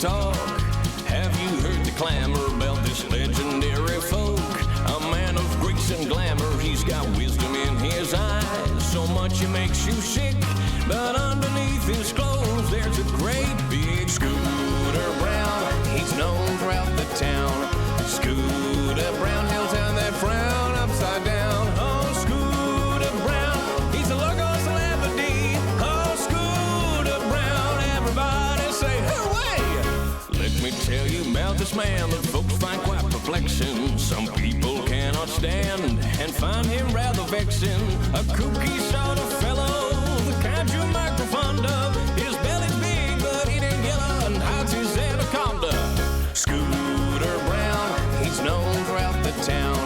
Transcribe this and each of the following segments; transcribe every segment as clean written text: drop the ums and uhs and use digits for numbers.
talk. Have you heard the clamor about this legendary folk? A man of grace and glamour, he's got wisdom in his eyes. So much it makes you sick, but underneath his clothes there's a great big Scooter Brown. He's known throughout the town. Scooter Brown, he'll turn that frown upside down. Oh, Scooter Brown, he's a local celebrity. Oh, Scooter Brown, everybody say hooray! Let me tell you about this man that folks find quite perplexing. Some people cannot stand and find him rather vexing. A kooky sort of fellow, the kind you might be fond of. His belly's big, but it ain't yellow and hides his anaconda. Scooter Brown, he's known throughout the town.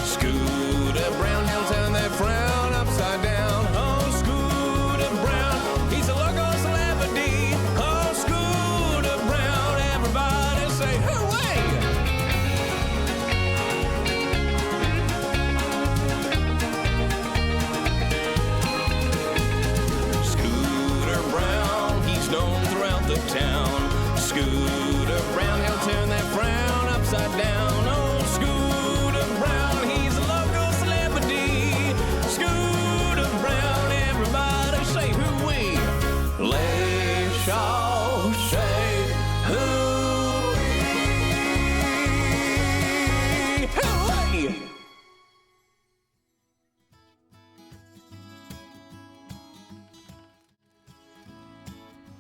Scooter Brown, he'll turn that frown upside down. Oh, Scooter Brown, he's a local celebrity. Oh, Scooter Brown, everybody say hooray! Scooter Brown, he's known throughout the town. Scooter Brown, he'll turn that frown upside down. Oh, Scooter Brown, he's a local celebrity. Scooter Brown, everybody say hooey. Let's all say hooey. Hooey!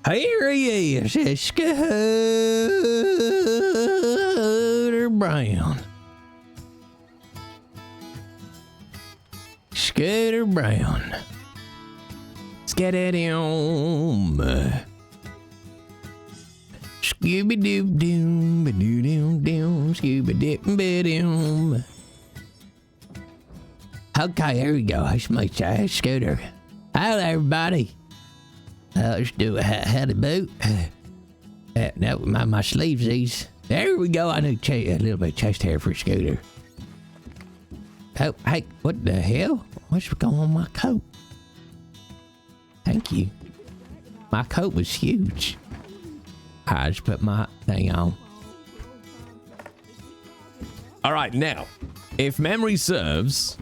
Here he is, it's Scooter Brown. Scooter Brown. Scat-a-doom. Scooby-doo-doom, ba-doo-doom-doom, Scooby-doo-ba-doom. Okay, here we go. That's my Scooter. Hello, everybody. Let's do a howdy boot. No, my sleeves these. There we go. I need a little bit of chest hair for Scooter. Oh, hey, what the hell? What's going on my coat? Thank you. My coat was huge. I just put my thing on. All right, now, if memory serves,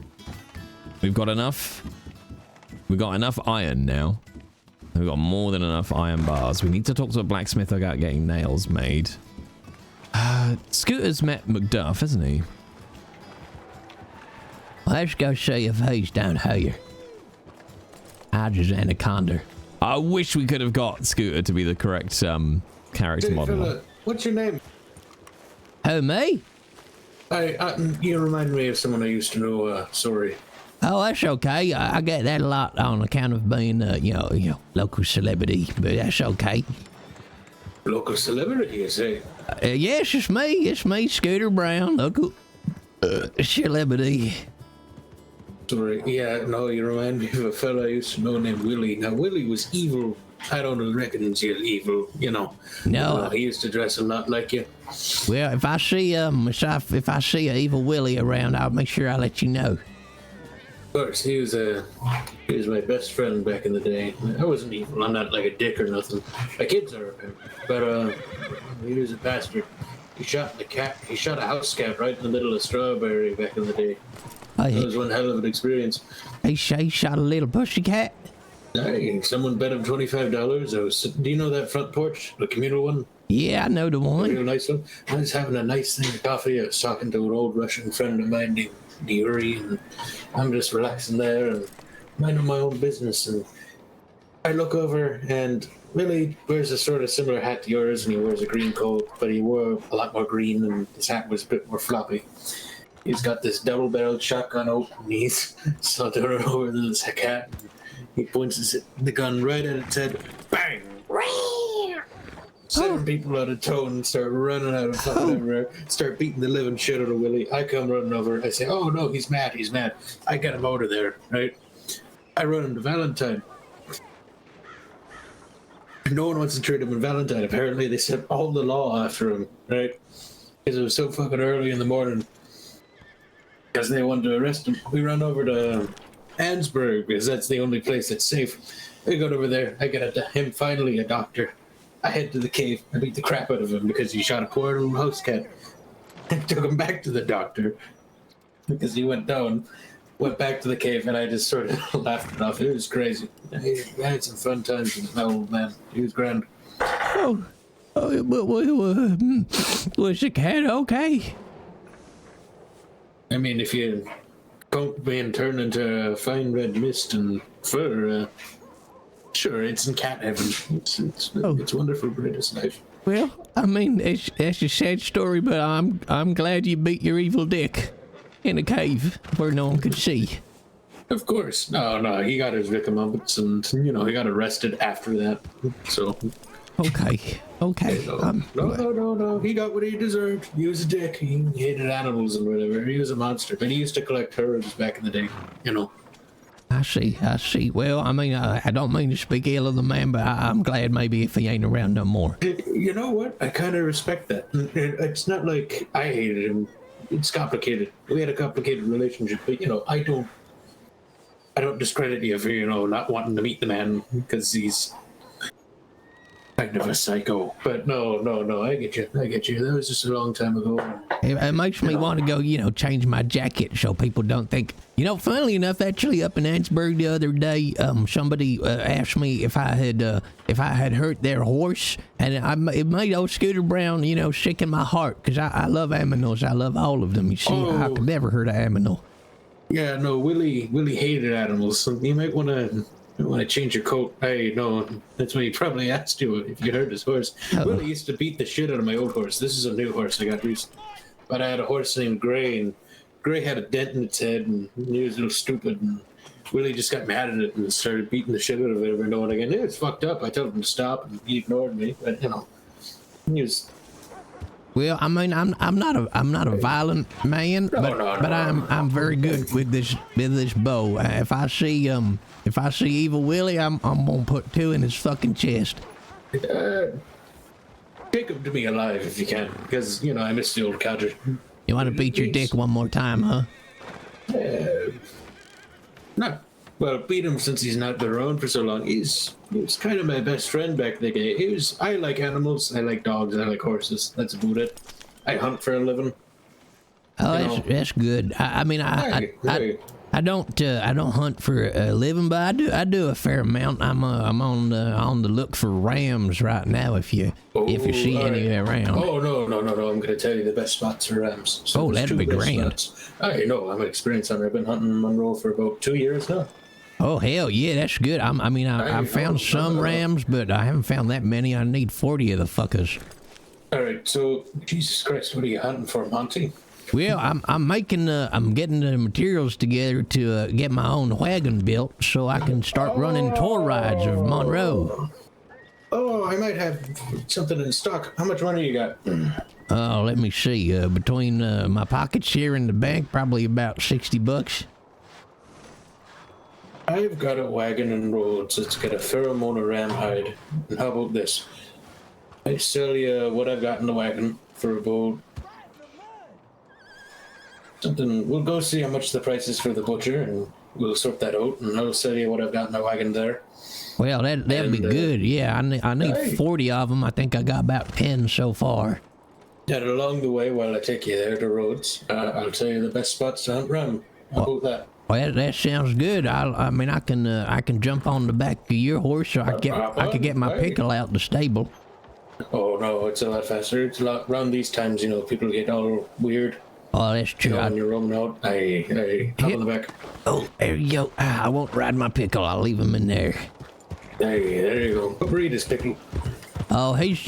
we've got enough iron now. We've got more than enough iron bars. We need to talk to a blacksmith about getting nails made. Scooter's met Macduff, hasn't he? Let's go see if he's down here. Hydra's anaconda. I wish we could have got Scooter to be the correct character Hey, model. fella, what's your name? Who, me? You remind me of someone I used to know. Sorry. Oh, that's okay. I get that a lot on account of being, you know, local celebrity, but that's okay. Local celebrity, you say? Yes, it's me. It's me, Scooter Brown, local celebrity. Sorry. Yeah, no, you remind me of a fella I used to know named Willie. Now, Willie was evil. I don't reckon he's evil, you know. No. He used to dress a lot like you. Well, if I see if I see a evil Willie around, I'll make sure I let you know. Of course, he was my best friend back in the day. I wasn't evil. I'm not like a dick or nothing. My kids are, but he was a bastard. He shot a house cat right in the middle of Strawberry back in the day. Oh, That was one hell of an experience. he shot a little pussycat. Hey, someone bet him $25. Do you know that front porch, the communal one? Yeah, I know the A real one. nice one. I was having a nice thing of coffee. I was talking to an old Russian friend of mine named Yuri, and I'm just relaxing there and minding my own business. And I look over, and Willie wears a sort of similar hat to yours, and he wears a green coat, but he wore a lot more green, and his hat was a bit more floppy. He's got this double-barreled shotgun open, and he's sauntering over to this cat. He points the gun right at its head. Bang! 7 people out of tow and start running out of fucking everywhere. Start beating the living shit out of Willie. I come running over. I say, oh no, he's mad. I got him out of there, right? I run him to Valentine. No one wants to treat him in Valentine. Apparently they sent all the law after him, right? Because it was so fucking early in the morning. Because they wanted to arrest him. We run over to Ansburg because that's the only place that's safe. We go over there. I get him finally a doctor. I head to the cave. I beat the crap out of him because he shot a poor little house cat. I took him back to the doctor because he went down. Went back to the cave, and I just sort of laughed it off. It was crazy. I had some fun times with my old man. He was grand. Oh, was the cat okay? I mean, if you coat me and turn into a fine red mist and fur, sure, it's in cat heaven. It's wonderful, greatest life. Well, I mean, that's a sad story, but I'm glad you beat your evil dick in a cave where no one could see. Of course. No, he got his recompense, and, he got arrested after that, so... Okay. No. He got what he deserved. He was a dick. He hated animals and whatever. He was a monster, but he used to collect herbs back in the day, I see. Well, I mean, I don't mean to speak ill of the man, but I'm glad maybe if he ain't around no more. You know what? I kind of respect that. It's not like I hated him. It's complicated. We had a complicated relationship, but I don't discredit you for not wanting to meet the man because he's kind of a psycho. But no, I get you. That was just a long time ago. It makes me want to go, change my jacket so people don't think. Funnily enough, actually up in Ansburg the other day, somebody asked me if I had hurt their horse, and it made old Scooter Brown, sick in my heart because I love animals. I love all of them. You see, I could never hurt an animal. Yeah, no, Willie hated animals, so you might want to change your coat. Hey, no, that's what he probably asked you if you hurt his horse. Willie used to beat the shit out of my old horse. This is a new horse I got recently. But I had a horse named Gray, and Gray had a dent in its head, and he was a little stupid, and Willie just got mad at it and started beating the shit out of it every now and again. It was fucked up. I told him to stop, and he ignored me, but, he was... Well, I mean, I'm not a violent man, but I'm very good with this bow. If I see Evil Willie, I'm gonna put 2 in his fucking chest. Take him to me alive if you can, because I miss the old codger. You want to beat your dick one more time, huh? Beat him since he's not been around for so long. He was kind of my best friend back in the day. I like animals, I like dogs, I like horses. That's about it. I hunt for a living. Oh, that's good. I don't hunt for a living, but I do a fair amount. I'm on the look for rams right now. If you see any around. Oh no! I'm gonna tell you the best spots for rams. So that'd be grand. I know. I'm an experienced hunter. I've been hunting Monroe for about 2 years now. Oh hell yeah, that's good. I've found some rams, but I haven't found that many. I need 40 of the fuckers. All right. So Jesus Christ, what are you hunting for, Monty? Well, I'm getting the materials together to get my own wagon built so I can start running tour rides of Monroe. Oh, I might have something in stock. How much money you got? Let me see. Between my pockets here and the bank, probably about $60. I've got a wagon and roads. It's got a fair amount of ram hide. And how about this? I sell you what I've got in the wagon for about something. We'll go see how much the price is for the butcher, and we'll sort that out, and I'll sell you what I've got in the wagon there. Well, that'd be good. Yeah, I need 40 of them. I think I got about 10 so far. And along the way, while I take you there to Rhodes, I'll tell you the best spots to hunt ram. How about that? Well, that sounds good. I can jump on the back of your horse, or I could get my pickle out the stable. Oh no, it's a lot faster. It's a lot around these times. People get all weird. Oh, that's true. When you're roaming out, I hop on the back. Oh, there you go. I won't ride my pickle. I'll leave him in there. There you go. What breed is pickle? Oh, he's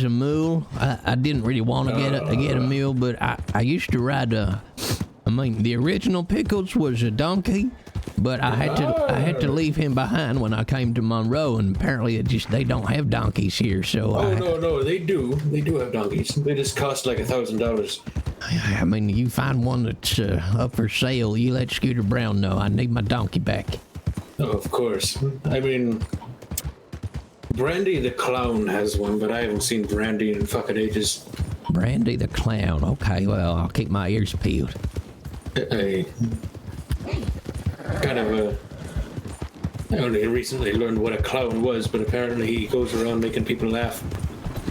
a mule. I didn't really want to get a mule, but I used to ride the original Pickles was a donkey, but I had to leave him behind when I came to Monroe, and apparently they don't have donkeys here. So no, they do have donkeys. They just cost like $1,000. I mean, you find one that's up for sale, you let Scooter Brown know. I need my donkey back. Oh, of course. I mean, Brandy the Clown has one, but I haven't seen Brandy in fucking ages. Brandy the Clown. Okay, well, I'll keep my ears peeled. Kind of I only recently learned what a clown was, but apparently he goes around making people laugh.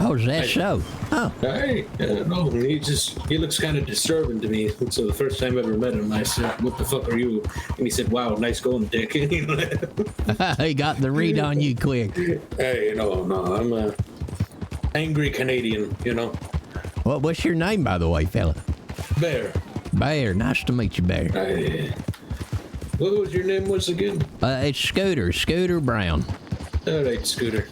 Oh, is that so? Oh, Hey, no, he looks kind of disturbing to me. So the first time I ever met him, I said, "What the fuck are you?" And he said, "Wow, nice going, dick." And he laughed. he got the read on you quick. Hey, no, I'm a angry Canadian, you know. What's your name, by the way, fella? Bear. Bear. Nice to meet you, Bear. What was your name once again? It's Scooter Brown. All right, Scooter.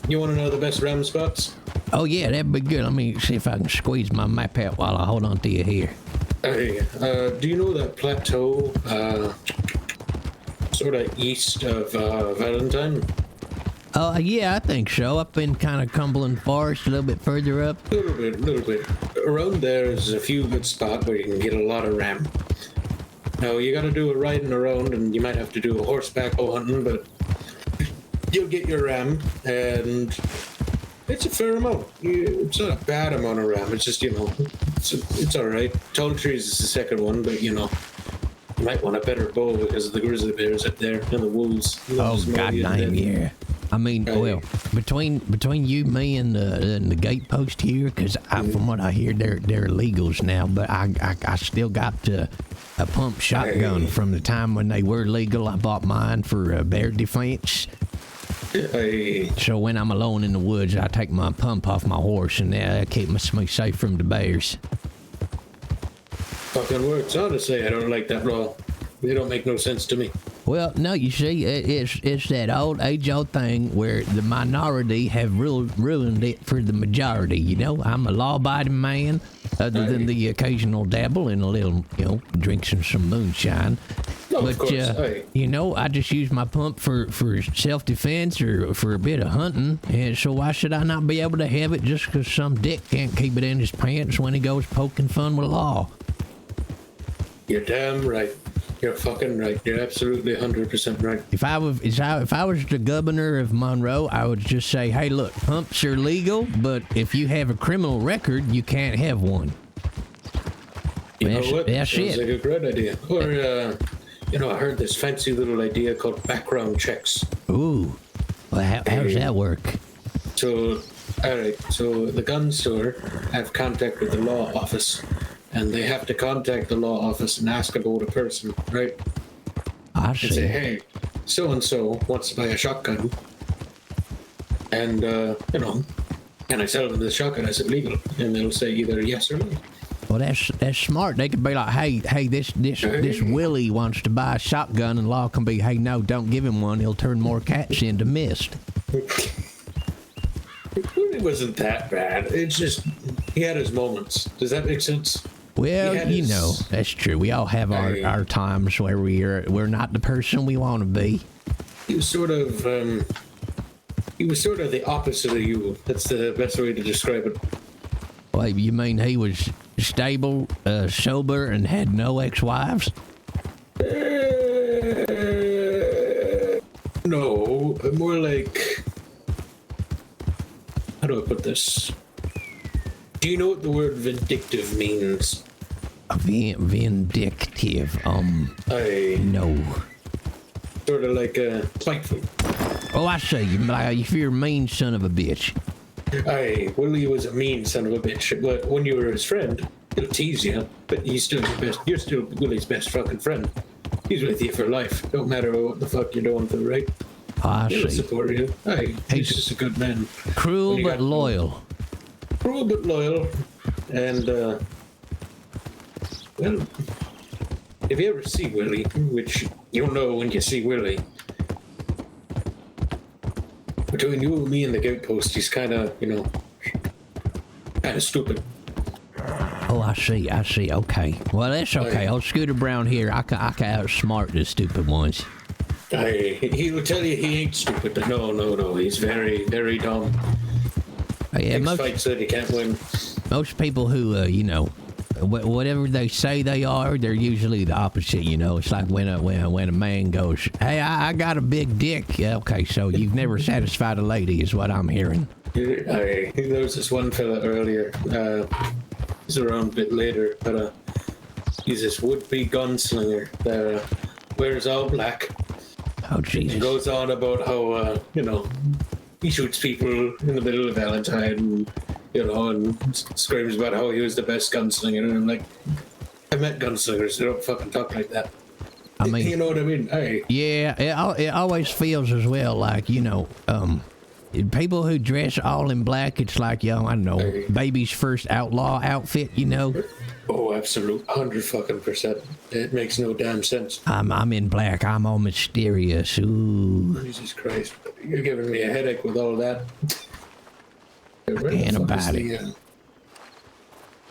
You want to know the best ram spots? Oh, yeah, that'd be good. Let me see if I can squeeze my map out while I hold on to you here. Hey, do you know that plateau, sort of east of Valentine? Yeah, I think so. Up in kind of Cumberland Forest, a little bit further up. A little bit. Around there is a few good spots where you can get a lot of ram. Now, you got to do a riding around, and you might have to do a horseback hunting, but you'll get your ram, and it's a fair amount. It's not a bad amount of ram. It's just, it's all right. Tall trees is the second one, but, you might want a better bow because of the grizzly bears up there and the wolves. Oh, goddamn, yeah. I mean, well, between you, me, and the gatepost here, because from what I hear, they're illegals now, but I still got a pump shotgun from the time when they were legal. I bought mine for bear defense. So when I'm alone in the woods, I take my pump off my horse, and that keeps me safe from the bears. Fucking works. Honestly, I don't like that law. They don't make no sense to me. Well, no, you see, it's that age-old thing where the minority have ruined it for the majority, I'm a law-abiding man, other than the occasional dabble in a little, drinks and some moonshine. No, But, of course. I just use my pump for self-defense or for a bit of hunting, and so why should I not be able to have it just because some dick can't keep it in his pants when he goes poking fun with law? You're damn right. You're fucking right. You're absolutely 100% right. If I was the governor of Monroe, I would just say, hey, look, pumps are legal, but if you have a criminal record, you can't have one. You know what? That's Sounds it. like a great idea. Or, I heard this fancy little idea called background checks. Ooh. Well, how does that work? So, all right. So the gun store have contact with the law office, and they have to contact the law office and ask about a person, right? I And say, see. hey, so and so wants to buy a shotgun, and can I sell them the shotgun? Is it legal? And they'll say either yes or no. Well, that's smart. They could be like, hey, this Willie wants to buy a shotgun, and law can be, hey, no, don't give him one. He'll turn more cats into mist. It wasn't that bad. It's just he had his moments. Does that make sense? Well, He had his- that's true. We all have our times where we're not the person we want to be. He was sort of the opposite of you. That's the best way to describe it. Well, you mean he was stable, sober, and had no ex-wives? No, more like, how do I put this? Do you know what the word vindictive means? Vindictive. No. Sort of like spiteful. Oh, I see. If you're a mean son of a bitch. Willie was a mean son of a bitch, but when you were his friend, he'll tease you, but he's still your best. You're still Willie's best fucking friend. He's with you for life. Don't matter what the fuck you're doing through, right? I He'll see. support you. He's just a good man. Cruel When you but got- loyal. Cruel but loyal, and well, if you ever see Willie, which you'll know when you see Willie, between you, me, and the gatepost, he's kind of, kind of stupid. Oh, I see. Okay. Well, that's okay. Old Scooter Brown here. I can outsmart the stupid ones. He will tell you he ain't stupid. No. He's very, very dumb. Yeah, Picks fights that he can't win. most people who, whatever they say they are, they're usually the opposite. It's like when a man goes, "Hey, I got a big dick." Yeah, okay, so you've never satisfied a lady, is what I'm hearing. There was this one fella earlier. He's around a bit later, but he's this would-be gunslinger that wears all black. Oh, He Jesus. goes on about how, he shoots people in the middle of Valentine, and screams about how he was the best gunslinger. And I'm like, I met gunslingers. They don't fucking talk like that. I mean, you know what I mean? Hey. yeah, it always feels as well like, people who dress all in black, it's like, I don't know, baby's first outlaw outfit, Oh, absolute 100%. It makes no damn sense. I'm in black. I'm all mysterious. Ooh. Jesus Christ. You're giving me a headache with all that. Antibiotic.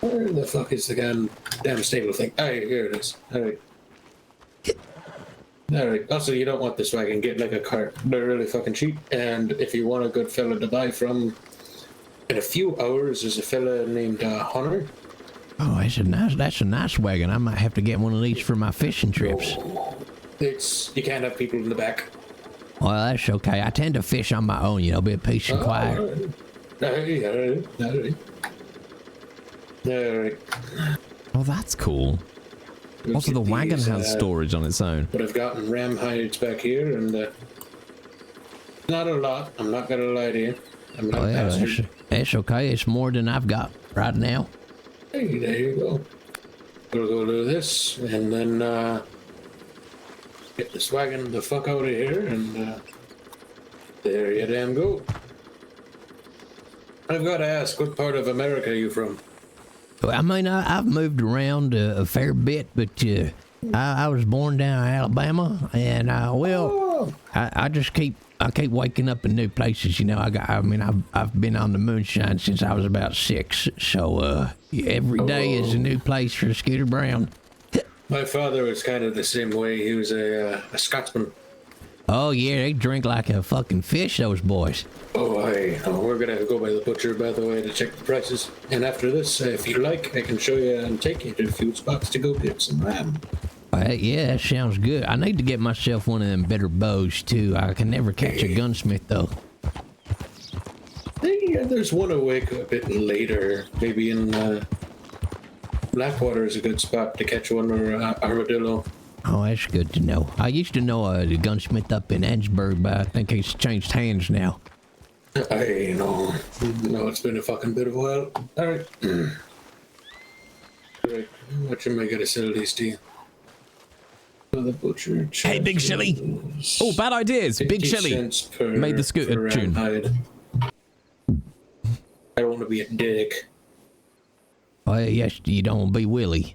Where the fuck is the damn stable thing? Hey, here it is. Alright. Alright. Also, you don't want this wagon. Get like a cart. They're really fucking cheap. And if you want a good fella to buy from, in a few hours, there's a fella named Hunter. Oh, that's a nice wagon. I might have to get one of these for my fishing trips. You can't have people in the back. Well, that's okay. I tend to fish on my own, be a peace and quiet. Alright. Oh, that's cool. Also, the wagon has storage on its own. But I've gotten ram hides back here, and not a lot. I'm not gonna lie to you. I'm not a bastard. That's okay. It's more than I've got right now. Hey, there you go. We'll go do this, and then get this wagon the fuck out of here, and there you damn go. I've got to ask, what part of America are you from? Well, I mean, I've moved around a fair bit, but I was born down in Alabama, and I just keep waking up in new places. I've been on the moonshine since I was about 6, so every day is a new place for Scooter Brown. My father was kind of the same way. He was a Scotsman. Oh yeah, they drink like a fucking fish, those boys. Oh, we're gonna go by the butcher, by the way, to check the prices. And after this, if you like, I can show you and take you to a few spots to go get some ram. Yeah, that sounds good. I need to get myself one of them better bows too. I can never catch a gunsmith though. Yeah, there's one awake a bit later. Maybe in Blackwater is a good spot to catch one, or armadillo. Oh, that's good to know. I used to know the gunsmith up in Ansburg, but I think he's changed hands now. No, it's been a fucking bit of a while. Alright. Alright, what am I gonna sell these to you? The butcher. Hey, Big Shelly! Oh, bad ideas! Big Shelly made the scooter tune. Hide. I don't want to be a dick. Oh, yes, you don't want to be Willie.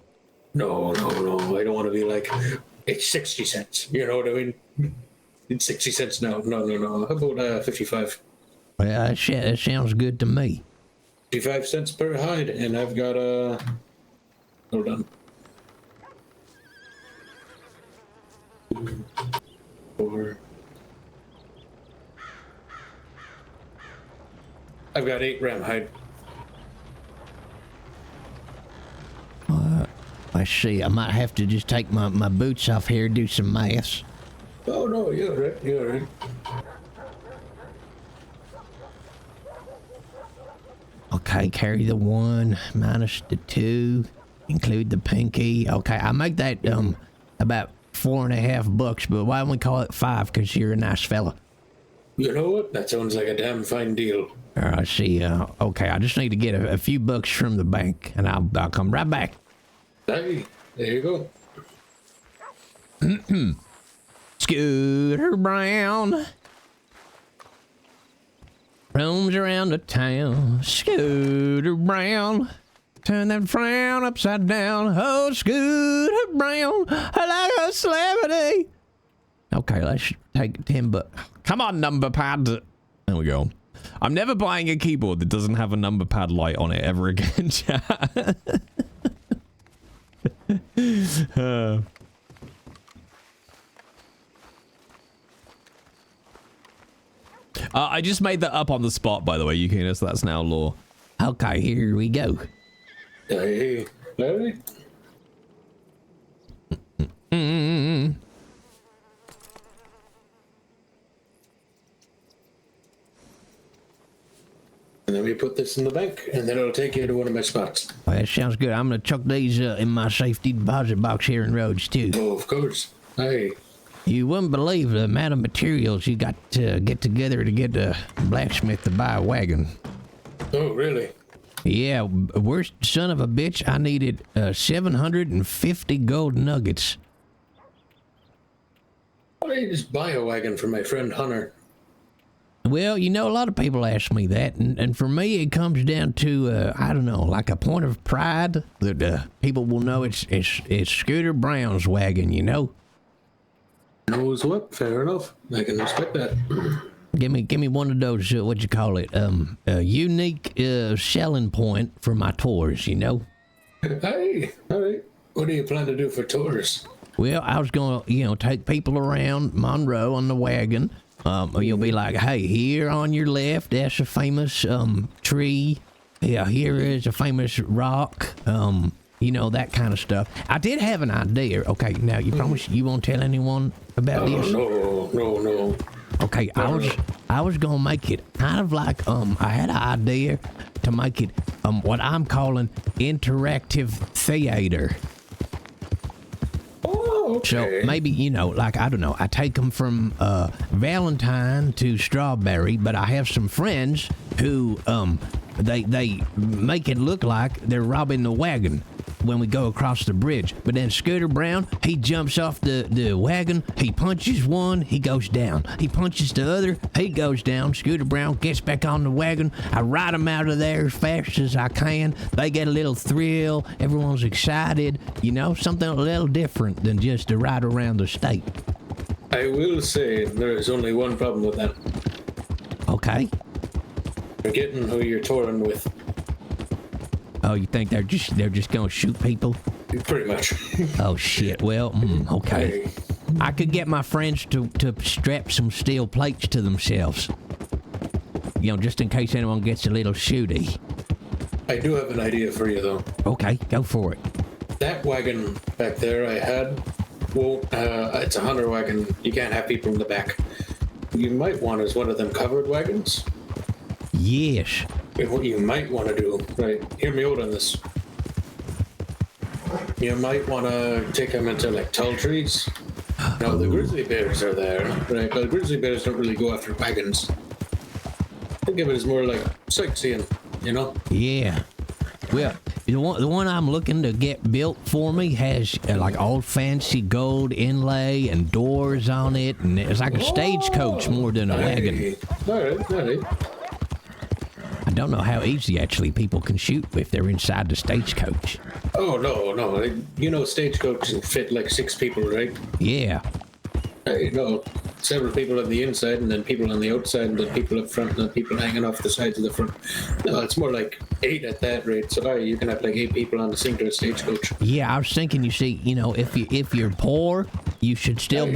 No. I don't want to be like, it's 60 cents. You know what I mean? It's 60 cents now. No. How about 55? Well, that sounds good to me. 55 cents per hide, and I've got hold on. 4. I've got 8 ram hide. Let's see, I might have to just take my boots off here and do some maths. Oh no, you're right. Okay, carry the 1 minus the 2, include the pinky. Okay, I make that about $4.50, but why don't we call it 5? Because you're a nice fella. You know what? That sounds like a damn fine deal. All right, see. Okay, I just need to get a few bucks from the bank, and I'll come right back. Hey, there you go. Scooter Brown roams around the town. Scooter Brown, turn that frown upside down. Oh, Scooter Brown, I like a celebrity. Okay, let's take 10 bucks. Come on, number pad. There we go. I'm never buying a keyboard that doesn't have a number pad light on it ever again, chat. I just made that up on the spot, by the way, Yukinos. That's now law. Okay, here we go. Hey, Larry. And then we put this in the bank, and then it'll take you to one of my spots. Well, that sounds good. I'm gonna chuck these in my safety deposit box here in Rhodes too. Oh, of course. Hey, You wouldn't believe the amount of materials you got to get together to get a blacksmith to buy a wagon. Oh, really? Yeah, worst son of a bitch, I needed 750 gold nuggets. Why don't you just buy a wagon for my friend Hunter? Well, you know, a lot of people ask me that, and for me, it comes down to, I don't know, like a point of pride that people will know it's Scooter Brown's wagon, you know? Knows what? Fair enough. I can respect that. Give me one of those, what you call it, unique selling point for my tours, you know? Hey, all right. What do you plan to do for tours? Well, I was going to, take people around Monroe on the wagon. You'll be like, hey, here on your left, that's a famous tree. Yeah, here is a famous rock. That kind of stuff. I did have an idea. Okay, now you promise you won't tell anyone about this? No. Okay, I was gonna make it kind of like I had an idea to make it what I'm calling interactive theater. Oh, okay. So maybe, like, I don't know, I take them from Valentine to Strawberry, but I have some friends who, they make it look like they're robbing the wagon when we go across the bridge. But then Scooter Brown, he jumps off the wagon, he punches one, he goes down. He punches the other, he goes down. Scooter Brown gets back on the wagon. I ride them out of there as fast as I can. They get a little thrill. Everyone's excited. Something a little different than just a ride around the state. I will say there is only one problem with that. Okay. Forgetting who you're touring with. Oh, you think they're just gonna shoot people? Pretty much. Oh shit. Well, okay. Hey. I could get my friends to strap some steel plates to themselves. Just in case anyone gets a little shooty. I do have an idea for you, though. Okay, go for it. That wagon back there I had, it's a hunter wagon. You can't have people in the back. You might want is one of them covered wagons. Yes. What you might want to do, right? Hear me out on this. You might want to take them into like tall trees. Now the grizzly bears are there, right? But grizzly bears don't really go after wagons. Think of it as more like sightseeing, Yeah. Well, the one I'm looking to get built for me has like old fancy gold inlay and doors on it, and it's like a stagecoach more than a wagon. All right. I don't know how easy actually people can shoot if they're inside the stagecoach. Oh no! Stagecoach can fit like 6 people, right? Yeah. Several people on the inside, and then people on the outside, and then people up front, and then people hanging off the sides of the front. No, it's more like 8 at that rate. So you can have like 8 people on the single stagecoach. Yeah, I was thinking. You see, if you're poor, you should still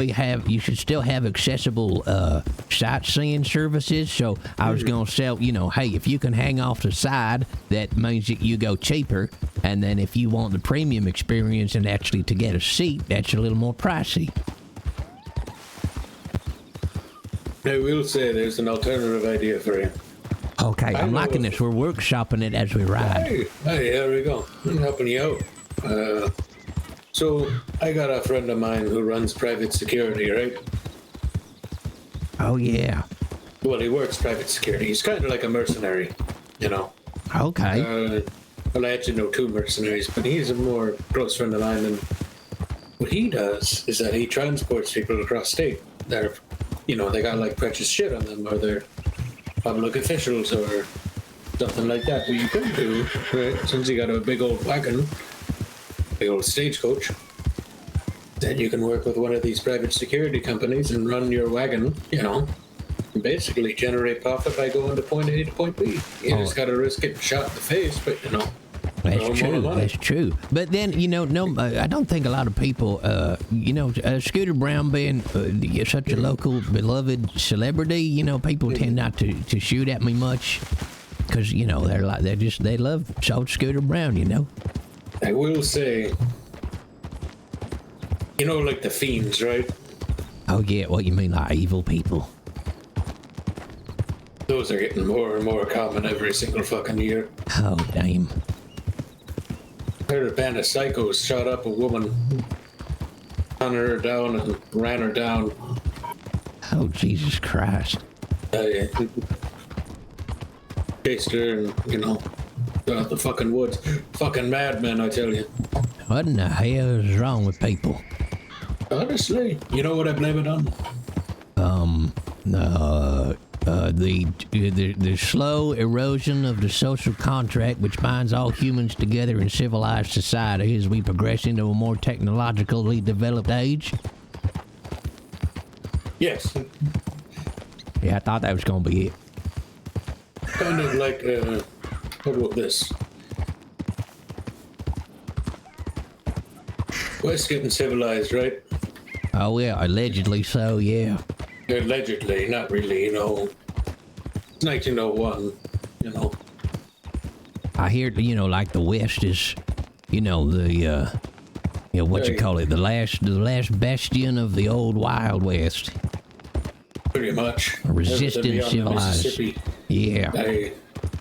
have accessible sightseeing services. So I was gonna sell. Hey, if you can hang off the side, that means that you go cheaper. And then if you want the premium experience and actually to get a seat, that's a little more pricey. I will say there's an alternative idea for you. Okay, I'm liking this. We're workshopping it as we ride. Hey, there we go. I'm helping you out. So I got a friend of mine who runs private security, right? Oh, yeah. Well, he works private security. He's kind of like a mercenary, Okay. Well, I actually know 2 mercenaries, but he's a more close friend of mine. And what he does is that he transports people across state. They're, they got like precious shit on them, or they're public officials or something like that. What you could do, right, since you got a big old wagon, big old stagecoach, then you can work with one of these private security companies and run your wagon, and basically generate profit by going to point A to point B. You just got to risk getting shot in the face, but That's true. That's true. But then, I don't think a lot of people, Scooter Brown being such a local beloved celebrity, people tend not to shoot at me much because, they love Salt Scooter Brown, I will say, like the fiends, right? Oh, yeah. What you mean, like evil people? Those are getting more and more common every single fucking year. Oh, damn. I heard a band of psychos shot up a woman on hunted her down and ran her down. Oh, Jesus Christ. Chased her and, got out the fucking woods. Fucking madman, I tell you. What in the hell is wrong with people? Honestly, you know what I blame it on? The slow erosion of the social contract which binds all humans together in civilized society as we progress into a more technologically developed age. Yes. Yeah, I thought that was gonna be it. Kind of like, how about this? West getting civilized, right? Oh yeah, allegedly so, yeah. Allegedly, not really, It's 1901, I hear, like the West is, what you call it, the last bastion of the old Wild West. Pretty much. A resistant civilized. Yeah.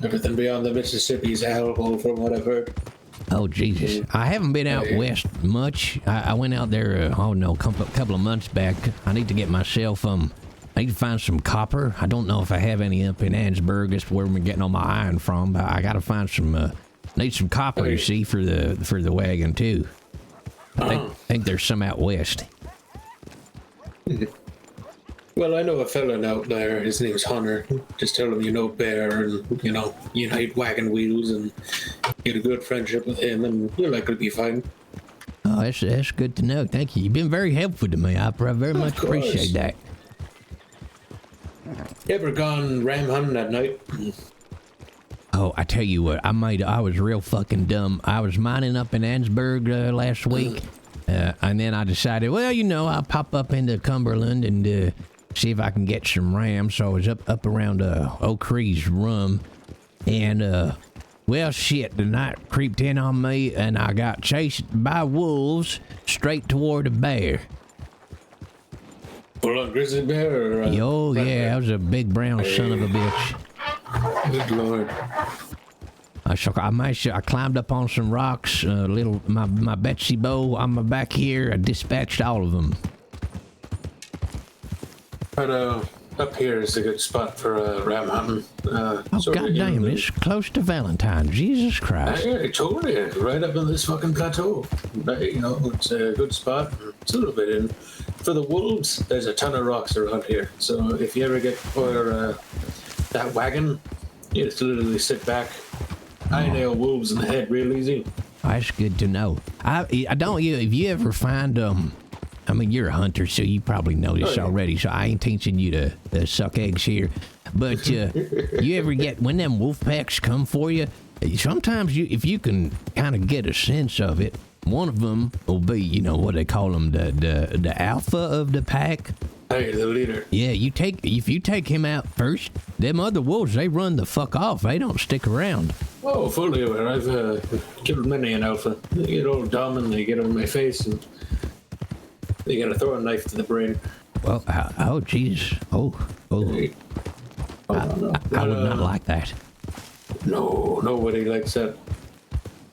Everything beyond the Mississippi is a hellhole from what I've heard. Oh, Jesus. I haven't been out west much. I went out there, a couple of months back. I need to get myself, I need to find some copper. I don't know if I have any up in Ansburg. That's where I'm getting all my iron from. But I got to find some, need some copper, you see, for the wagon, too. I think there's some out west. Well, I know a fella out there. His name's Hunter. Just tell him Bear and, unite wagon wheels and get a good friendship with him and you're likely to be fine. Oh, that's good to know. Thank you. You've been very helpful to me. I very much appreciate that. You ever gone ram hunting at night? Oh, I tell you what, I was real fucking dumb. I was mining up in Ansburg last week, and then I decided, well, I'll pop up into Cumberland and see if I can get some ram. So I was up around Oak Creek's Rum, and well, shit, the night creeped in on me, and I got chased by wolves straight toward a bear. Full on grizzly bear? Or, Oh yeah, that was a big brown son of a bitch. Good Lord. I climbed up on some rocks, my Betsy bow on my back here. I dispatched all of them. But up here is a good spot for ram hunting. Oh, goddamn, it's close to Valentine. Jesus Christ. I told you, right up on this fucking plateau. It's a good spot. It's a little bit in. For the wolves, there's a ton of rocks around here. So if you ever get for that wagon, you just literally sit back. I nail wolves in the head real easy. That's good to know. I don't. If you ever find I mean, you're a hunter, so you probably know this already. So I ain't teaching you to suck eggs here. But you ever get when them wolf packs come for you? Sometimes if you can kind of get a sense of it, one of them will be, what they call them, the alpha of the pack. Hey, the leader. Yeah, if you take him out first, them other wolves, they run the fuck off. They don't stick around. Oh, fully aware. I've killed many an alpha. They get all dumb and they get on my face and they gotta throw a knife to the brain. Well, oh, jeez. Oh. Hey. I would not like that. No, nobody likes that.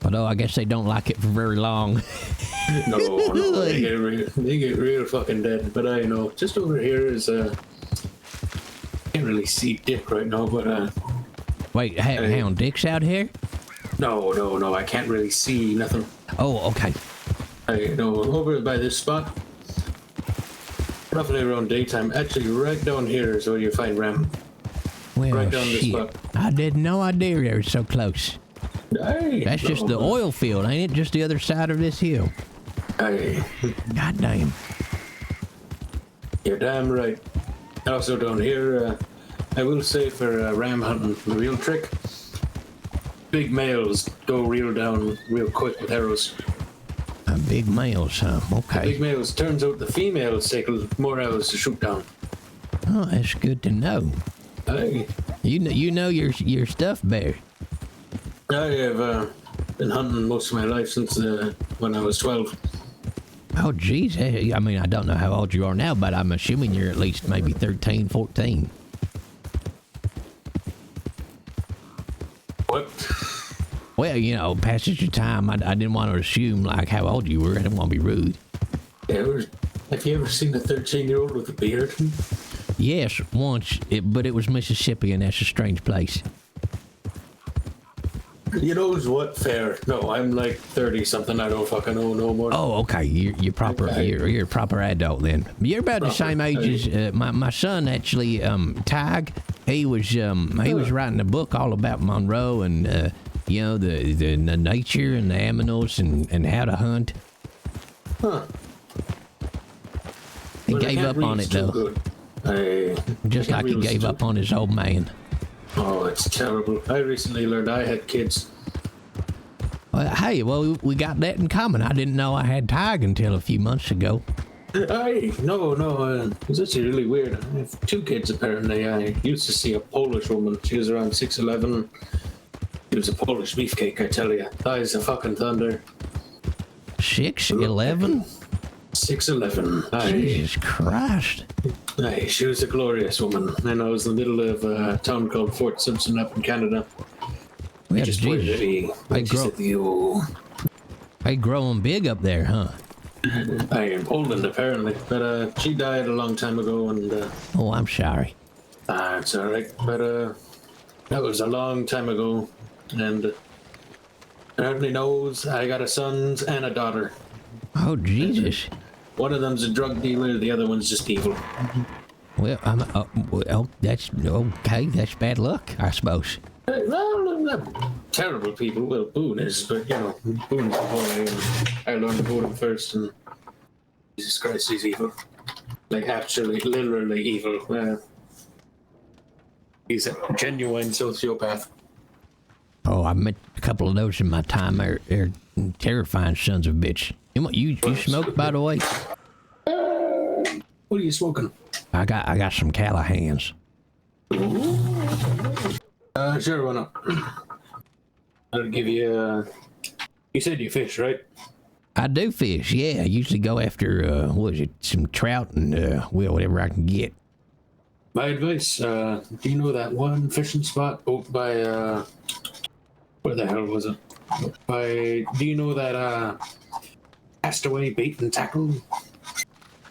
Although I guess they don't like it for very long. No, they get real fucking dead. But I know, just over here is can't really see Dick right now, but Wait, hang on, Dick's out here? No, I can't really see nothing. Oh, okay. I know, over by this spot, roughly around daytime. Actually, right down here is where you find Ram. Well, Right down this shit. spot. I had no idea they were so close. Hey, That's just the oil field, ain't it? Just the other side of this hill. Hey, God damn. you're damn right. Also down here, I will say for ram hunting, the real trick, big males go real down real quick with arrows. Big males, huh? Okay. Big males. Turns out the females take more arrows to shoot down. Oh, that's good to know. Hey, You know your stuff, Bear. I have been hunting most of my life since when I was 12. Oh, geez. I mean, I don't know how old you are now, but I'm assuming you're at least maybe 13, 14. What? Well, passage of time, I didn't want to assume, like, how old you were. I didn't want to be rude. Yeah, we're Have you ever seen a 13-year-old with a beard? Yes, once, but it was Mississippi, and that's a strange place. You know what? Fair. No, I'm like 30-something. I don't fucking know no more. Oh, okay. You're proper. You're a proper adult then. You're about the same age as my son. Actually, Tig. He was writing a book all about Monroe and the nature and the animals and how to hunt. Huh. He gave up on it though. Just like he gave up on his old man. Oh, it's terrible. I recently learned I had kids. Hey, well, we got that in common. I didn't know I had Tig until a few months ago. No, it's actually really weird. I have 2 kids apparently. I used to see a Polish woman. She was around 6'11". She was a Polish beefcake, I tell you. Thighs of fucking thunder. 6'11"? 6'11". Jesus Christ. Aye, she was a glorious woman. And I was in the middle of a town called Fort Simpson up in Canada. Well, Just Jesus. They growing big up there, huh? I in Poland apparently, but she died a long time ago, and Oh, I'm sorry. it's all right. But that was a long time ago, and everybody knows I got a son and a daughter. Oh, Jesus. One of them's a drug dealer, the other one's just evil. Well, that's okay. That's bad luck, I suppose. Well, not terrible people. Well, Boone is, but Boone's a boy, and I learned about him first, and Jesus Christ, he's evil. Like, actually, literally evil. He's a genuine sociopath. Oh, I met a couple of those in my time. They're terrifying sons of bitch. You smoke, by the way? What are you smoking? I got some Callahans. Sure, why not? I'll give you, you said you fish, right? I do fish, yeah. I usually go after, some trout and, whatever I can get. My advice, do you know that one fishing spot out by, where the hell was it? Do you know that, Castaway Bait and Tackle?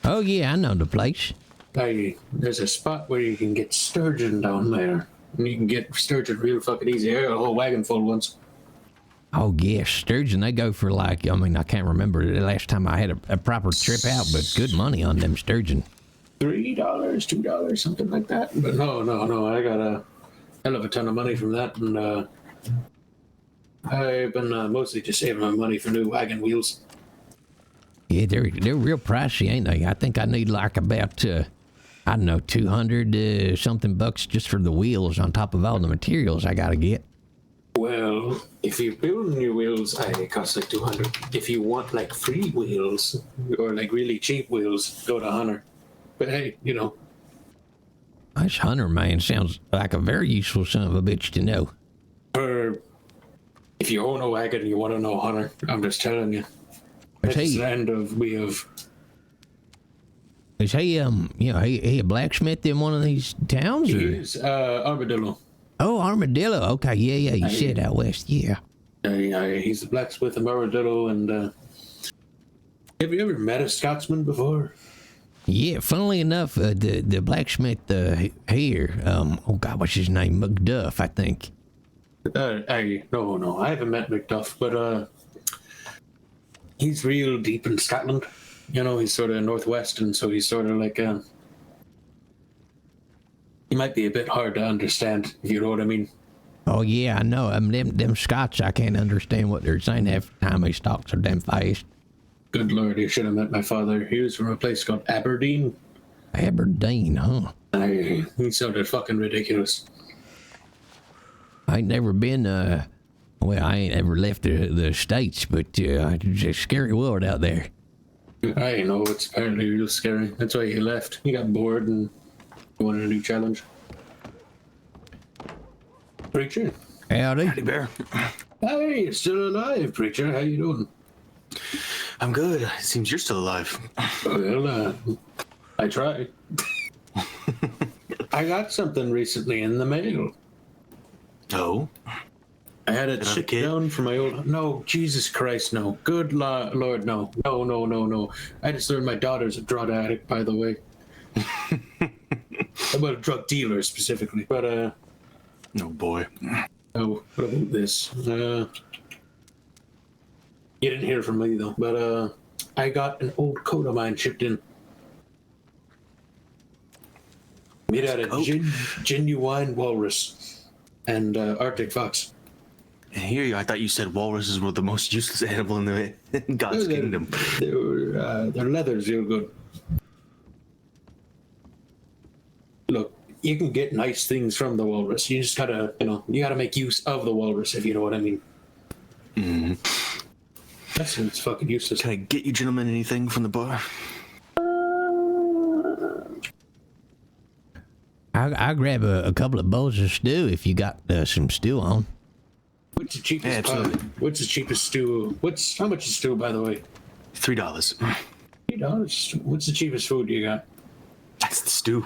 Oh, yeah, I know the place. There's a spot where you can get sturgeon down there. And you can get sturgeon real fucking easy. I got a whole wagon full once. Oh, yeah, sturgeon, they go for I can't remember the last time I had a proper trip out, but good money on them sturgeon. $3, $2, something like that. But no, I got a hell of a ton of money from that, and I've been mostly just saving my money for new wagon wheels. Yeah, they're real pricey, ain't they? I think I need like about, 200 something bucks just for the wheels on top of all the materials I gotta get. Well, if you're building your wheels, it costs like 200. If you want like free wheels or like really cheap wheels, go to Hunter. But hey, This Hunter man sounds like a very useful son of a bitch to know. or if you own a wagon, you want to know Hunter. I'm just telling you. That's the end of we have. Is he he a blacksmith in one of these towns? He is Armadillo. Oh, Armadillo. Okay, yeah. You said out west, yeah. He's a blacksmith in Armadillo, and have you ever met a Scotsman before? Yeah, funnily enough, the blacksmith here, oh God, what's his name? McDuff, I think. No, I haven't met McDuff, but he's real deep in Scotland. He's sort of northwest, and so he's sort of like he might be a bit hard to understand, if you know what I mean. Oh yeah, I know. Them Scots, I can't understand what they're saying half the time. They talk so damn fast. Good Lord, you should have met my father. He was from a place called Aberdeen. Aberdeen, huh? He sounded fucking ridiculous. I ain't never been, I ain't ever left the States, but it's a scary world out there. I know, it's apparently real scary. That's why he left. He got bored and wanted a new challenge. Preacher. Howdy. Howdy, Bear. Hey, you're still alive, Preacher. How you doing? I'm good. It seems you're still alive. Well, I try. I got something recently in the mail. Oh? I had it shipped down from my old. No, Jesus Christ, no. Good Lord, no. No. I just learned my daughter's a drug addict, by the way. About a drug dealer specifically, but oh boy. Oh, what about this? You didn't hear from me though, but I got an old coat of mine shipped in. Made out of genuine walrus and Arctic fox. I hear you. I thought you said walruses were the most useless animal in God's kingdom. Their leather's real good. Look, you can get nice things from the walrus. You just gotta, you gotta make use of the walrus, if you know what I mean. Mm-hmm. It's fucking useless. Can I get you gentlemen anything from the bar? I'll grab a couple of bowls of stew if you got some stew on. What's the cheapest? What's the cheapest stew? How much is stew, by the way? $3. $3. What's the cheapest food you got? That's the stew.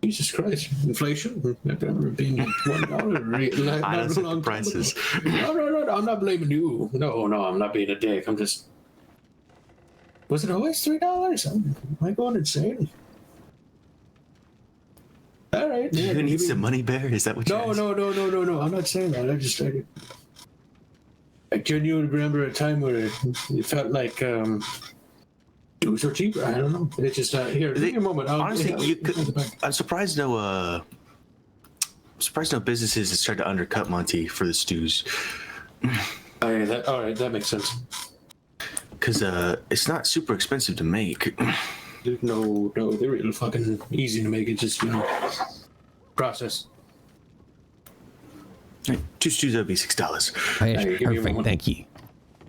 Jesus Christ, inflation. I've never been $1. I don't know the prices. No. I'm not blaming you. No, I'm not being a dick. I'm just. Was it always $3? Am I going insane? All right. You need some money, Bear? Is that what you're asking? No. I'm not saying that. I just started. I genuinely remember a time where it felt like it was so cheaper. I don't know. It's just here. Give me a moment. Honestly, I'm surprised no businesses have started to undercut Monty for the stews. All right, that makes sense. Because it's not super expensive to make. No, they're real fucking easy to make. It's just process. 2 stews, that'd be $6. That's Hey, perfect. Thank you.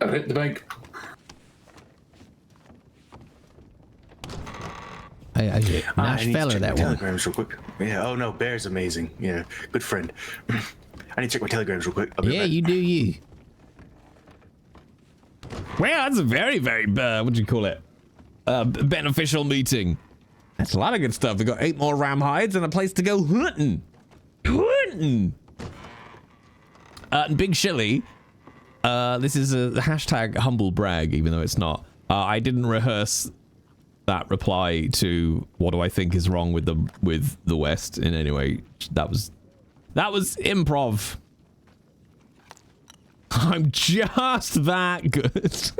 I'll hit the bank. Nice fella, that one. Telegrams real quick. Yeah. Oh no, Bear's amazing. Yeah, good friend. I need to check my telegrams real quick. Yeah, you do you. Well, that's a very, very, what do you call it? Beneficial meeting. That's a lot of good stuff. We got 8 more ram hides and a place to go hunting. Big Shilly. This is a hashtag humble brag, even though it's not. I didn't rehearse that reply to what do I think is wrong with the West in any way. That was improv. I'm just that good.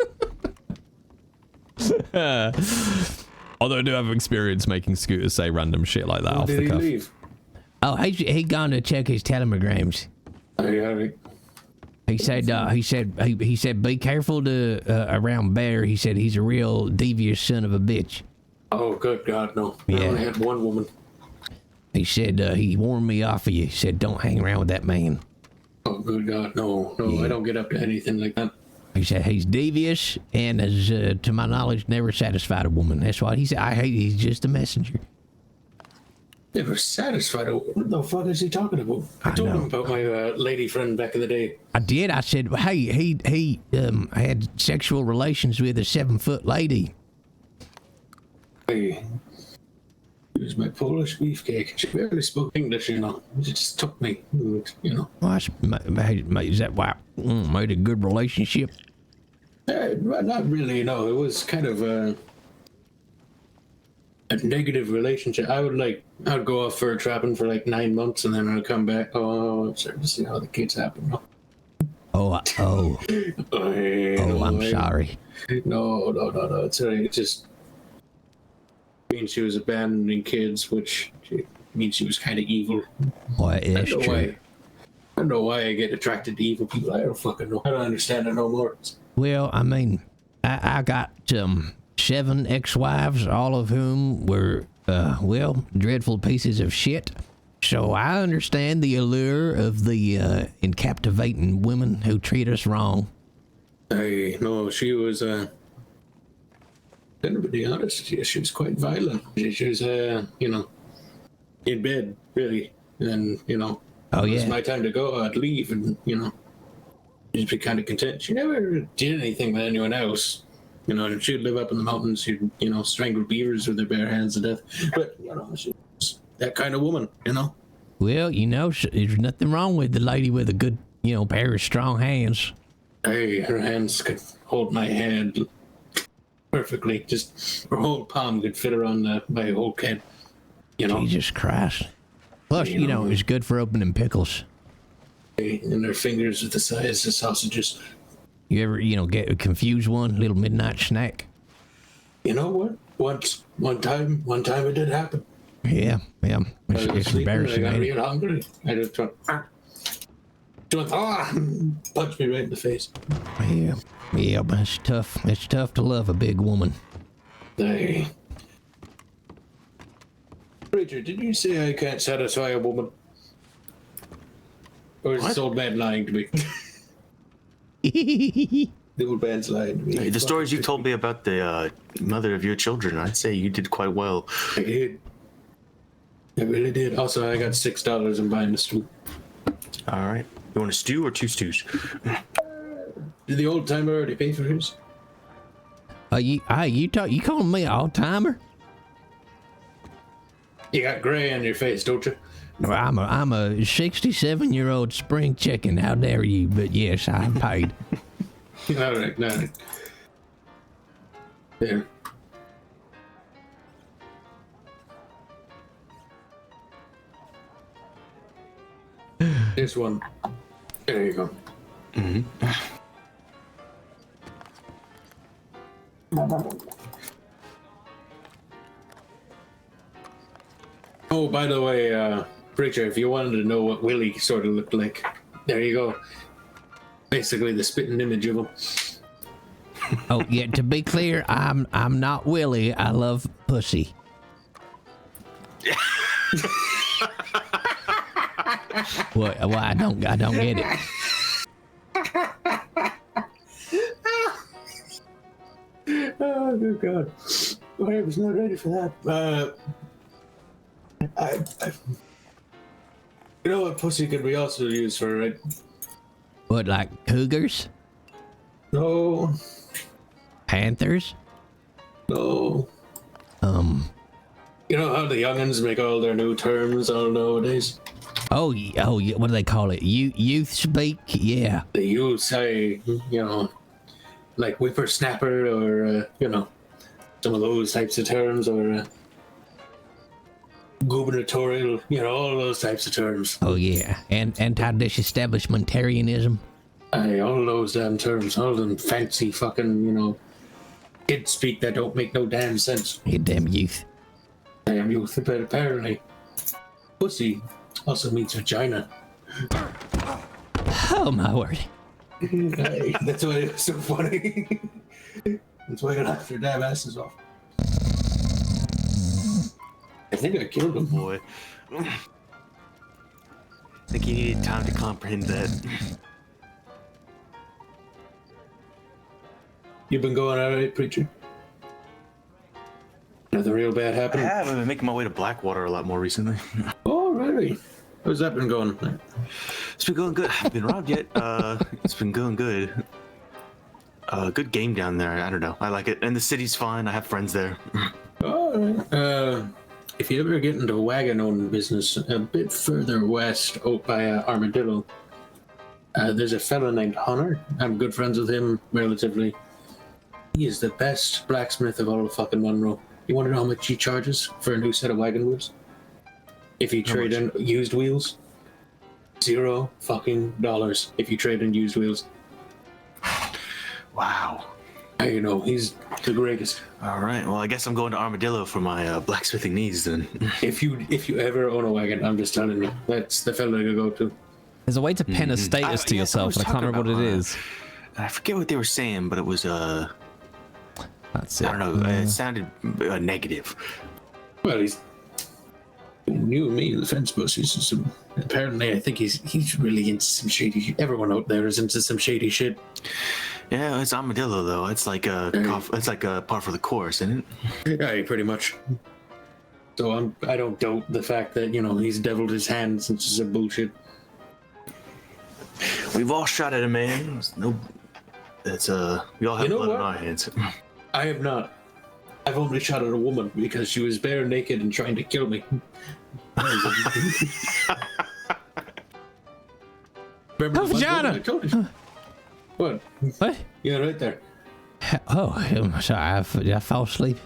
Although I do have experience making Scooter say random shit like that off the cuff. Leave? Oh, he gone to check his telegrams. He said be careful around Bear. He said he's a real devious son of a bitch. Oh, good God, no. I only had one woman. He said he warned me off of you. He said don't hang around with that man. Oh, good God, no. Yeah. I don't get up to anything like that. He said he's devious and has, to my knowledge, never satisfied a woman. That's what he said. He's just a messenger. Never satisfied a woman? What the fuck is he talking about? I told him about my lady friend back in the day. I did. I said, hey, he had sexual relations with a 7-foot lady. Hey, it was my Polish beefcake. She barely spoke English, She just took me, Well, is that why made a good relationship? Not really, no. It was kind of a negative relationship. I'd go off fur trapping for like 9 months and then I'd come back. Oh, I'm starting to see how the kids happen. I'm sorry. No. It's all right. It just means she was abandoning kids, which means she was kind of evil. Well, it's true. I don't know why I get attracted to evil people. I don't fucking know. I don't understand it no more. Well, I mean, I got 7 ex-wives, all of whom were, dreadful pieces of shit. So I understand the allure of the captivating women who treat us wrong. Hey, no, she was, to be honest, she was quite violent. She was, in bed, really. And, Oh, it was yeah. my time to go. I'd leave and, just be kind of content. She never did anything with anyone else. She'd live up in the mountains. She'd, strangle beavers with her bare hands to death. But, she was that kind of woman, Well, there's nothing wrong with the lady with a good pair of strong hands. Hey, her hands could hold my hand perfectly. Just her whole palm could fit around my whole head. Jesus Christ. Plus, it's good for opening pickles. And her fingers are the size of sausages. You ever, get a confused one, little midnight snack? You know what? One time it did happen. Yeah. It's embarrassing. I got Ain't it? real hungry. I just went, punched me right in the face. Yeah, but it's tough. It's tough to love a big woman. Hey. Richard, did you say I can't satisfy a woman? Or is this old man lying to me? The old man's lying to me. Hey, the stories you told me about the mother of your children, I'd say you did quite well. I did. I really did. Also, I got $6 in buying the stew. All right. You want a stew or 2 stews? Did the old timer already pay for his? You calling me an old-timer? You got gray on your face, don't you? Well, I'm a 67-year-old spring chicken. How dare you? But yes, I paid. All right. There. This one. There you go. Oh, by the way, Preacher, if you wanted to know what Willie sort of looked like, there you go. Basically the spitting image of him. Oh yeah. To be clear, I'm not Willie. I love pussy. What? Well, I don't get it. Oh, good God. I was not ready for that. You know what pussy could be also used for, right? What, like cougars? No. Panthers? No. You know how the youngins make all their new terms all nowadays? Oh yeah. What do they call it? Youth speak? Yeah. The youth say, like whippersnapper or, some of those types of terms, or gubernatorial, all those types of terms. Oh yeah. And anti-disestablishmentarianism. All those damn terms, all them fancy fucking, kid speak that don't make no damn sense. You damn youth. Damn youth, but apparently pussy also means vagina. Oh my word. Hey, that's why it's so funny. That's why I laughed their damn asses off. I think I killed him. Boy. I think you needed time to comprehend that. You been going alright, Preacher? Nothing real bad I happened? have. I've been making my way to Blackwater a lot more recently. Oh, really? How's that been going? It's been going good. I haven't been robbed yet. It's been going good. Good game down there. I don't know. I like it. And the city's fine. I have friends there. Alright. If you ever get into wagon owning business a bit further west out by Armadillo, there's a fella named Hunter. I'm good friends with him relatively. He is the best blacksmith of all of fucking Monroe. You want to know how much he charges for a new set of wagon wheels? If you trade in used wheels, $0 fucking dollars if you trade in used wheels. Wow. He's the greatest. All right. Well, I guess I'm going to Armadillo for my blacksmithing needs then. If you ever own a wagon, I'm just telling you, that's the fella to go to. There's a way to pin a status to yourself, and I can't remember what it is. I forget what they were saying, but it was That's it. I don't know. It sounded negative. Well, he's you and me, the fence bush. Apparently, I think he's really into some shady. Everyone out there is into some shady shit. Yeah, it's Armadillo though. It's like it's like a par for the course, isn't it? Yeah, pretty much. So I don't doubt the fact that he's deviled his hands into some bullshit. We've all shot at a man. We all have blood on our hands. I have not. I've only shot at a woman because she was bare naked and trying to kill me. Remember the vagina. I told you. What? What? Yeah, right there. Oh, I'm sorry. Did I fall asleep?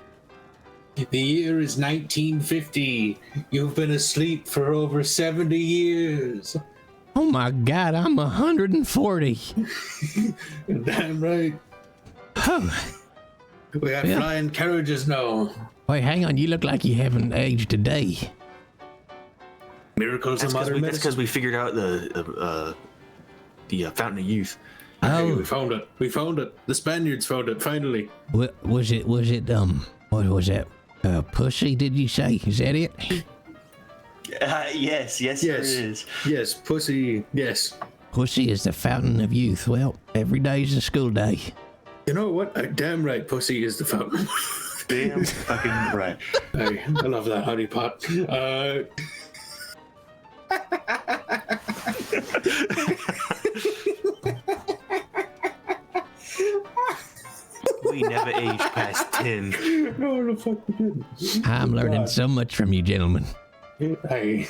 The year is 1950. You've been asleep for over 70 years. Oh my God, I'm 140. Damn right. Oh, We have Yeah. flying carriages now. wait, hang on. You look like you haven't aged a day. Miracles That's of modern because medicine. we figured out the fountain of youth. Hey, Oh, we found it. We found it. The Spaniards found it finally. what was it? What was that? Pussy? Did you say? Is that it? Yes, Yes. it is. Yes, pussy. Yes. Pussy is the fountain of youth. Well, every day's a school day. You know what? Damn right, pussy is the fountain. Damn fucking right. Hey, I love that honey pot. We never age past 10. No, the fuck we didn't. I'm learning so much from you, gentlemen. Hey,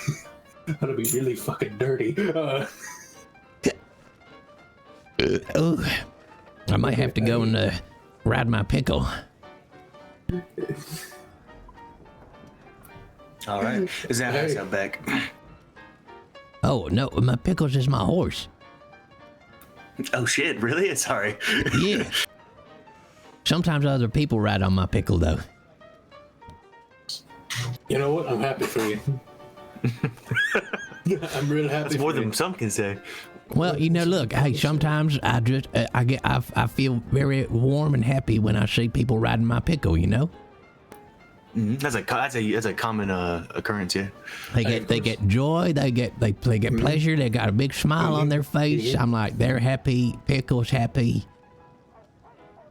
that'll be really fucking dirty. Oh, I might have to go and ride my pickle. All right. Is that nice out back? Oh no, my pickles is my horse. Oh shit, really? Sorry. Yeah. Sometimes other people ride on my pickle though. You know what? I'm happy for you. I'm real happy. It's more for you. than some can say. Well, you know, look, hey, sometimes I feel very warm and happy when I see people riding my pickle. You know, That's a common occurrence, yeah. they get joy, they get pleasure, they got a big smile on their face. I'm like, they're happy, pickle's happy.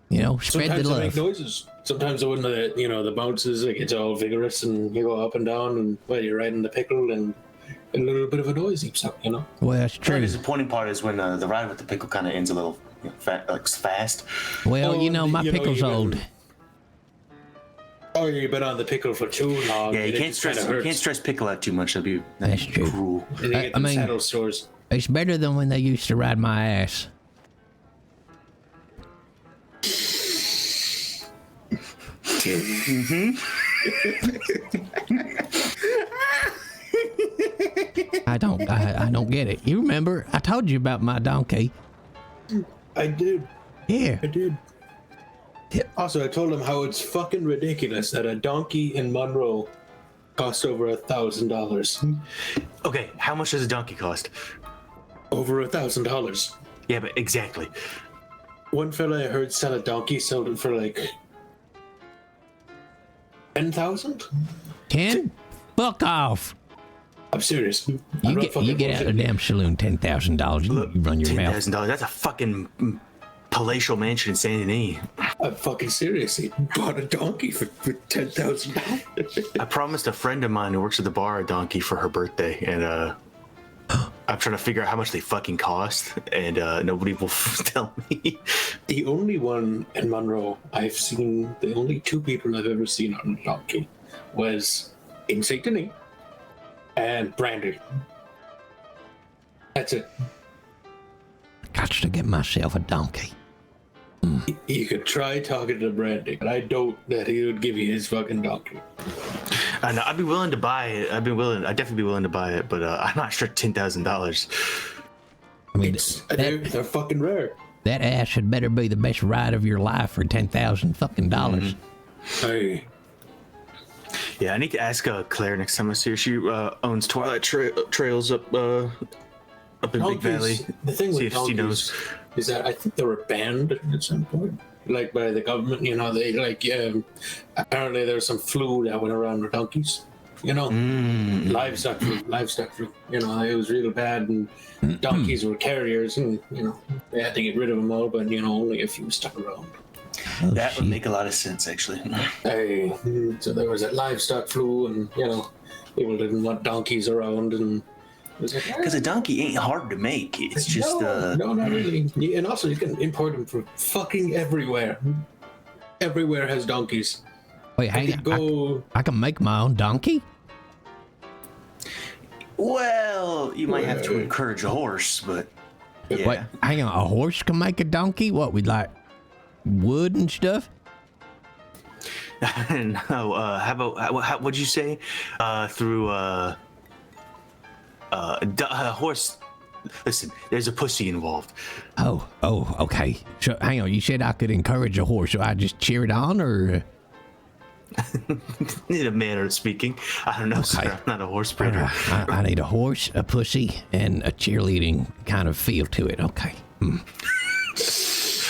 You know, spread Sometimes the they make love. noises. Sometimes when the bounces, it gets all vigorous and you go up and down and you're riding the pickle and a little bit of a noise keeps up, Well, that's The true. disappointing part is when the ride with the pickle kind of ends a little fast. Well, Oh, you know, my you know, pickle's you've been- old. Oh, you've been on the pickle for too long. Yeah, and you it can't just stress kinda hurts. pickle out too much. That'd That's be true. cruel. And you get I them mean- saddle sores. It's better than when they used to ride my ass. I don't get it. You remember I told you about my donkey? I did. Yeah. I did. Also, I told him how it's fucking ridiculous that a donkey in Monroe costs over $1,000. Okay, how much does a donkey cost? Over $1,000. Yeah, but exactly. One fella I heard sell a donkey sold it for like 10,000. 10? Fuck off. I'm serious. I'm You not get fucking out of the bullshitting. damn saloon $10,000. You run your mouth. $10,000. That's a fucking palatial mansion in Saint Denis. I'm fucking serious. He bought a donkey for $10,000. I promised a friend of mine who works at the bar a donkey for her birthday, and I'm trying to figure out how much they fucking cost, and nobody will tell me. The only one in Monroe I've seen, the only two people I've ever seen on a donkey was in Saint Denis and Brandy. That's it. Got to get myself a donkey. You could try talking to Brandy, but I doubt that he would give you his fucking donkey. And I'd be willing to buy it. I'd definitely be willing to buy it, but I'm not sure $10,000. I mean, They're fucking rare. that ass had better be the best ride of your life for $10,000 fucking dollars. Hey, Yeah, I need to ask Claire next time I see her. She owns Twilight Trails up in Big Valley. The thing See with if she donkeys knows. is that I think they were banned at some point, like by the government. You know, they apparently there's some flu that went around with donkeys. You know, livestock flu. You know, it was real bad, and donkeys were carriers, and you know they had to get rid of them all. But you know, only a few stuck around. Oh, That would shit. make a lot of sense, actually. Hey, so there was a livestock flu, and you know, people didn't want donkeys around, and it was like, Because a donkey ain't hard to make. It's just no, not really. And also, you can import them from fucking everywhere. Everywhere has donkeys. Wait, hang You on. go. I can make my own donkey? Well, you might have to encourage a horse, but Yeah. Wait, hang on. A horse can make a donkey? What, with like wood and stuff? No, how about, what'd you say? Through a horse. Listen, there's a pussy involved. Oh, okay. So, hang on. You said I could encourage a horse, so I just cheer it on, or? In a manner of speaking. I don't know, sir. I'm not a horse breeder. I need a horse, a pussy, and a cheerleading kind of feel to it. Okay.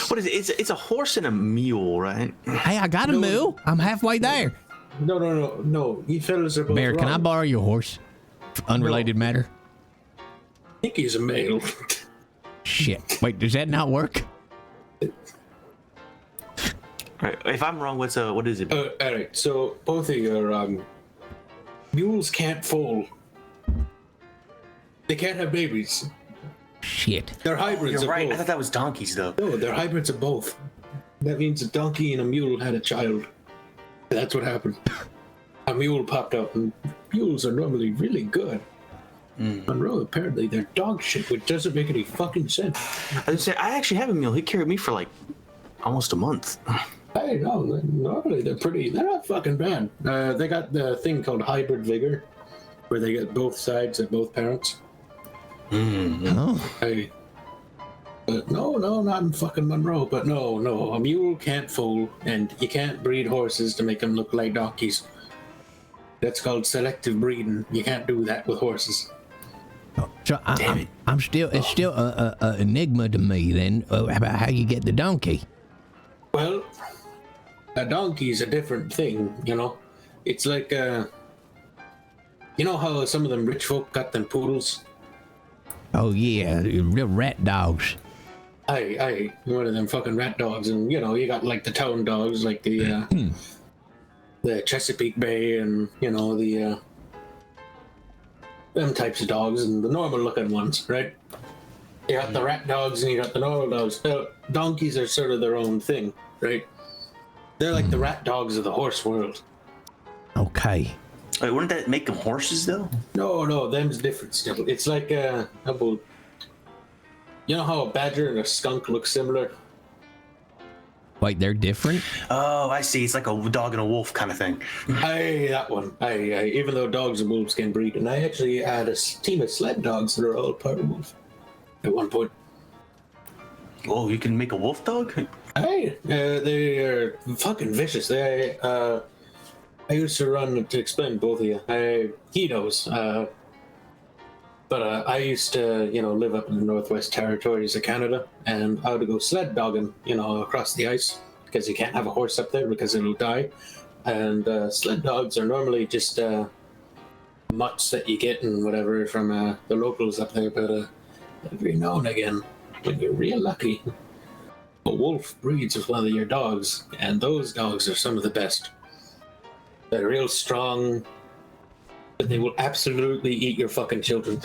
What is it? It's a horse and a mule, right? Hey, I got a mule. I'm halfway there. No. You fellas are both Bear, can I wrong. borrow your horse? Unrelated matter. I think he's a male. Shit. Wait, does that not work? Right. If I'm wrong, what is it? All right. So both of you are mules can't foal. They can't have babies. Shit. They're hybrids You're right. of I both. thought that was donkeys, though. No, they're hybrids of both. That means a donkey and a mule had a child. That's what happened. A mule popped up, and mules are normally really good. Monroe, apparently they're dog shit, which doesn't make any fucking sense. I actually have a mule. He carried me for like almost a month. I know, normally they're not fucking bad. They got the thing called hybrid vigor, where they get both sides of both parents. Oh. But no, not in fucking Monroe. But no, a mule can't foal, and you can't breed horses to make them look like donkeys. That's called selective breeding. You can't do that with horses. So it's still a enigma to me then about how you get the donkey. Well, a donkey's a different thing, you know. It's like, you know how some of them rich folk got them poodles? Oh yeah, real rat dogs. Aye, one of them fucking rat dogs, and you know, you got like the town dogs, like the Chesapeake Bay, and you know, the them types of dogs, and the normal looking ones, right? You got the rat dogs and you got the normal dogs. Now, donkeys are sort of their own thing, right? They're like the rat dogs of the horse world. Okay. Wait, wouldn't that make them horses, though? No, them's different still. It's like, how about, you know how a badger and a skunk look similar? Wait, they're different? Oh, I see. It's like a dog and a wolf kind of thing. Aye, that one. Aye. Even though dogs and wolves can breed. And I actually had a team of sled dogs that are all part of wolf at one point. Oh, you can make a wolf dog? Aye, they are fucking vicious. I used to run, to explain both of you. He knows. But I used to, live up in the Northwest Territories of Canada, and I would go sled dogging, across the ice, because you can't have a horse up there because it'll die. And sled dogs are normally just mutts that you get and whatever from the locals up there. But every now and again, when you're real lucky, a wolf breeds with one of your dogs, and those dogs are some of the best. They're real strong, but they will absolutely eat your fucking children.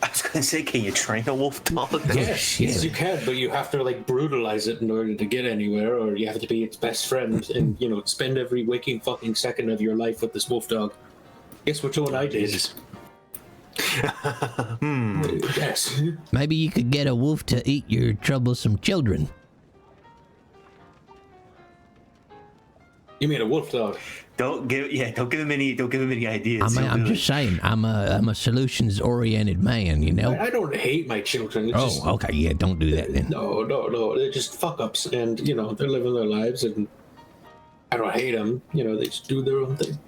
I was gonna say, can you train a wolf dog? Yes, you can, but you have to brutalize it in order to get anywhere, or you have to be its best friend and spend every waking fucking second of your life with this wolf dog. Guess which one I did? Yes. Maybe you could get a wolf to eat your troublesome children. You mean a wolf dog? Don't give him any ideas. I'm just saying, I'm a solutions-oriented man, I don't hate my children. It's just, okay, yeah, don't do that then. No. They're just fuck-ups, and, they're living their lives, and I don't hate them. They just do their own thing.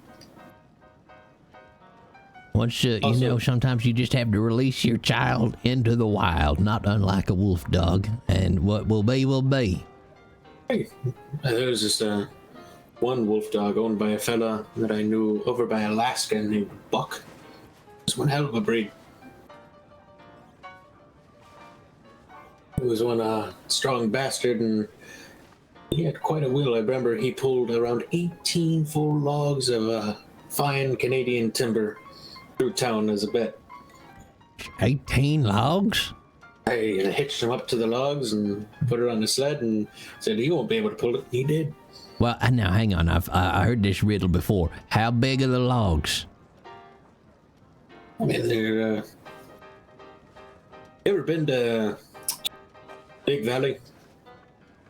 Once, Also- sometimes you just have to release your child into the wild, not unlike a wolf dog, and what will be, will be. Hey, there was this one wolf dog owned by a fella that I knew over by Alaska named Buck. It was one hell of a breed. He was one strong bastard, and he had quite a will. I remember he pulled around 18 full logs of fine Canadian timber through town as a bet. 18 logs? I hitched him up to the logs and put it on the sled and said he won't be able to pull it. He did. Well, now hang on. I heard this riddle before. How big are the logs? I mean, they're Ever been to Big Valley?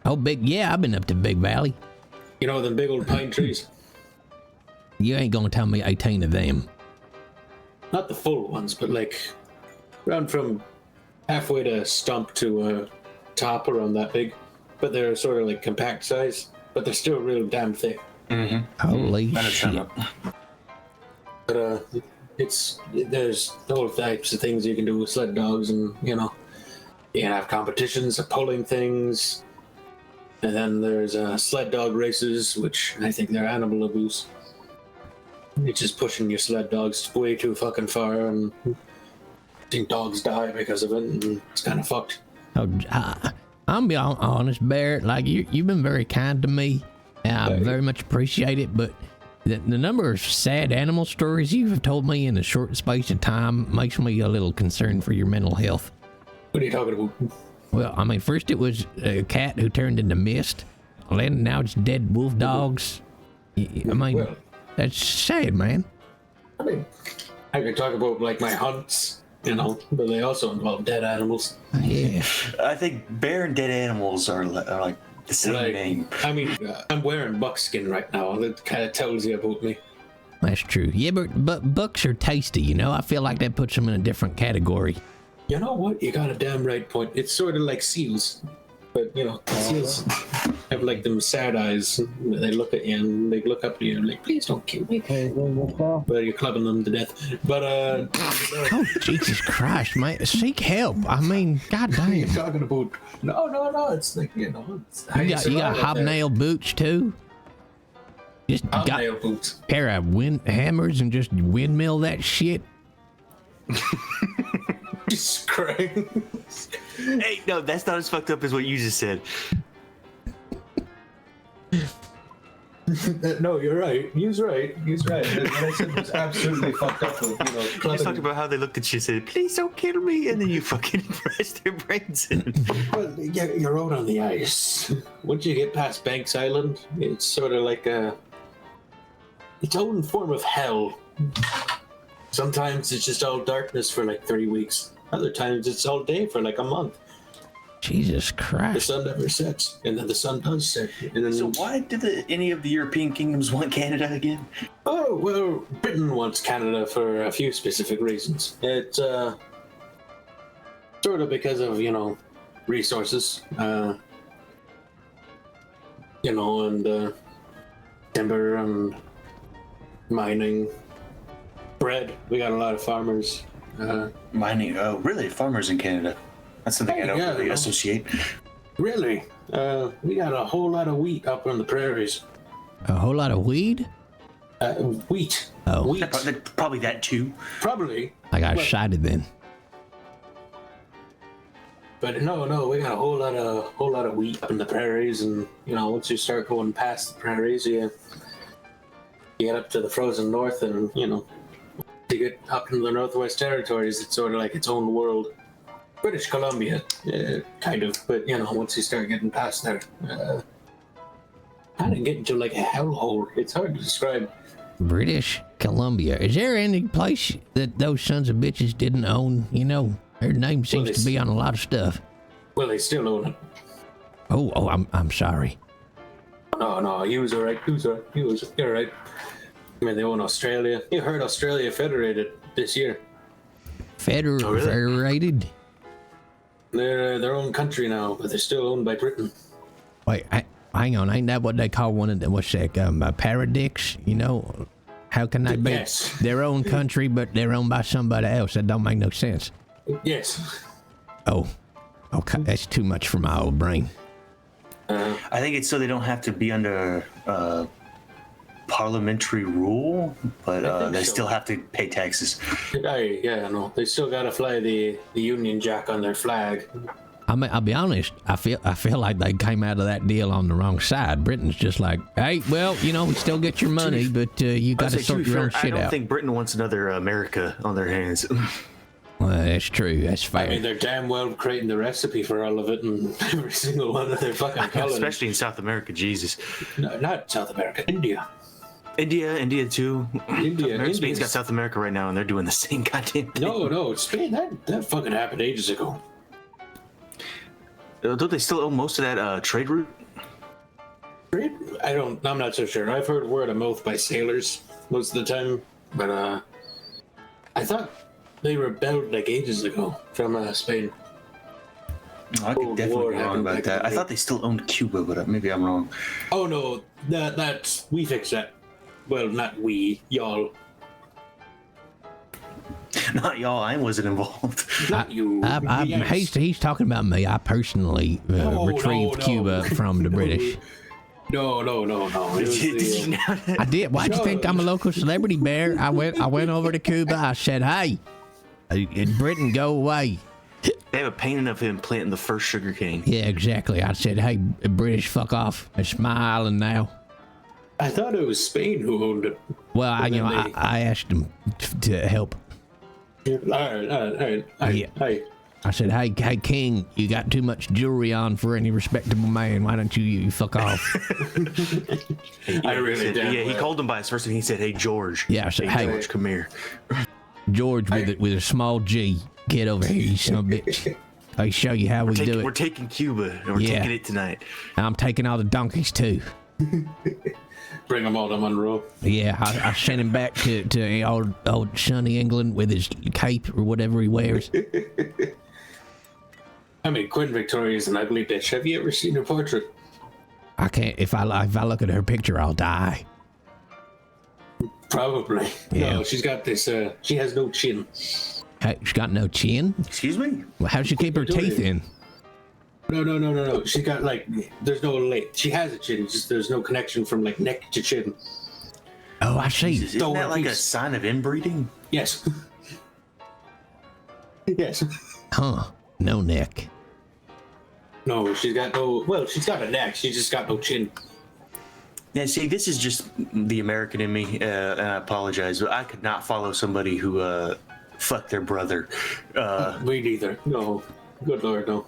Oh, yeah, I've been up to Big Valley. You know them big old pine trees? You ain't gonna tell me 18 of them. Not the full ones, but like around from halfway to stump to top, around that big. But they're sort of like compact size, but they're still real damn thick. Holy shit. But there's all types of things you can do with sled dogs, and you can have competitions of pulling things. And then there's sled dog races, which I think they're animal abuse. It's just pushing your sled dogs way too fucking far, and I think dogs die because of it, and it's kind of fucked. Oh, I'm be honest, Barrett. Like you've been very kind to me, and I very much appreciate it. But the number of sad animal stories you have told me in a short space of time makes me a little concerned for your mental health. What are you talking about? Well, I mean, first it was a cat who turned into mist, and then now it's dead wolf dogs. I mean, Well, that's sad, man. I mean, I could talk about like my hunts, but they also involve dead animals. Yeah. I think bear and dead animals are like the same name. I mean, I'm wearing buckskin right now. That kind of tells you about me. That's true. Yeah, but bucks are tasty, I feel like that puts them in a different category. You know what? You got a damn right point. It's sort of like seals. But, seals have like them sad eyes. They look at you and they look up at you and like, please don't kill me. But you're clubbing them to death. But, Oh, Jesus Christ, man. Seek help. I mean, goddamn. you're talking about, no. It's like, it's, You got hobnail boots, too? Just hobnail got boots. a pair of hammers and just windmill that shit? Jesus Christ. Hey, no, that's not as fucked up as what you just said. No, you're right. He's right. What I said was absolutely fucked up. With, You just talked about how they looked at you and said, please don't kill me, and then you fucking pressed their brains in. Well, yeah, you're out on the ice. Once you get past Banks Island, it's sort of like its own form of hell. Sometimes it's just all darkness for like 3 weeks. Other times it's all day for like a month. Jesus The Christ. sun never sets, and then the sun does set. And then, So why did any of the European kingdoms want Canada again? oh, well, Britain wants Canada for a few specific reasons. It's sort of because of, resources, and timber and mining. Bread. We got a lot of farmers. Mining. Oh, really? Farmers in Canada. That's something I don't really associate. Really? We got a whole lot of wheat up on the prairies. A whole lot of weed? Wheat. Oh. Wheat. Probably that too. Probably. I got excited then. But no, we got a whole lot of wheat up in the prairies, and once you start going past the prairies, you get up to the frozen north, and you get up into the Northwest Territories. It's sort of like its own world. British Columbia, kind of, but once you start getting past there, kind of get into like a hellhole. It's hard to describe. British Columbia. Is there any place that those sons of bitches didn't own? Their name seems to be on a lot of stuff. Well, they still own it. Oh, I'm sorry. No, you was alright. You're right. I mean, they own Australia. You heard Australia federated this year. Federated? They're their own country now, but they're still owned by Britain. Wait, hang on. Ain't that what they call one of the, what's that, paradix? How can they be Yes. their own country, but they're owned by somebody else? That don't make no sense. Yes. Oh, okay. That's too much for my old brain. I think it's so they don't have to be under parliamentary rule, but they still have to pay taxes. No. They still gotta fly the Union Jack on their flag. I mean, I'll be honest. I feel like they came out of that deal on the wrong side. Britain's just like, hey, well, we still get your money, but you got to sort your own shit out. I don't think Britain wants another America on their hands. Well, that's true. That's fair. I mean, they're damn well creating the recipe for all of it in every single one of their fucking colonies. Especially in South America, Jesus. No, not South America, India. India too. India. Spain's got South America right now, and they're doing the same goddamn thing. No, Spain. That fucking happened ages ago. Don't they still own most of that trade route? I'm not so sure. I've heard word of mouth by sailors most of the time, but I thought they rebelled like ages ago from Spain. Oh, I could definitely be wrong about that. I thought they still owned Cuba, but maybe I'm wrong. Oh no, that's we fixed that. Well, not we, y'all. Not y'all. I wasn't involved. Not you. Yes. He's talking about me. I personally retrieved Cuba from the British. No. I did. Why'd you think I'm a local celebrity, Bear? I went over to Cuba. I said, hey, in Britain, go away. They have a painting of him planting the first sugar cane. Yeah, exactly. I said, hey, British, fuck off. It's my island now. I thought it was Spain who owned it. Well, I asked them to help. All right. I said, hey, King, you got too much jewelry on for any respectable man. Why don't you fuck off? I really did. Yeah, he called him by his first name. He said, hey, George. Yeah, I said, hey, George, come here. George with a small G. Get over here, you son of a bitch. I'll show you how we do it. We're taking Cuba, and we're taking it tonight. I'm taking all the donkeys, too. Bring them all to Monroe. Yeah, I sent him back to old sunny England with his cape or whatever he wears. I mean, Queen Victoria's an ugly bitch. Have you ever seen her portrait? I can't. If I look at her picture, I'll die. Probably. Yeah. No, she's got this. She has no chin. Hey, she's got no chin. Excuse me? Well, how'd she keep her teeth in? No. She got like. There's no lip. She has a chin. Just there's no connection from like neck to chin. Oh, I see. Isn't that like a sign of inbreeding? Yes. Yes. Huh? No neck. No, she's got no. Well, she's got a neck. She's just got no chin. Yeah, see, this is just the American in me, and I apologize, but I could not follow somebody who fucked their brother. Me neither. No. Good Lord, no.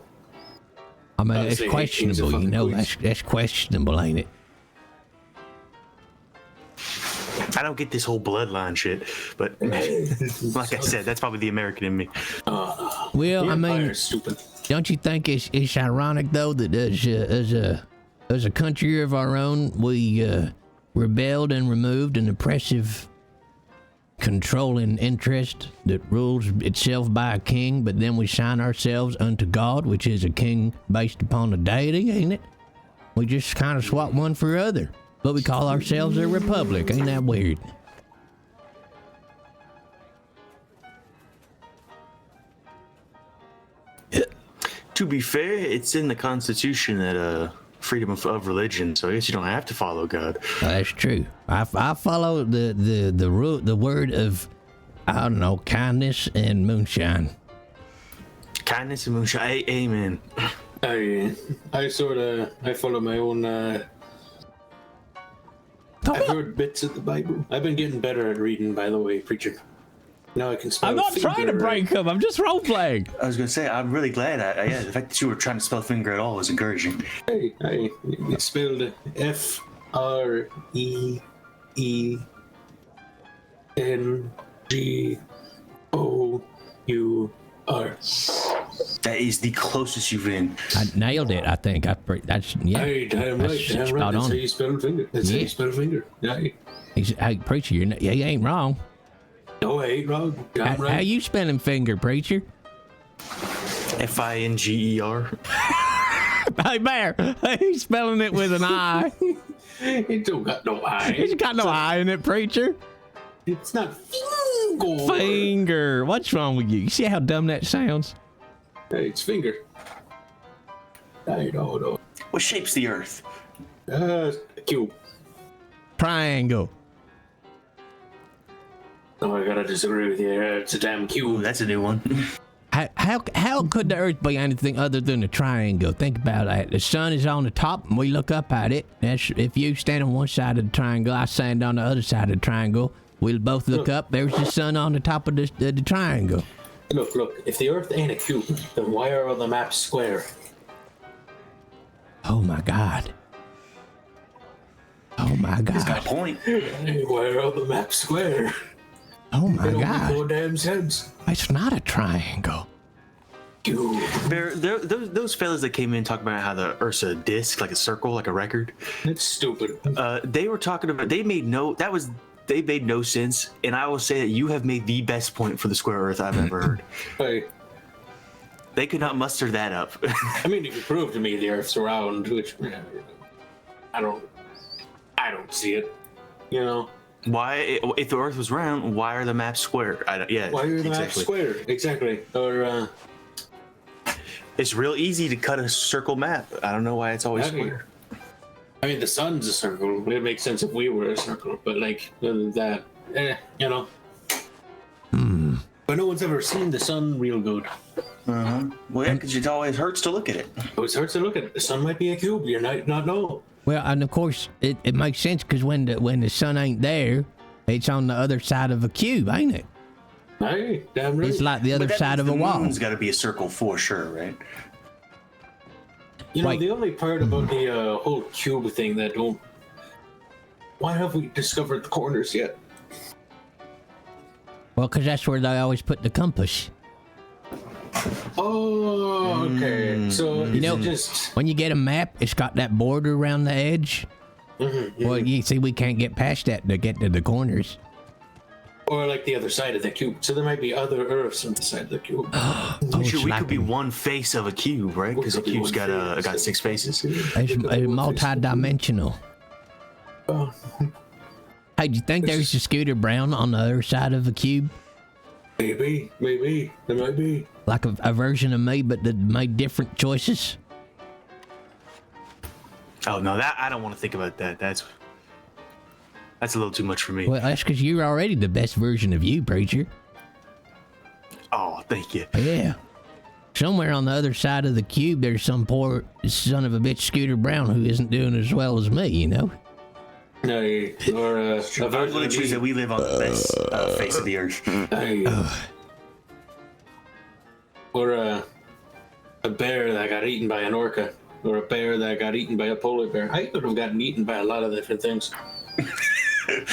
I mean, it's questionable. You know, that's questionable, ain't it? I don't get this whole bloodline shit, but like I said, that's probably the American in me. Well, I mean, stupid. don't you think it's ironic though that as a country of our own, we rebelled and removed an oppressive, controlling interest that rules itself by a king, but then we sign ourselves unto God, which is a king based upon a deity, ain't it? We just kind of swap one for other, but we call ourselves a republic. Ain't that weird? To be fair, it's in the Constitution that freedom of religion, so I guess you don't have to follow God. That's true. I follow the word of, I don't know, kindness and moonshine. Kindness and moonshine. Amen. I follow my own. I've heard bits of the Bible. I've been getting better at reading, by the way, preacher. Now I can spell. I'm not trying to break them. I'm just role playing. I was gonna say, I'm really glad. Yeah, the fact that you were trying to spell finger at all was encouraging. Hey, it's spelled FREEENGOUR. That is the closest you've been. I nailed it. I think that's yeah. Hey, damn that's right. Damn spot right. That's on. how you spell finger. That's how you spell finger. Yeah. Hey, preacher, you ain't wrong. No, I ain't wrong. Damn right. How you spelling finger, preacher? FINGER. Hey, Bear, he's spelling it with an I. It don't got no eye. He's got no I in it, preacher. It's not finger. Finger. What's wrong with you? You see how dumb that sounds? Hey, it's finger. I don't know. What shape's the Earth? Cube. Triangle. Oh, I gotta disagree with you. It's a damn Ooh, cube. that's a new one. How could the Earth be anything other than a triangle? Think about that. The sun is on the top, and we look up at it. That's if you stand on one side of the triangle, I stand on the other side of the triangle. We'll both look up. There's the sun on the top of the triangle. Look. If the Earth ain't a cube, then why are all the maps square? Oh my God. Oh my He's got a god. point. Hey, why are all the maps square? Oh my It don't make no god. damn sense. It's not a triangle. You. Those fellas that came in talking about how the Earth's a disc, like a circle, like a record. It's stupid. They were talking about they made no sense, and I will say that you have made the best point for the square Earth I've ever heard. Hey, They could not muster that up. I mean, if you prove to me the Earth's round, which I don't see it. You know, Why, if the Earth was round, why are the maps square? why are the maps square? Exactly. Or It's real easy to cut a circle map. I don't know why it's always square. I mean, the sun's a circle. It makes sense if we were a circle, but like other than that, you know. But no one's ever seen the sun real good. Well, yeah, because it always hurts to look at it. It always hurts to look at it. The sun might be a cube. You might not know. Well, and of course, it makes sense because when the sun ain't there, it's on the other side of a cube, ain't it? Hey, damn right. It's like the other But that side of means a the wall. moon's got to be a circle for sure, right? You know, Wait. the only part about the whole cube thing that don't. Why have we discovered the corners yet? Well, because that's where they always put the compass. Oh, okay. So You know, it's just when you get a map, it's got that border around the edge. Well, you see, we can't get past that to get to the corners. or like the other side of the cube. So there might be other Earths on the side of the cube. Oh, Sure, we it's could be like one face of a cube, right? Because a could be cube's one got face. 6 faces. it's multi-dimensional. Oh, Hey, do you think there's a Scooter Brown on the other side of a cube? maybe there might be. Like a version of me, but that made different choices? Oh no, that I don't want to think about that. That's a little too much for me. Well, that's because you're already the best version of you, preacher. Oh, thank you. Yeah. Somewhere on the other side of the cube, there's some poor son of a bitch Scooter Brown who isn't doing as well as me, you know? No, or a I'm version going to of choose that me. we live on the best face of the earth. Hey. Or a bear that got eaten by an orca, or a bear that got eaten by a polar bear. I could have gotten eaten by a lot of different things.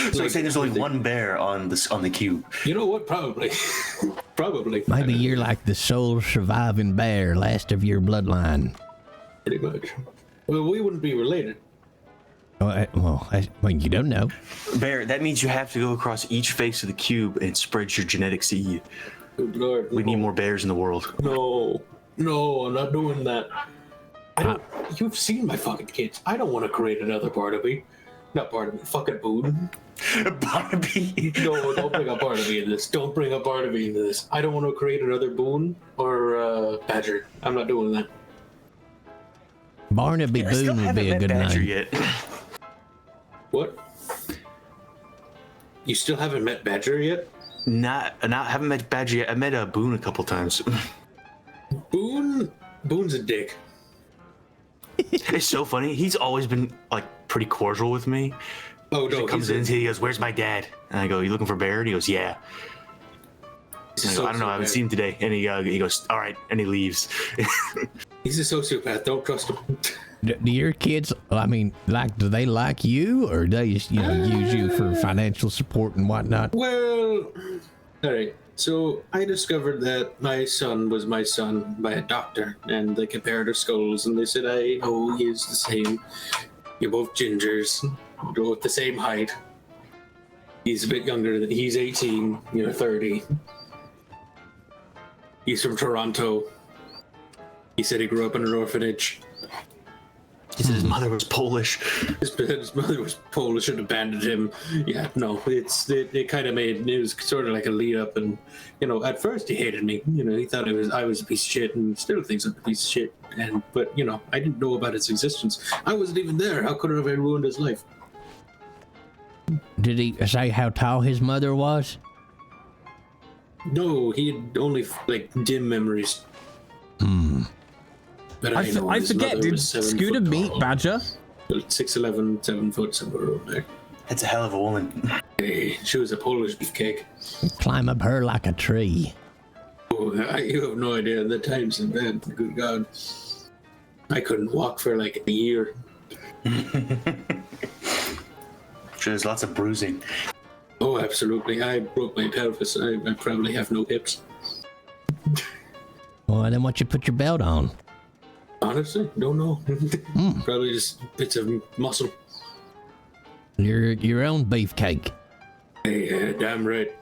So you're saying there's only one bear on the cube? You know what? Probably. Probably. Maybe you're like the sole surviving bear, last of your bloodline. Pretty much. Well, we wouldn't be related. Well, you don't know. Bear, that means you have to go across each face of the cube and spread your genetic seed. Good Lord. We need more bears in the world. No, I'm not doing that. You've seen my fucking kids. I don't want to create another Barnaby. Not Barnaby, fucking Boone. Barnaby. No, don't bring up Barnaby in this. Don't bring up Barnaby into this. I don't want to create another Boone or Badger. I'm not doing that. Barnaby I still Boone would haven't be a met good Badger name. yet. What? You still haven't met Badger yet? Haven't met Badger yet. I met Boone a couple times. Boone's a dick. It's so funny. He's always been like pretty cordial with me. Oh no, He comes in, he goes, "Where's my dad?" And I go, "You looking for Bear?" And he goes, "Yeah." And I go, "I don't know. I haven't seen him today." And he goes, "All right," and he leaves. He's a sociopath. Don't trust him. Do your kids, I mean, do they like you, or do they just, use you for financial support and whatnot? Well, all right. So I discovered that my son was my son by a doctor, and they compared our skulls, and they said, he is the same. You're both gingers. You're both the same height. He's a bit younger than he's 18. You're 30. He's from Toronto. He said he grew up in an orphanage. He said his mother was Polish. His mother was Polish and abandoned him. Yeah, no, it kind of it was sort of like a lead up, and at first he hated me. He thought I was a piece of shit, and still thinks I'm a piece of shit. But I didn't know about its existence. I wasn't even there. How could I have ruined his life? Did he say how tall his mother was? No, he had only dim memories. But I forget, did Scooter meet Badger? 6'11", 7 foot, somewhere around there. That's a hell of a woman. Hey, she was a Polish beefcake. Climb up her like a tree. Oh, you have no idea the times in bed. Good God. I couldn't walk for like a year. sure there's lots of bruising. Oh, absolutely. I broke my pelvis. I probably have no hips. Well, then what you put your belt on? Honestly, don't know. Probably just bits of muscle. Your own beefcake. Hey, damn right.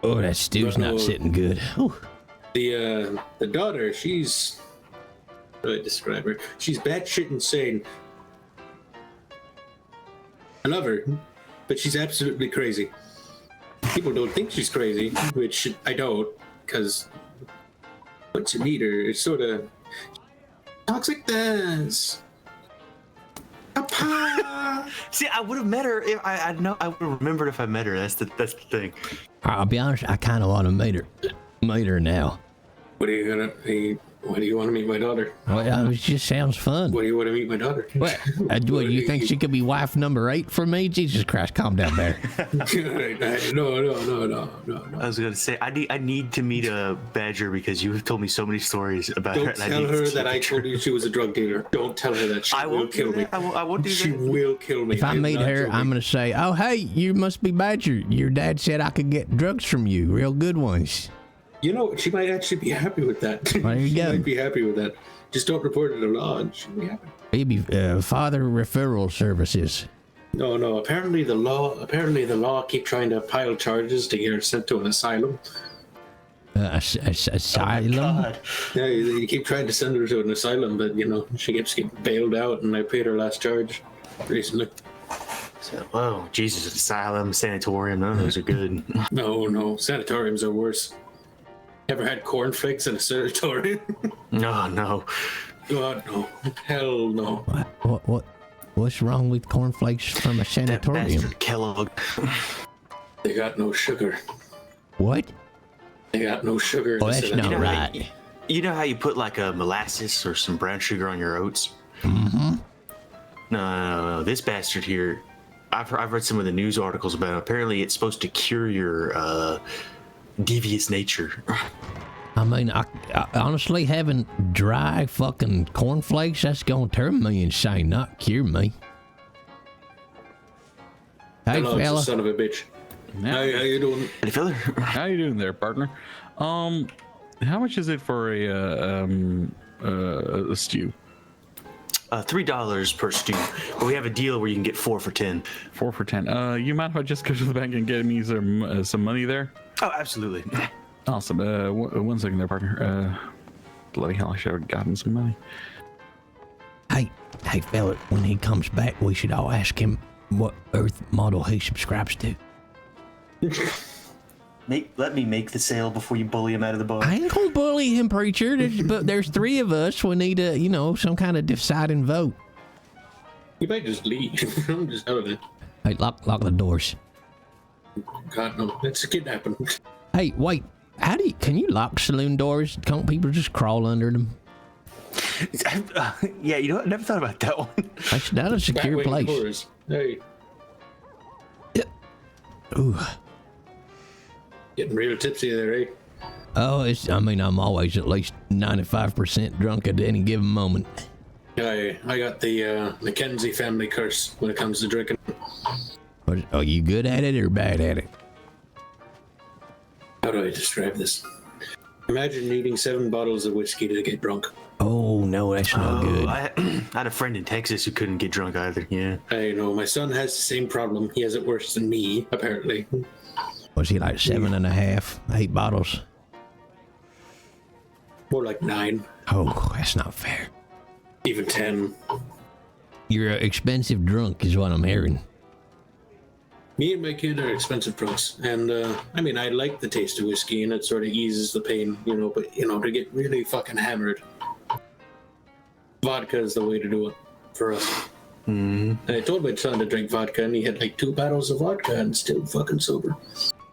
Oh, that stew's not sitting good. Ooh. The daughter, she's... How do I describe her? She's batshit insane. I love her, but she's absolutely crazy. People don't think she's crazy, which I don't, because once you meet her, it's sort of talks like this. Papa. See, I would have met her if I know. I would have remembered if I met her. That's the thing. I'll be honest, I kind of want to meet her now. What are you gonna? Why do you want to meet my daughter? Well, it just sounds fun. Why do you want to meet my daughter? What? Do you think she could be wife number 8 for me? Jesus Christ, calm down there. No. I was gonna say I need to meet a badger because you have told me so many stories about her. Don't tell her that I told you she was a drug dealer. Don't tell her that. She will kill me. I won't do that. She will kill me. If I meet her, I'm going to say, oh, hey, you must be Badger. Your dad said I could get drugs from you, real good ones. You know, she might actually be happy with that. There you She go. might be happy with that. Just don't report it to law and she'll be happy. Maybe father referral services. No. Apparently the law keep trying to pile charges to get her sent to an asylum. Asylum? God. Yeah, you keep trying to send her to an asylum, but you know she keeps getting bailed out, and I paid her last charge recently. So, oh, Jesus, asylum, sanatorium, none of those are good. No, sanatoriums are worse. Ever had cornflakes in a sanatorium? No. God, no. Hell no. What's wrong with cornflakes from a That sanatorium? bastard Kellogg. They got no sugar. What? They got no sugar. in Oh, the that's sanatorium. not right. You know how you put like a molasses or some brown sugar on your oats? Mm-hmm. No. This bastard here, I've read some of the news articles about it. Apparently it's supposed to cure your devious nature. I mean, I honestly, having dry fucking cornflakes, that's gonna turn me insane, not cure me. Hey, Hello, fella. son of a bitch. How you doing? Hey, fella. How you doing there, partner? How much is it for a stew? $3 per stew, but we have a deal where you can get 4 for 10. 4 for 10. You mind if I just go to the bank and get me some money there? Oh, absolutely. Awesome. 1 second there, partner. Bloody hell, I should have gotten some money. Hey, fella, when he comes back, we should all ask him what Earth model he subscribes to. Let me make the sale before you bully him out of the bar. I ain't gonna bully him, preacher. But there's 3 of us. We need a, some kind of deciding vote. You might just leave. I'm just out of it. Hey, lock the doors. God, no. It's a kidnapping. Hey, wait. Can you lock saloon doors? Can't people just crawl under them? Yeah, you know what? I never thought about that one. That's not a secure Batwing place. doors. Hey, Ooh. getting real tipsy there, eh? Oh, I'm always at least 95% drunk at any given moment. I got the Mackenzie family curse when it comes to drinking. But are you good at it or bad at it? How do I describe this? Imagine needing 7 bottles of whiskey to get drunk. Oh, no, that's not good. I had a friend in Texas who couldn't get drunk either. Yeah. I know, my son has the same problem. He has it worse than me, apparently. Was he like 7.5, 8 bottles? More like 9, Oh, that's not fair. even 10. You're an expensive drunk is what I'm hearing. Me and my kid are expensive drunks, and I like the taste of whiskey, and it sort of eases the pain, but to get really fucking hammered, vodka is the way to do it for us. And I told my son to drink vodka, and he had like 2 bottles of vodka and still fucking sober.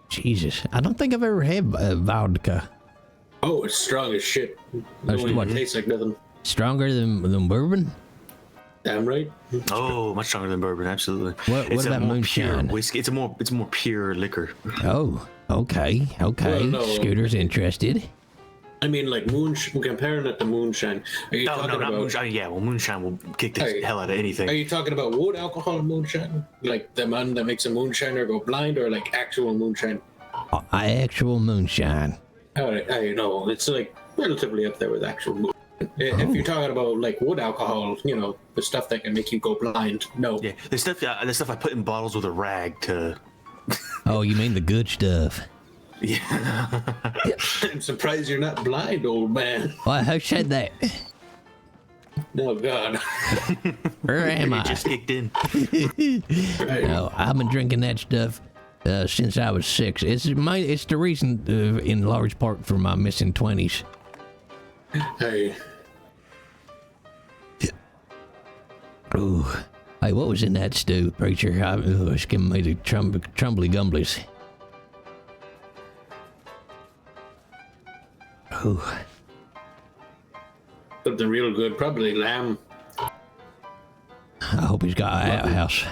Jesus, I don't think I've ever had vodka. Oh, it's strong as shit. That's It what- tastes like nothing. Stronger than bourbon? Damn right. Oh, much stronger than bourbon, absolutely. What It's a about more moonshine? Pure whiskey. It's a more pure liquor. Oh, okay. Well, no. Scooter's interested. I mean, like moonshine. Comparing it to moonshine. Are you No, talking no, not about? moonshine. Yeah, well, moonshine will kick the Hey, hell out of anything. Are you talking about wood alcohol moonshine? Like the man that makes a moonshiner go blind, or like actual moonshine? Actual moonshine. I know it's like relatively up there with actual moonshine. If you're talking about like wood alcohol, you know, the stuff that can make you go blind. No. Yeah, the stuff I put in bottles with a rag to. Oh, you mean the good stuff? Yeah. I'm surprised you're not blind, old man. Well, who said that? Oh God. Where am It I? just kicked in. No, I've been drinking that stuff since I was 6. It's the reason, in large part, for my missing 20s. Hey. Ooh. Hey, what was in that stew, preacher? It's giving me the trumbly gumblies. Ooh. Something real good, probably lamb. I hope he's got an outhouse.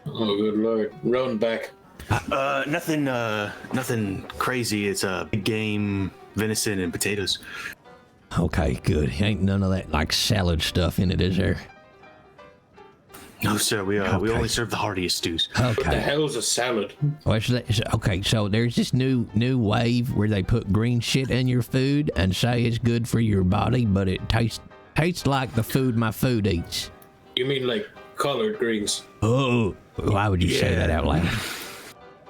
Oh, good lord. Roan back. Nothing crazy. It's big game, venison, and potatoes. Okay, good. Ain't none of that like salad stuff in it, is there? No, sir. We only serve the heartiest stews. What the Okay. hell's a salad? Well, okay, so there's this new wave where they put green shit in your food and say it's good for your body, but it tastes like the food my food eats. You mean like collard greens? Oh, why would you say that out loud?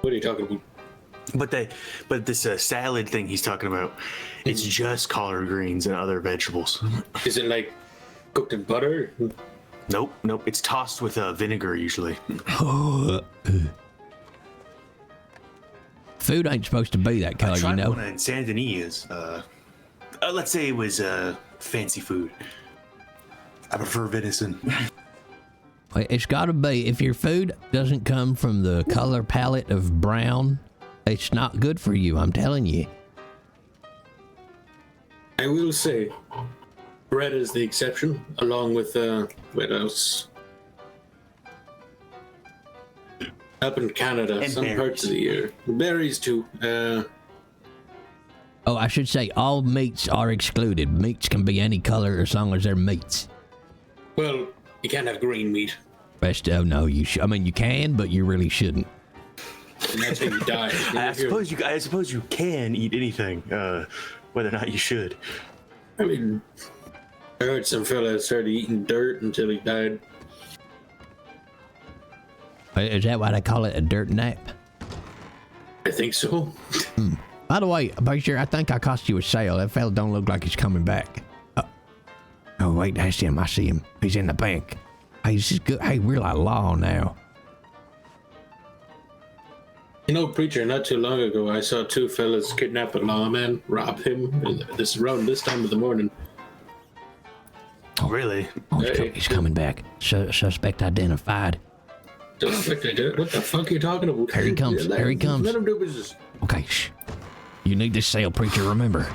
What are you talking about? But this salad thing he's talking about, it's just collard greens and other vegetables. Is it like cooked in butter? Nope. It's tossed with vinegar usually. Food ain't supposed to be that color, I you tried know. one in San Denis. Let's say it was fancy food. I prefer venison. It's got to be. If your food doesn't come from the color palette of brown, it's not good for you. I'm telling you. I will say, bread is the exception, along with what else? Up in Canada, And some berries. parts of the year, berries too. Oh, I should say all meats are excluded. Meats can be any color as long as they're meats. Well, you can't have green meat, Oh no, you I mean, you can, but you really shouldn't. and that's how you die. I suppose you can eat anything, whether or not you should. I mean, I heard some fella started eating dirt until he died. Is that why they call it a dirt nap? I think so. By the way, Basher, I think I cost you a sale. That fella don't look like he's coming back. Oh wait, that's him. I see him. He's in the bank. Hey, this is good. Hey, we're like law now. You know, preacher, not too long ago, I saw two fellas kidnap a lawman, rob him. Around this time of the morning. Really? Oh, Hey. he's coming back. Suspect identified. What the fuck are you talking about? Here he comes. Let Here he comes. Let him do business. Okay, shh. You need this sale, preacher. Remember.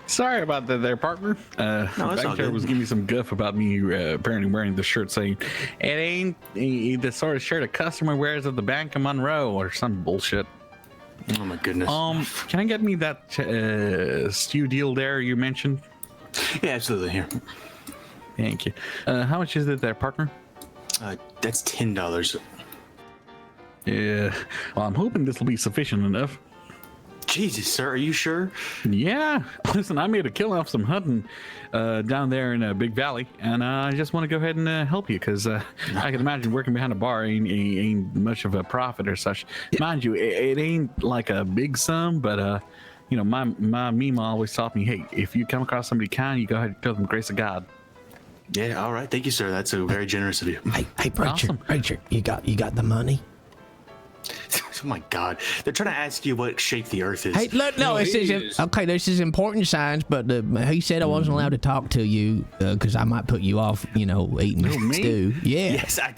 Sorry about that there, partner. it's all Back there good. was giving me some guff about me apparently wearing the shirt saying, it ain't the sort of shirt a customer wears at the Bank of Monroe or some bullshit. Oh my goodness. Can I get me that stew deal there you mentioned? Yeah, absolutely. Here. Thank you. How much is it there, partner? That's $10. Yeah. Well, I'm hoping this will be sufficient enough. Jesus, sir, are you sure? Yeah. Listen, I made a killing off some hunting down there in Big Valley, and I just want to go ahead and help you because I can imagine working behind a bar ain't much of a profit or such. Mind you, it ain't like a big sum, but you know, my Mima always taught me, hey, if you come across somebody kind, you go ahead and show them grace of God. Yeah, all right. Thank you, sir. That's very generous of you. Hey, preacher. Awesome. Preacher, you got the money? Oh my God. They're trying to ask you what shape the earth is. Hey, look, no, No, this he is is. okay. This is important signs, but he said I wasn't allowed to talk to you because I might put you off, you know, eating me? stew. Yeah, Yes, I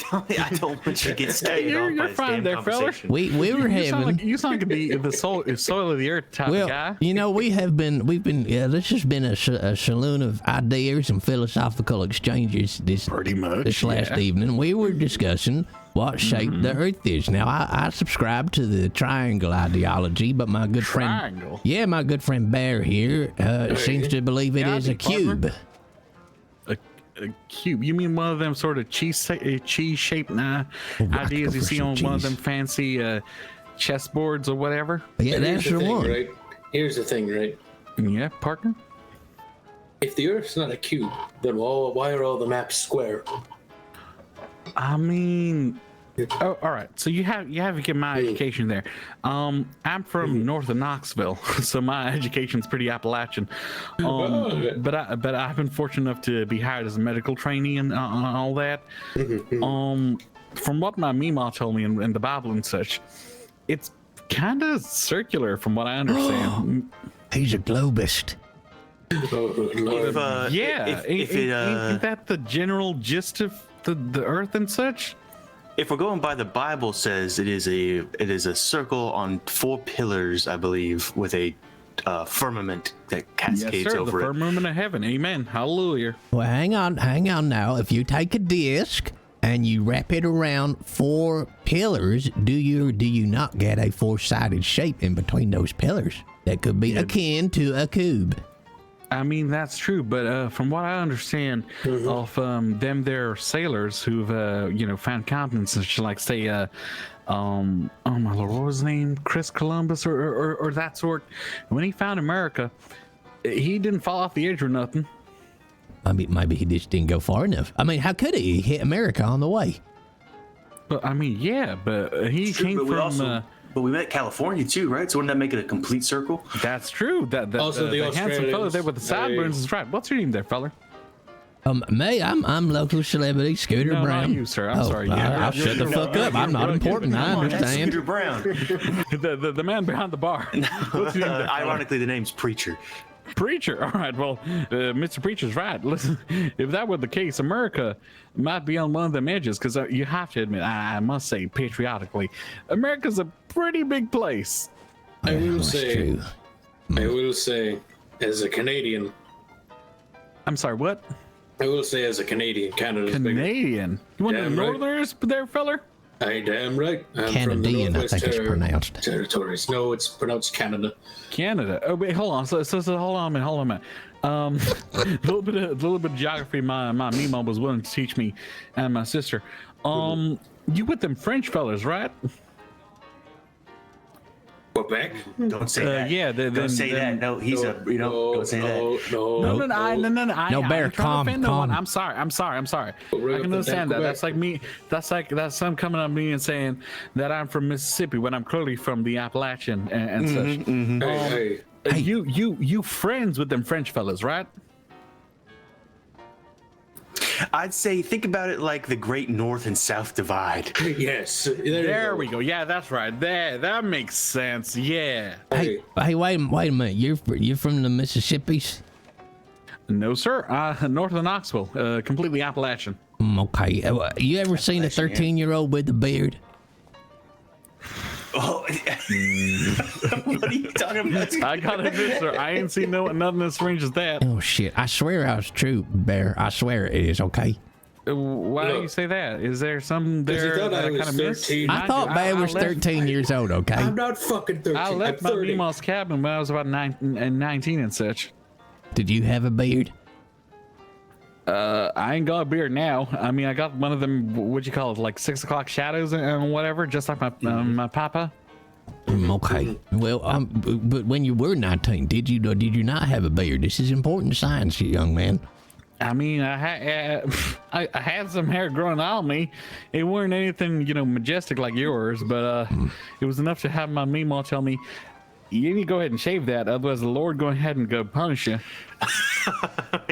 don't want you to get scared you're off by this fine damn there, fella. conversation. we were You sound having. like the soil of the earth type of guy. Well, you know, we've been. Yeah, this has been a saloon of ideas and philosophical exchanges this Pretty much, this last yeah. evening. We were discussing what shape the Earth is. Now, I subscribe to the triangle ideology, but my good Triangle? friend, my good friend Bear here seems to believe it is a cube. A cube? You mean one of them sort of cheese-shaped ideas you see on one of them fancy chessboards or whatever? Yeah, that's Here's the one. right? Here's the thing, right? Yeah, partner? If the Earth's not a cube, then why are all the maps square? I mean, all right. So you have to get my education there. I'm from north of Knoxville, so my education's pretty Appalachian. But I've been fortunate enough to be hired as a medical trainee and all that. From what my Meemaw told me in the Bible and such, it's kind of circular, from what I understand. He's a globist. Ain't that the general gist of the Earth and such? If we're going by the Bible, says it is a circle on 4 pillars, I believe, with a firmament that cascades the over it. firmament of heaven. Amen. Hallelujah. Well, hang on now. If you take a disc and you wrap it around 4 pillars, do you not get a 4-sided shape in between those pillars that could be akin to a cube? I mean, that's true, but from what I understand of them, there sailors who've found continents, such like say, oh my lord, what was his name? Chris Columbus or that sort. When he found America, he didn't fall off the edge or nothing. I mean, maybe he just didn't go far enough. I mean, how could he hit America on the way? But I mean, yeah, but he came from. But we met California too, right? So wouldn't that make it a complete circle? That's true. Also, the handsome fellow there with the sideburns is right. What's your name there, fella? Me, I'm local celebrity Scooter No, Brown. not you, sir. I'm sorry. I'll shut the fuck up. I'm not important. I understand. Scooter Brown. the man behind the bar. What's your name there, fella? Ironically, the name's Preacher. Preacher. All right. Well, Mr. Preacher's right. Listen, if that were the case, America might be on one of them edges, because you have to admit, I must say, patriotically, America's a pretty big place. I will That's say, true. I will say, as a Canadian, I'm sorry, what? I will say as a Canadian, Canada's bigger. Canadian? You want the Damn right. Northerners there, feller? I damn right. I'm from the Canadian, I Northwest think it's pronounced. territories. No, it's pronounced Canada. Canada. Oh wait, hold on. So hold on a minute. A little bit of geography. My Meemaw was willing to teach me, and my sister. You with them French fellas, right? Quebec? Don't say that. Yeah. Don't say that. No, he's don't say that. No, Bear, calm. I'm sorry. I can understand that. That's like me. That's some coming up to me and saying that I'm from Mississippi when I'm clearly from the Appalachian and such. Hey, You friends with them French fellas, right? I'd say think about it like the Great North and South Divide. yes. There we go. Yeah, that's right. That makes sense. Yeah. Hey, wait a minute. You're from the Mississippis? No, sir. North of Knoxville, completely Appalachian. Okay. You ever seen a 13-year-old with a beard? Oh, what are you talking about? I gotta admit, sir, I ain't seen nothing as strange as that. Oh shit! I swear I was true, Bear. I swear it is. Okay. Why do you say that? Is there something there thought that I I was kind of missed? 13. I thought Bear was 13 years old. Okay. I'm not fucking 13. I left my I'm 30. Meemaw's cabin when I was about 19 and such. Did you have a beard? I ain't got a beard now. I mean, I got one of them. What'd you call it? Like 6 o'clock shadows and whatever, just like my papa. Okay. Well, but when you were 19, did you not have a beard? This is important science, young man. I mean, I had some hair growing on me. It weren't anything, majestic like yours, but it was enough to have my Meemaw tell me, you need to go ahead and shave that, otherwise the Lord go ahead and go punish you.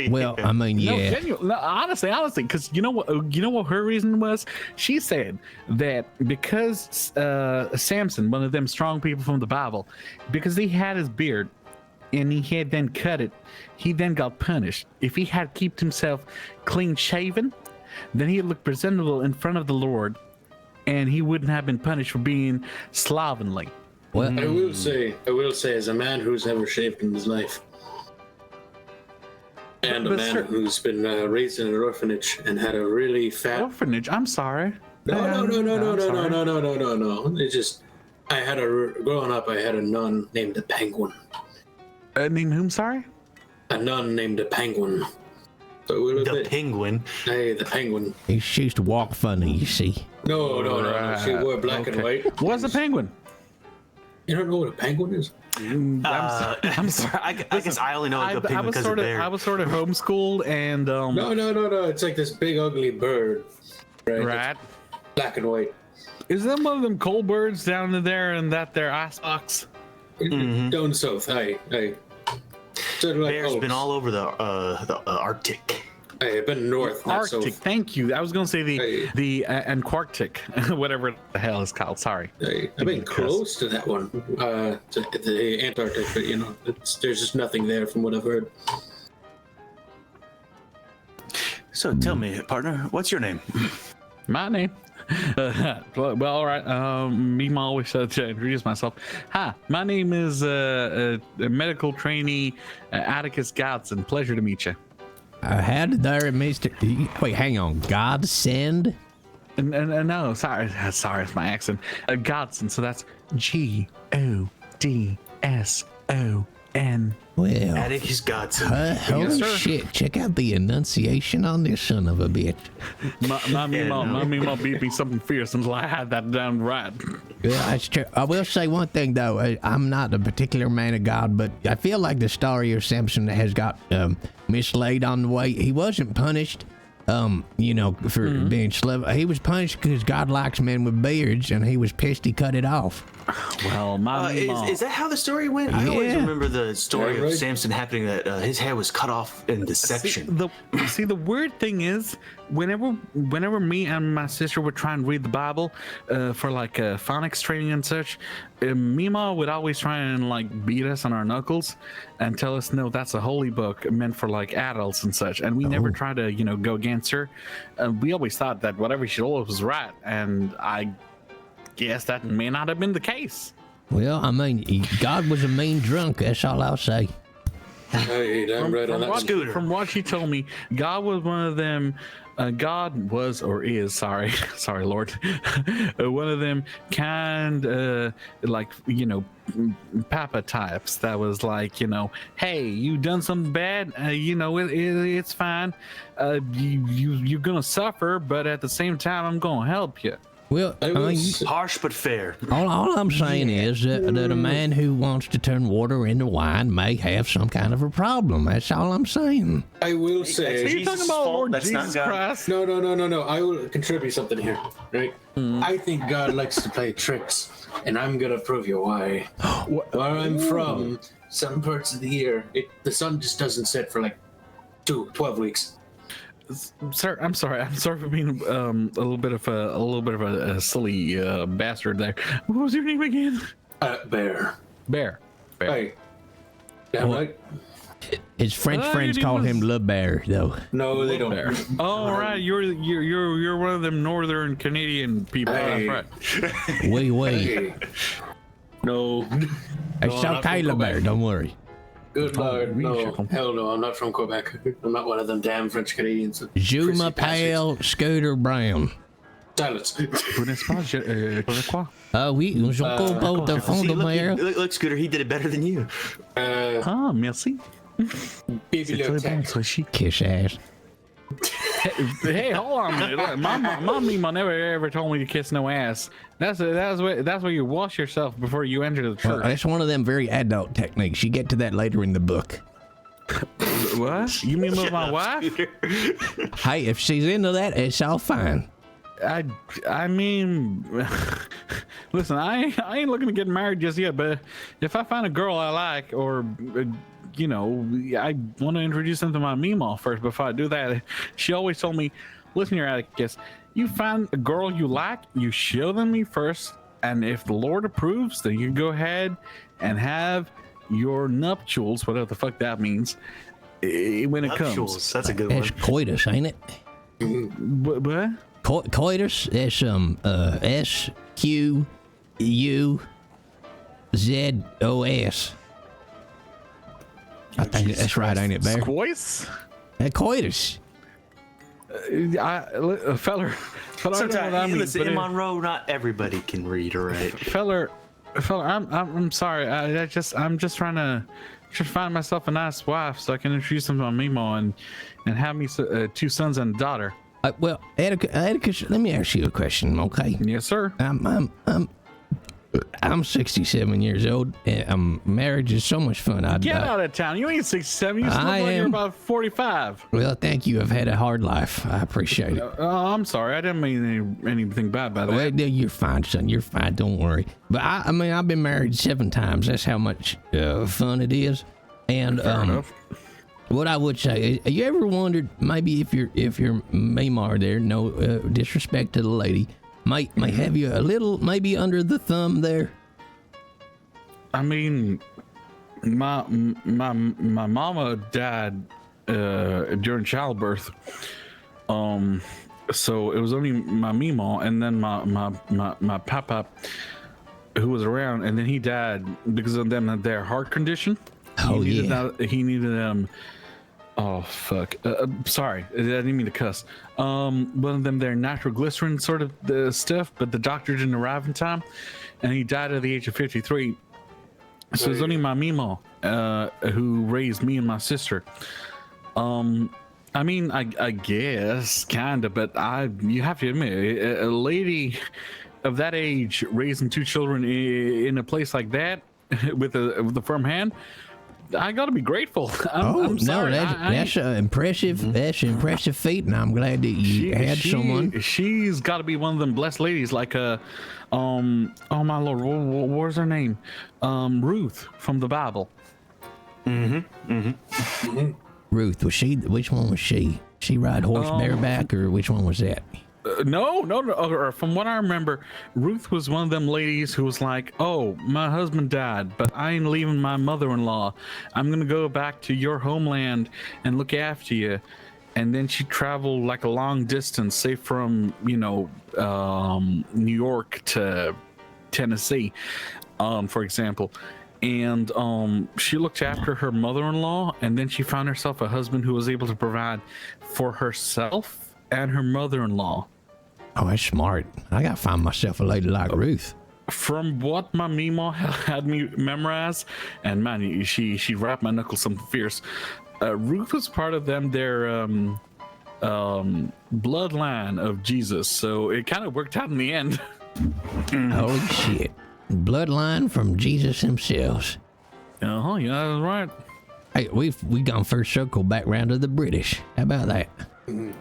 Well, I mean, yeah. No, honestly, because you know what her reason was? She said that because Samson, one of them strong people from the Bible, because he had his beard and he had then cut it, he then got punished. If he had kept himself clean shaven, then he'd look presentable in front of the Lord, and he wouldn't have been punished for being slovenly. Well, I will say, as a man who's never shaved in his life, and a But man sir- who's been raised in an orphanage and had a really fat. Orphanage? I'm sorry. No. It's just growing up. I had a nun named the Penguin. Name whom? Sorry. A nun named the Penguin. So we were The penguin. Hey, the Penguin. She used to walk funny, you see. No. She wore black and white. What's a penguin? You don't know what a penguin is? I'm sorry. I guess I only know like, a penguin because of bear. I was sort of homeschooled and No. It's like this big ugly bird. Right. It's black and white. Is that one of them cold birds down in there and that their icebox? Down south. Hey. Sort of like Bear's been Oaks. all over the Arctic. Hey, I've been north, not Arctic. south. Thank you. I was going to say the Antarctic, whatever the hell it's called. Sorry. Hey, I've been close to that one, to the Antarctic, but there's just nothing there from what I've heard. So tell me, partner, what's your name? My name. Well, all right. Me always said to introduce myself. Hi, my name is a medical trainee Atticus Godson. Pleasure to meet you. How did there, Mr. Wait, hang on. Godsend? No, sorry, it's my accent. Godson. So that's Godson. Well, Atticus Godson. holy sir. shit. Check out the enunciation on this son of a bitch. My mom beat me something fierce until I had that down right. Yeah, that's true. I will say one thing, though. I'm not a particular man of God, but I feel like the story of Samson has got mislaid on the way. He wasn't punished, for being slave. He was punished because God likes men with beards, and he was pissed he cut it off. Well, Is that how the story went? I always Yeah. remember the story Yeah, right. of Samson happening that his head was cut off in deception. The weird thing is, whenever me and my sister would try and read the Bible for like phonics training and such, Mima would always try and like beat us on our knuckles and tell us, no, that's a holy book meant for like adults and such. And we never tried to, go against her. We always thought that whatever she told us was right. And I guess that may not have been the case. Well, I mean, God was a mean drunk. That's all I'll say. Hey, damn right on that one. Scooter. From what she told me, God was one of them. God was or is sorry, Lord, one of them kind, papa types that was like, hey, you done something bad, it's fine. You're gonna suffer, but at the same time, I'm gonna help you. Well, I mean, Harsh but fair. all I'm saying is that a man who wants to turn water into wine may have some kind of a problem. That's all I'm saying. I will Are say. you talking about Lord That's not Jesus God. Christ? No. I will contribute something here, right? I think God likes to play tricks, and I'm gonna prove you why. Where I'm from, some parts of the year, the sun just doesn't set for like 12 weeks. Sir, I'm sorry for being a little bit of a silly bastard there. What was your name again? Bear. Bear. Hey. Damn right. His French Well, friends it call was- him Le Bear, though. No, they don't. Bear. Oh, right. You're one of them northern Canadian people. Hey. That's right. Oui. Hey. No. It's I'm not okay, from Le Bear. Quebec. Don't worry. Good Lord, we no. should- Hell no, I'm not from Quebec. I'm not one of them damn French Canadians. Juma Pale Scooter Brown. Silence. Vous n'êtes pas Québécois? Oui, nous sommes pas de fond See, de look, mer. look, Scooter, he did it better than you. Ah, merci. C'est très bon, Bibliothèque. ça, chic. Kiss ass. Hey, hold on a minute. Look, Mom never ever told me to kiss no ass. That's where you wash yourself before you enter the Well, church. that's one of them very adult techniques. You get to that later in the book. What? You mean with my wife? Scooter. Hey, if she's into that, it's all fine. I mean, listen, I ain't looking to get married just yet, but if I find a girl I like, or I want to introduce them to my Meemaw first before I do that. She always told me, listen here, Atticus, you find a girl you like, you show them me first, and if the Lord approves, then you can go ahead and have your nuptials, whatever the fuck that means, when it comes. Nuptials, that's a good one. It's coitus, ain't it? What? Coitus. That's SQUZOS. I think that's right, ain't it, Bear? Squoise? Coitus. A feller But I don't know what I mean, listen, but in it- Monroe, not everybody can read or write. Feller, I'm sorry. I'm just trying to find myself a nice wife so I can introduce them to my Mimo and have me 2 sons and a daughter. Well, Atticus, let me ask you a question, okay? Yes, sir. I'm 67 years old. Marriage is so much fun. Get out of town. You ain't 67. You still look I like you're am. about 45. Well, thank you. I've had a hard life. I appreciate it. I'm sorry. I didn't mean anything bad by that. Well, you're fine, son. You're fine. Don't worry. But I mean, I've been married 7 times. That's how much fun it is. And Fair enough. what I would say, is, you ever wondered maybe if your Maymar there, no disrespect to the lady, might have you a little maybe under the thumb there? I mean, my mama died during childbirth. So it was only my Mimo and then my papa who was around, and then he died because of them their heart condition. Oh, He needed oh fuck. Sorry, I didn't mean to cuss. One of them their nitroglycerin sort of stuff, but the doctor didn't arrive in time, and he died at the age of 53. So it's only my Mimo who raised me and my sister. I mean, I guess kinda, but you have to admit, a lady of that age raising 2 children in a place like that with a firm hand, I gotta be grateful. I'm sorry. That's an impressive. That's an impressive feat, and I'm glad that you had someone. She's got to be one of them blessed ladies, like oh my lord, what was her name? Ruth from the Bible. Ruth, was she? Which one was she? She ride horse bareback, or which one was that? No. Or from what I remember, Ruth was one of them ladies who was like, "Oh, my husband died, but I ain't leaving my mother-in-law. I'm gonna go back to your homeland and look after you." And then she traveled like a long distance, say from New York to Tennessee, for example. And she looked after her mother-in-law, and then she found herself a husband who was able to provide for herself and her mother-in-law. Oh, that's smart. I gotta find myself a lady like Ruth. From what my Mima had me memorize, and man, she wrapped my knuckles something fierce. Ruth was part of their bloodline of Jesus, so it kind of worked out in the end. Holy shit! Bloodline from Jesus himself. Yeah, that's right. Hey, we gone first circle back round to the British. How about that?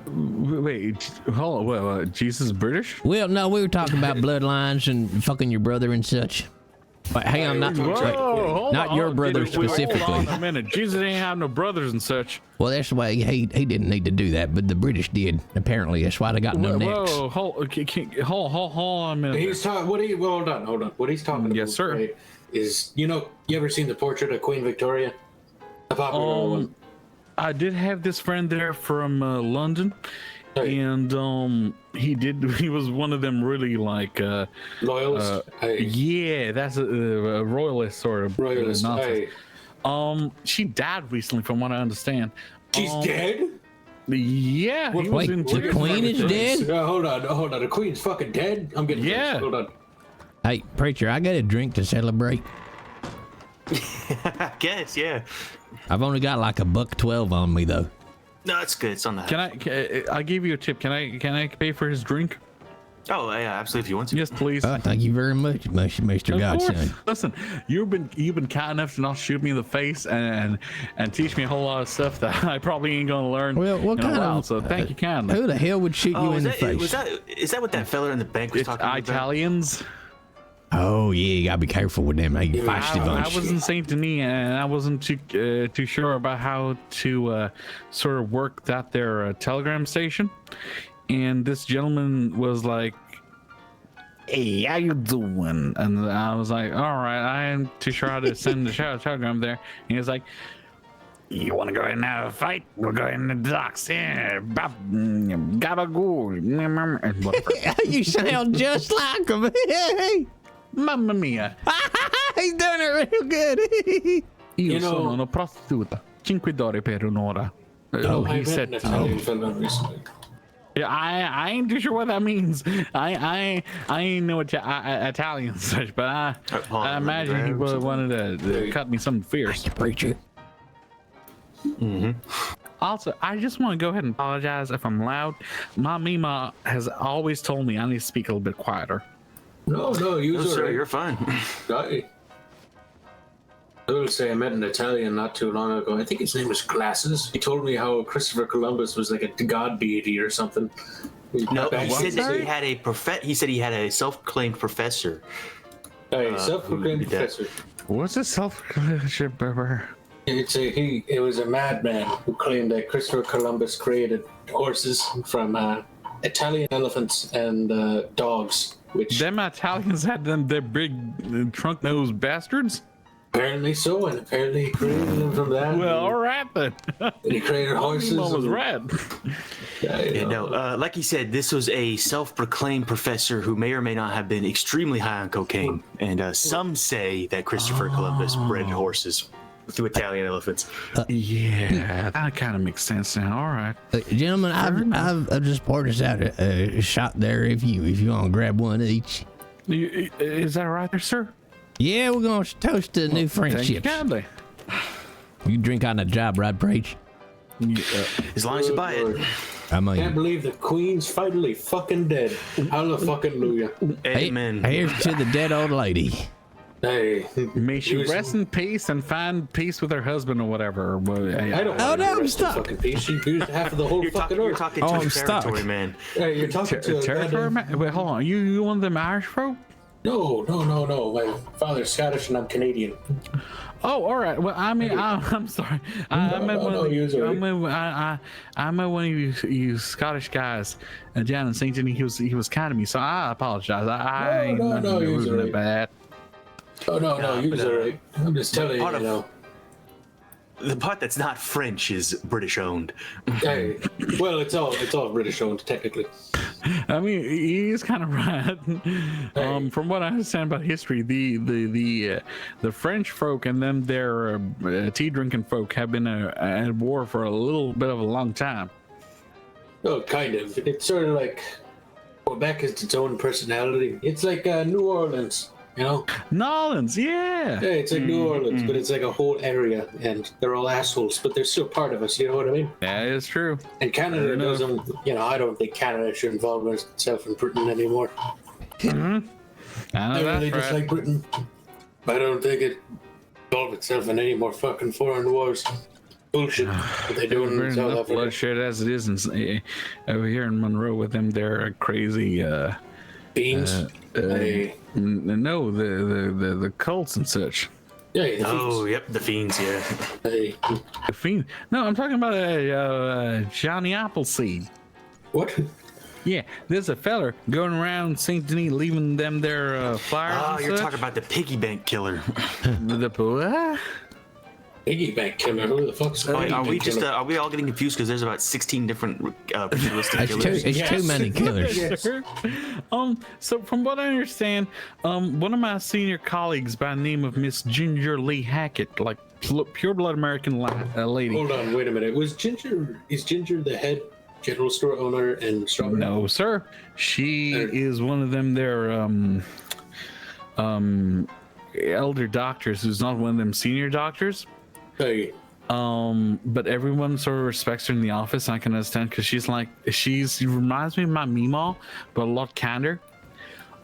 Wait, hold on. What, Jesus is British? Well, no, we were talking about bloodlines and fucking your brother and such. But hang on, not your brother specifically. Hold on a minute. Jesus ain't have no brothers and such. Well, that's the way he didn't need to do that, but the British did. Apparently, that's why they got no necks. Whoa, hold on a minute. He's talking. Hold on. What he's talking about? Yes, sir. Right, is you ever seen the portrait of Queen Victoria? A popular one. I did have this friend there from London, and he was one of them really like Loyalist. yeah, that's a royalist sort of Royalist. nonsense. She died recently, from what I understand. She's dead. Yeah, he was Wait, in the prison. Queen is dead? Hold on. The Queen's fucking dead. I'm getting Yeah. Hold on. Hey, preacher, I got a drink to celebrate. I guess, yeah. I've only got like $1.12 on me though. No, it's good. It's on the. I gave you a tip. Can I pay for his drink? Oh yeah, absolutely. If you want to. Yes, please. Thank you very much, Mr. Of Godson. course. Listen, you've been kind enough to not shoot me in the face and teach me a whole lot of stuff that I probably ain't gonna learn. Well, what in a kind while, of? so thank you kindly. Who the hell would shoot you in the face? Is that what that fella in the bank was It's talking about? Italians. Oh yeah, you gotta be careful with them. Hey, feisty I bunch. was in Saint Denis and I wasn't too sure about how to sort of work that their telegram station. And this gentleman was like, "Hey, how you doing?" And I was like, "All right, I am too sure how to send the telegram there." And he was like, "You want to go ahead and have a fight? We'll go ahead in the docks. Yeah, gabagool." And whatever. You sound just like him. Mamma mia. He's doing it real good. Io sono una prostituta. $5 per un'ora. I've He met said an Italian fella recently. Yeah, I ain't too sure what that means. I ain't know Italian and such, but I imagine he wanted to cut me something fierce. Preacher. Also, I just want to go ahead and apologize if I'm loud. My Mima has always told me I need to speak a little bit quieter. No, Sir, you're fine. I will say I met an Italian not too long ago. I think his name was Glasses. He told me how Christopher Columbus was like a god deity or something. No, Back he in said that the he had a He said he had a self-proclaimed professor. day. Self-proclaimed who did that. professor. What's a self-ship? It was a madman who claimed that Christopher Columbus created horses from Italian elephants and dogs, which Them Italians had them, their big trunk-nosed bastards? apparently so, and apparently he created them from that. Well, all right then. And he created horses. Mima was and- red. Yeah, no, like he said, this was a self-proclaimed professor who may or may not have been extremely high on cocaine. And some say that Christopher Columbus bred horses to Italian elephants. Yeah, that kind of makes sense now. All right. Gentlemen, I've just poured us out a shot there. If you want to grab one each. Is that right there, sir? Yeah, we're gonna toast to new Thank you friendships. kindly. You drink on the job, right, Preach? As long as you buy it. I Can't mean, believe the Queen's finally fucking dead. Hallelujah. Amen. here's to the dead old lady. Hey, May she was- rest in peace and find peace with her husband or whatever. I don't Oh, want no, to rest in stop. fucking peace. She used half of the whole You're fucking talking earth. to I'm a stuck. territory man. Hey, you're talking to a Territory goddamn- man? Wait, hold on. You one of them Irish folk? No. My father's Scottish and I'm Canadian. Oh, all right. Well, I mean, I'm sorry. I met one of one of you Scottish guys down in St. Denis. He was kind of me, so I apologize. I ain't No, nothing he was rude alright. or bad. Oh, no, you was alright. I'm just telling you, part you of- know. The part that's not French is British owned. Hey, well, it's all British owned, technically. I mean, he's kind of right. From what I understand about history, the French folk and then their tea drinking folk have been at war for a little bit of a long time. Oh, kind of. It's sort of like Quebec has its own personality. It's like New Orleans, you know? Nolans, yeah. Yeah, it's like New Orleans, but it's like a whole area, and they're all assholes, but they're still part of us, you know what I mean? That is true. And Canada doesn't, you know, I don't think Canada should involve itself in Britain anymore. I know I really that's dislike right. Britain. I don't think it involve itself in any more fucking foreign wars. Bullshit. What they doing in Burning South enough Africa. bloodshed as it is over here in Monroe with them. They're crazy. Beans. Hey. No, the cults and such. Yeah, the Oh, yep, the fiends, yeah. Hey. The fiend. No, I'm talking about Johnny Appleseed. What? Yeah, there's a feller going around St. Denis leaving them their flyers. Oh, and you're such. talking about the piggy bank killer. The what? Piggy bank killer. Who the fuck's Wait, piggy are we bank just killer? are we all getting confused because there's about 16 different ritualistic It's killers? too many killers. Yes. So from what I understand, one of my senior colleagues by the name of Miss Ginger Lee Hackett, like pure blood American lady. Hold on, wait a minute. Is Ginger the head general store owner in Strawberry? No, sir. She is one of them there elder doctors who's not one of them senior doctors. Hey. But everyone sort of respects her in the office. I can understand because she reminds me of my Meemaw, but a lot kinder.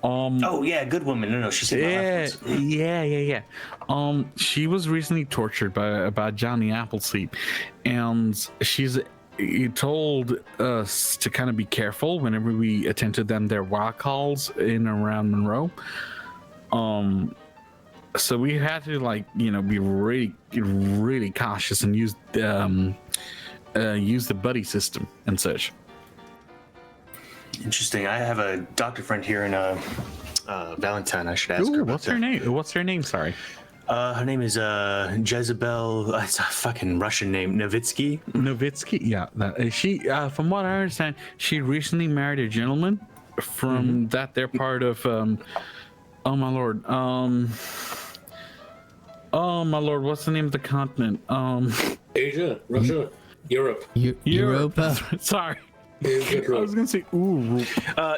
Oh yeah, good woman. No, she said Yeah. She was recently tortured by Johnny Appleseed, and he told us to kind of be careful whenever we attended them their wild calls in and around Monroe. So we had to be really cautious and use the buddy system and such. Interesting. I have a doctor friend here in Valentine. I should ask her. Ooh, about what's her that. name? What's her name? Sorry. Her name is Jezebel. It's a fucking Russian name. Novitsky. Novitsky. Yeah. She, from what I understand, she recently married a gentleman from that they're part of. Oh my lord. Oh my lord. What's the name of the continent? Asia, Russia, Europe. Europa. Sorry. I was gonna say ooh.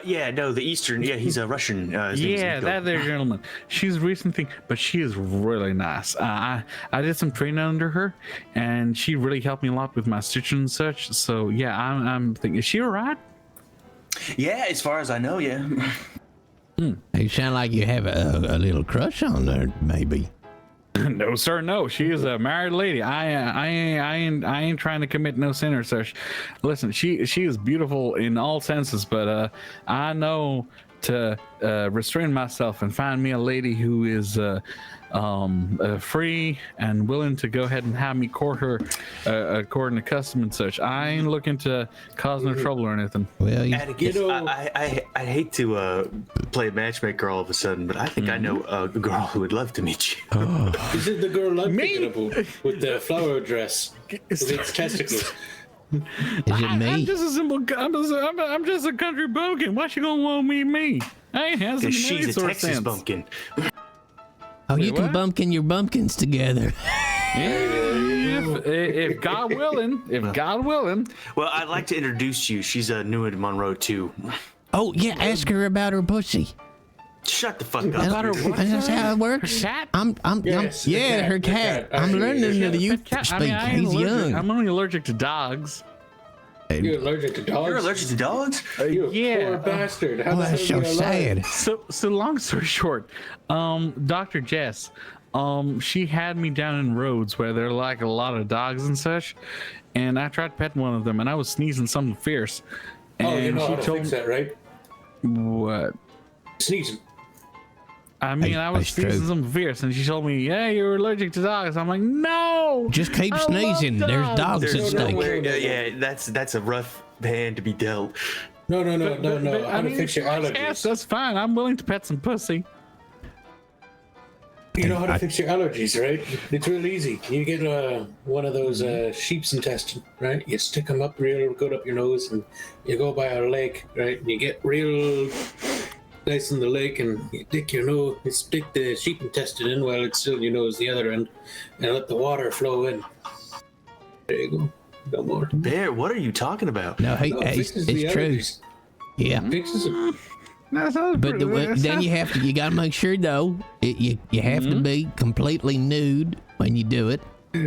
Yeah, no, the Eastern. Yeah, he's a Russian. His name is Yeah, Nico. that there gentleman. She's a recent thing, but she is really nice. I did some training under her, and she really helped me a lot with my stitching and such. So yeah, I'm thinking, is she alright? Yeah, as far as I know, yeah. You sound like you have a little crush on her, maybe. No, sir, no. She is a married lady. I ain't trying to commit no sin or such. Listen, she is beautiful in all senses, but I know to restrain myself and find me a lady who is free and willing to go ahead and have me court her according to custom and such. I ain't looking to cause no trouble or anything. Well, Atticus, I hate to play matchmaker all of a sudden, but I think I know a girl who would love to meet you. Is it the girl I'm Me? thinking about with the flower dress with its testicles? is it me? I'm just a simple. I'm just a country bumpkin. Why she gonna want me? I ain't handsome in Because any she's a sort of Texas sense. bumpkin. Oh, you can what? bumpkin your bumpkins together. If God willing, Well, I'd like to introduce you. She's new in Monroe too. Oh, yeah, ask her about her pussy. Shut the fuck up. That's how it works. Her cat? Yes, the yeah, cat, her the cat. cat. I'm learning Actually, the youth Cat- speak. I ain't He's allergic. young. I'm only allergic to dogs. You're allergic to dogs? You're allergic to dogs? You Yeah. poor bastard. How Oh, the hell that's so are you alive? sad. So long story short, Dr. Jess, she had me down in roads where there are like a lot of dogs and such, and I tried petting one of them, and I was sneezing something fierce. And Oh, you know how she to told fix that, right? what? Sneezing. I mean, I was that's true. sneezing something fierce, and she told me, "Yeah, you're allergic to dogs." I'm like, "No, Just keep I love sneezing. There's dogs at There's stake. nowhere. Yeah, that's a rough hand to be dealt. No. But, How to fix your allergies. Yes, that's fine. I'm willing to pet some pussy. You know how to fix your allergies, right? It's real easy. You get one of those sheep's intestine, right? You stick them up real good up your nose, and you go by a lake, right? And you get real nice in the lake, and you stick your nose, you stick the sheep intestine in while it's still in your nose, the other end, and let the water flow in. There you go. No more. Bear, what are you talking about? No, hey, No, hey, fixes it's the true. allergies. Yeah. Fixes it. But then you gotta make sure though, you have to be completely nude when you do it.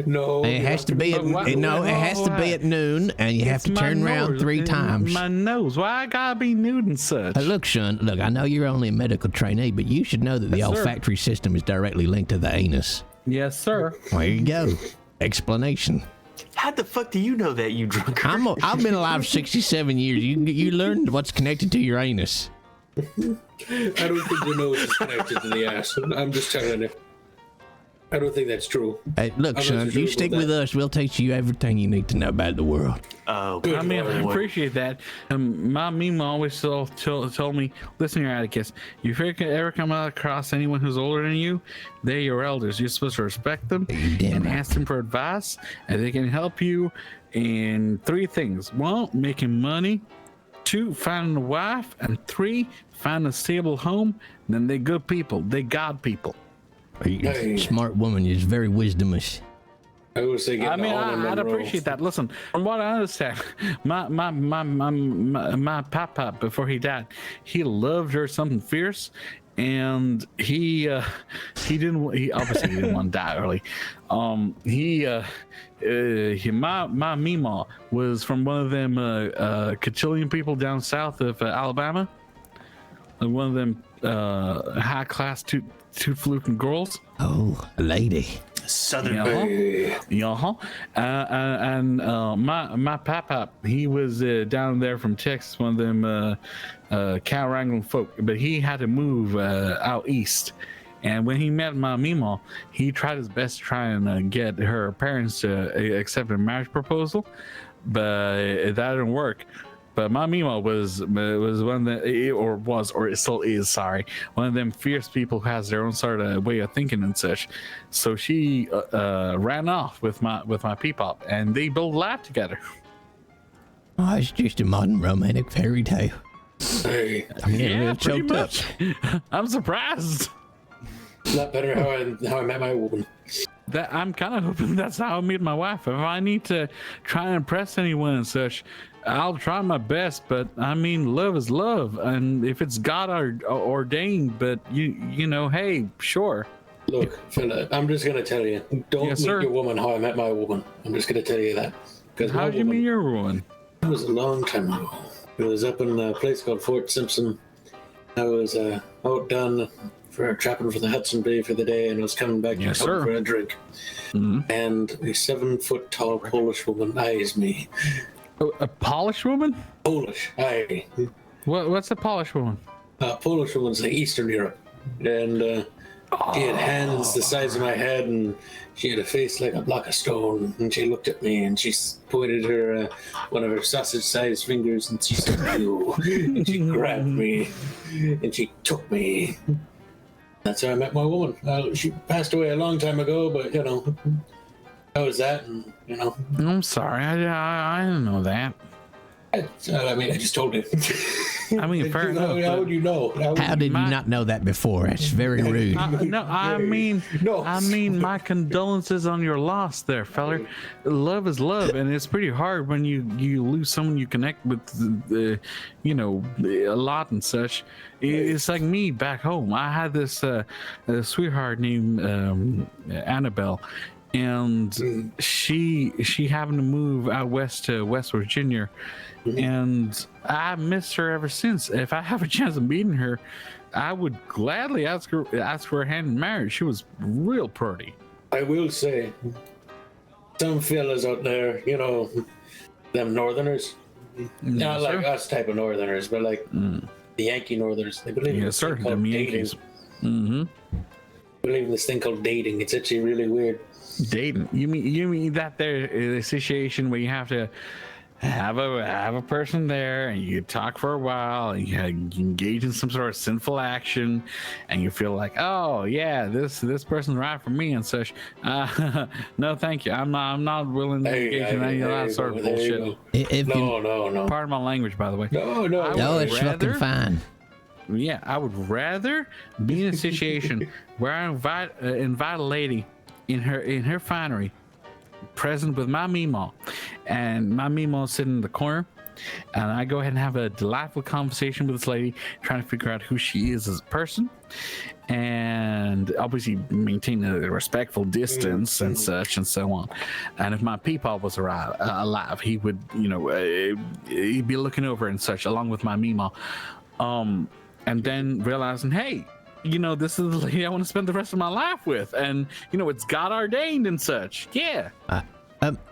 No. And it you has have to be at, But why- no, it has to be at noon, and you have It's to my turn around nose. 3 times. My nose. Why I gotta be nude and such? Look, son, look, I know you're only a medical trainee, but you should know that the Yes, sir. olfactory system is directly linked to the anus. Yes, sir. There you go. Explanation. How the fuck do you know that, you drunk? I've been alive 67 years. You learned what's connected to your anus. I don't think your nose is connected to the ass. I'm just telling you. I don't think that's true. Hey, look, I'm not son, so sure you about stick that. with us. We'll teach you everything you need to know about the world. Oh, Good I mean, I Lord. appreciate that. My mama always told me, listen here, Atticus, if you ever come across anyone who's older than you, they're your elders. You're supposed to respect them damn and right. ask them for advice, and they can help you in 3 things. 1, making money. 2, finding a wife. And 3, finding a stable home. Then they're good people. They God people. Hey. Smart woman is very wisdomous. I was thinking. I mean, I'd appreciate that. Listen, from what I understand, my papa before he died, he loved her something fierce, and he obviously he didn't want to die early. My Meemaw was from one of them Cotillion people down south of Alabama, one of them high class toot-fluting girls. Oh, a lady. Southern Yeah. And my papa, he was down there from Texas, one of them cow wrangling folk, but he had to move out east. And when he met my Meemaw, he tried his best to try and get her parents to accept a marriage proposal, but that didn't work. But my Meemaw was one of the, or it still is, sorry, one of them fierce people who has their own sort of way of thinking and such. So she ran off with my peepop, and they built a life together. Oh, it's just a modern romantic fairy tale. Hey, I'm getting real pretty choked up. much. I'm surprised. a lot better how I met my woman. That I'm kind of hoping that's how I meet my wife. If I need to try and impress anyone and such, I'll try my best, but I mean, love is love, and if it's God ordained, but you know, hey, sure. Look, fella, I'm just gonna tell you, don't Yes, meet sir. your woman how I met my woman. I'm just gonna tell you that. Because How'd you meet your one? It was a long time ago. It was up in a place called Fort Simpson. I was out done for trapping for the Hudson Bay for the day, and I was coming back Yes, to sir. for a drink. And a 7-foot-tall Polish woman eyes me. A Polish woman? Polish, aye. What's a Polish woman? Polish woman's like Eastern Europe, and she had hands the size of my head, and she had a face like a block of stone. And she looked at me, and she pointed her one of her sausage-sized fingers, and she said, "You." And she grabbed me, and she took me. That's how I met my woman. She passed away a long time ago, but you know, that was that, and you know. I'm sorry, I didn't know that. I mean, I just told you. I mean, fair enough. How would you know? How did you not know that before? That's very rude. No, I mean, No. my condolences on your loss there, feller. Love is love, and it's pretty hard when you lose someone you connect with, you know, a lot and such. It's like me back home. I had this sweetheart named Annabelle, and she happened to move out west to West Virginia. And I missed her ever since. If I have a chance of meeting her, I would gladly ask for her hand in marriage. She was real pretty. I will say, some fellas out there, you know, them Northerners, not like us type of Northerners, but like the Yankee Northerners. They believe in Yes, this sir. thing called Them dating. Yankees. Mm-hmm. They believe in this thing called dating. It's actually really weird. Dating. You mean that there is a situation where you have to have a person there, and you talk for a while, and you engage in some sort of sinful action, and you feel like, oh yeah, this person's right for me and such. No, thank you. I'm not willing to engage in any of that sort of bullshit. If you, No. Pardon my language, by the way. No. no, it's fucking fine. Yeah, I would rather be in a situation where I invite a lady in her finery, present with my Meemaw, and my Meemaw sitting in the corner, and I go ahead and have a delightful conversation with this lady, trying to figure out who she is as a person, and obviously maintain a respectful distance and such and so on. And if my peepaw was alive, he would, you know, he'd be looking over and such along with my Meemaw, and then realizing, hey, you know, this is the lady I want to spend the rest of my life with, and you know, it's God ordained and such. Yeah.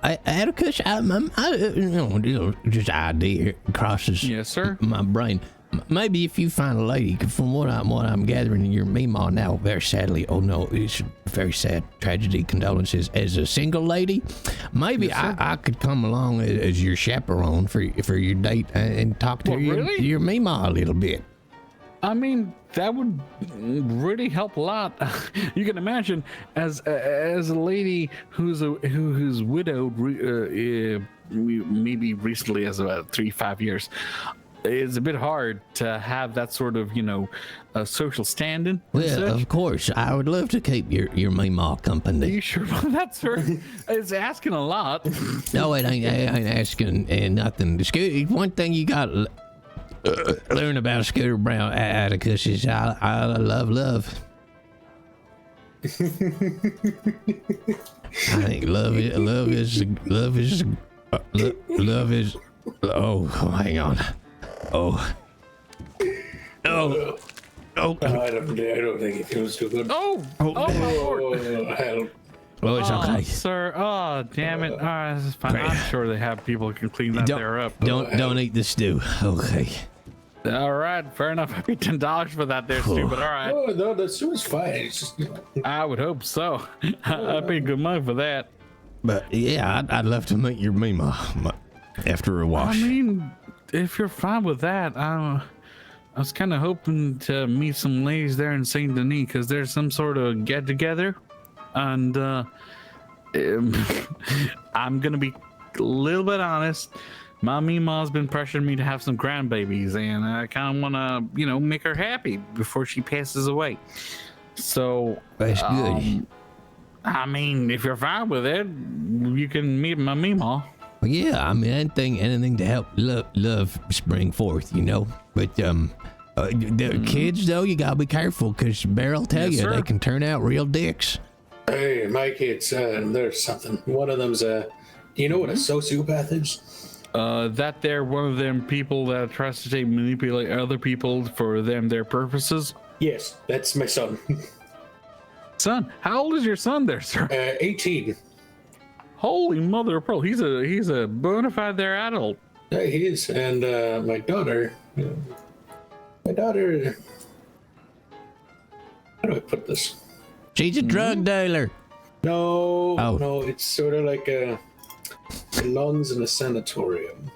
Atticus, just an idea crosses Yes, sir. my brain. Maybe if you find a lady, from what I'm gathering in your Meemaw now, very sadly, oh no, it's a very sad tragedy, condolences, as a single lady, maybe Yes, I could come along as your chaperone for your date and talk to really? your Meemaw a little bit. I mean, that would really help a lot. You can imagine, as a lady who's widowed, maybe recently, as about 3-5 years, it's a bit hard to have that sort of, you know, social standing. Well, of course, I would love to keep your Meemaw Are company. you sure about that, sir? It's asking a lot. No, it ain't asking nothing. One thing you got learn about Scooter Brown, Atticus, is I love. I think love is. Oh, hang on. Oh. I don't think it feels too good. Oh my lord. Oh, help. Oh, it's okay. Sir. Oh, damn it. All right, this is fine. I'm sure they have people who can clean that there up. Don't eat the stew. Okay. All right, fair enough. I paid $10 for that there, Stu, but all right. Oh, no, the stew is fine. It's just, I would hope so. I paid good money for that. But yeah, I'd love to meet your Meemaw after a wash. I mean, if you're fine with that, I was kind of hoping to meet some ladies there in Saint Denis, because there's some sort of get together, and I'm gonna be a little bit honest. My Meemaw's been pressuring me to have some grandbabies, and I kind of want to, you know, make her happy before she passes away. So That's good. I mean, if you're fine with it, you can meet my Meemaw. Well, yeah, I mean, anything to help love spring forth, you know. But the kids, though, you gotta be careful, because Bear'll tell Yes, you sir. they can turn out real dicks. Hey, my kids, there's something. One of them's do you know what a sociopath is? That they're one of them people that tries to manipulate other people for their purposes. Yes, that's my son. Son, how old is your son there, sir? 18. Holy mother of pearl, he's a bona fide there adult. Yeah, he is. And my daughter, how do I put this? She's a drug dealer. No, Oh. no, it's sort of like belongs in a sanatorium.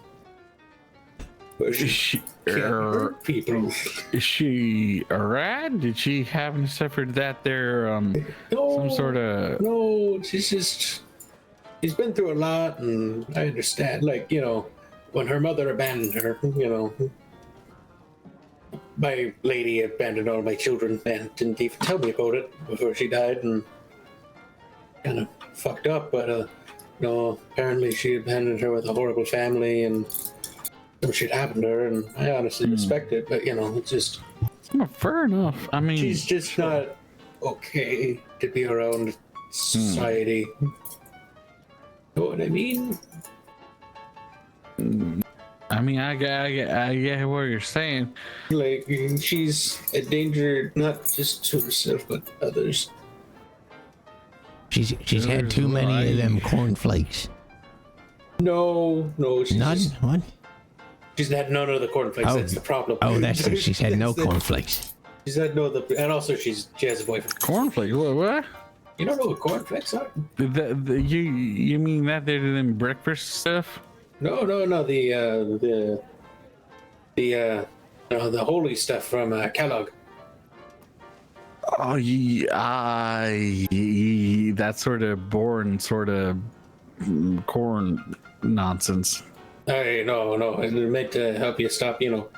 Where she can't hurt people. Is she alright? Did she happen to suffer that there No, some sort of No, she's been through a lot, and I understand. Like, you know, when her mother abandoned her, you know, my lady abandoned all my children and didn't even tell me about it before she died, and kind of fucked up. But you know, apparently she abandoned her with a horrible family, and some shit happened to her, and I honestly respect it. But you know, it's just fair enough. I mean, she's just not okay to be around society. Know what I mean? I mean, I get what you're saying. Like, she's a danger not just to herself but others. She's had too many of them cornflakes. No, she's None? just, What? she's had none of the cornflakes. Oh. That's the problem. Oh, that's it. She's had no That's the- cornflakes. She's had no the, and also she has a boyfriend. Cornflakes? What? You don't know what cornflakes are? You mean that they're them breakfast stuff? No. The holy stuff from Kellogg. Oh, that sort of boring sort of corn nonsense. Hey, no, it's meant to help you stop, you know,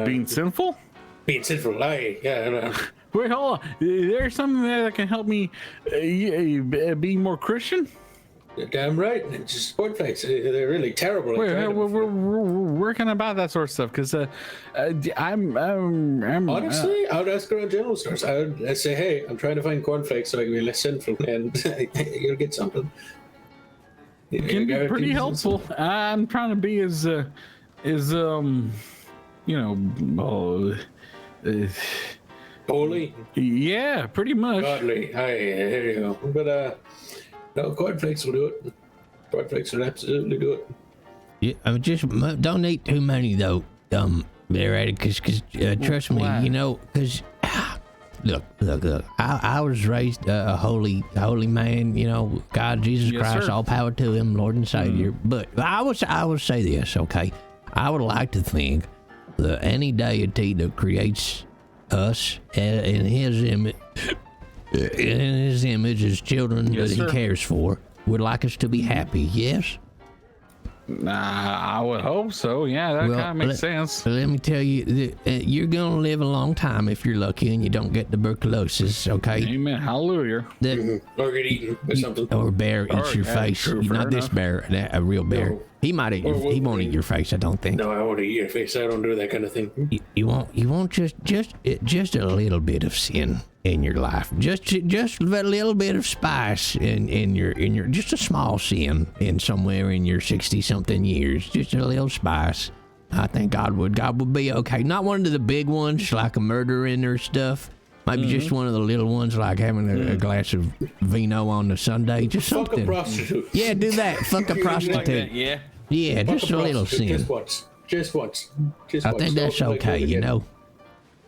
Being sinful? being sinful. Aye, yeah. No. Wait, hold on. Is there something there that can help me be more Christian? You're damn right. It's just cornflakes. They're really terrible. I Wait, tried them before. where can I buy that sort of stuff? Because I'm Honestly, I would ask around general stores. I'd say, hey, I'm trying to find cornflakes so I can be less sinful, and you'll get something. it can be pretty helpful. I'm trying to be as Holy, yeah, pretty much. godly. Aye, here you go. But no, cornflakes will do it. Cornflakes will absolutely do it. Yeah, I mean, just don't eat too many though. There, because trust me, Why? you know, because look. I was raised a holy man. You know, God, Jesus Yes, Christ, sir. all power to Him, Lord and Savior. But I would say this, okay? I would like to think that any deity that creates us in His image, as children Yes, that sir. He cares for, would like us to be happy. Yes. I would hope so. Yeah, that Well, kind of makes sense. Let me tell you, that, you're gonna live a long time if you're lucky and you don't get tuberculosis. Okay, Amen. Hallelujah. that Or get eaten or something. or bear eats Alright, your yeah, face. true, fair Not this enough. bear, a real bear. No. He might eat. Or He won't eat your face. I don't think. No, I won't eat your face. I don't do that kind of thing. You won't just a little bit of sin in your life. Just a little bit of spice in your just a small sin in somewhere in your 60-something years. Just a little spice. I think God would be okay. Not one of the big ones like a murdering or stuff. Maybe just one of the little ones like having a glass of vino on the Sunday. Just Fuck a something. prostitute. Yeah, do that. Fuck a prostitute. Yeah. Yeah, Fuck just a little prostitute. sin. Just once. I think that's Don't, like, okay, do it you again. know.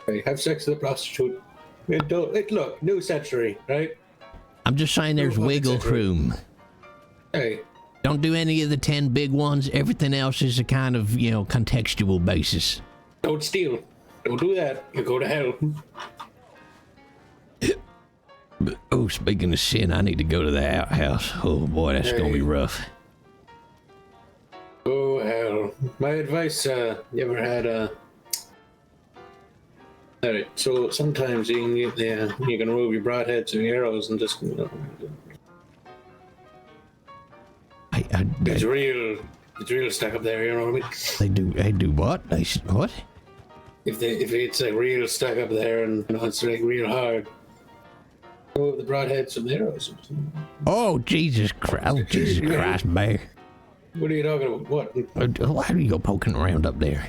Hey, have sex with a prostitute. Look, new century, right? I'm just saying there's fucking wiggle century. room. Hey, Don't do any of the 10 big ones. Everything else is a kind of, contextual basis. don't steal. Don't do that. You go to hell. But, oh, speaking of sin, I need to go to the outhouse. Oh, boy, that's going to be Hey. rough. Oh hell. My advice, you ever had Alright, so sometimes you can get you can remove your broadheads and arrows and just It's real stuck up there. You know what I mean? They do what? What? If it's like real stuck up there and it's like real hard. Oh, the broadheads from the arrows. Oh, Jesus Christ. Oh, Jesus Christ, Bear. What are you talking about? What? Why do you go poking around up there?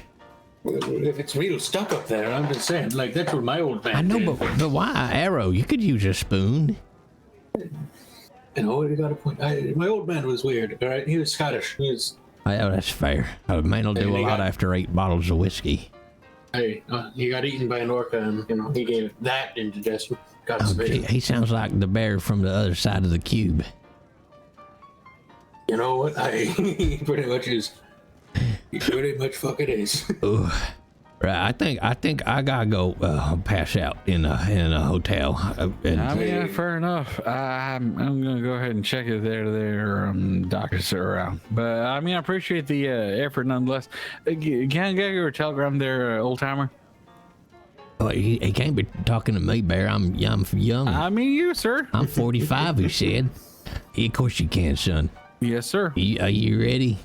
If it's real stuck up there, I'm just saying, like, that's what my old man I know, did. but why arrow? You could use a spoon. You know, you got a point. My old man was weird, all right? He was Scottish. He was... Oh, that's fair. A man will do a lot after 8 bottles of whiskey. Hey, he got eaten by an orca, and, you know, he gave that indigestion. God Oh, forbid. he sounds like the bear from the other side of the cube. You know what? He pretty much is. He pretty much fucking is. Ugh. Right, I think I gotta go pass out in a hotel. I mean, fair enough. I'm gonna go ahead and check if their doctors are around. But I mean, I appreciate the effort nonetheless. Can I get your telegram there, old timer? Oh, he can't be talking to me, Bear. I'm young. I mean, you, sir. I'm 45. He said. Yeah, of course you can, son. Yes, sir. Are you ready?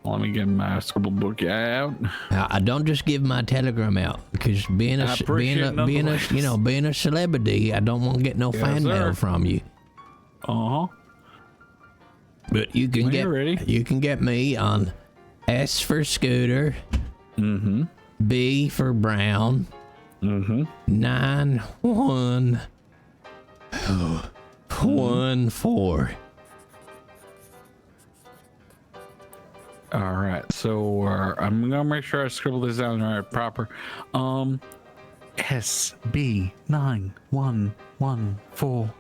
Let me get my scribble book out. I don't just give my telegram out because being a celebrity, I don't want to get no fan mail from you. But you can get me on S for Scooter. B for Brown. 9114. All right, so I'm gonna make sure I scribble this down right proper. SB9114.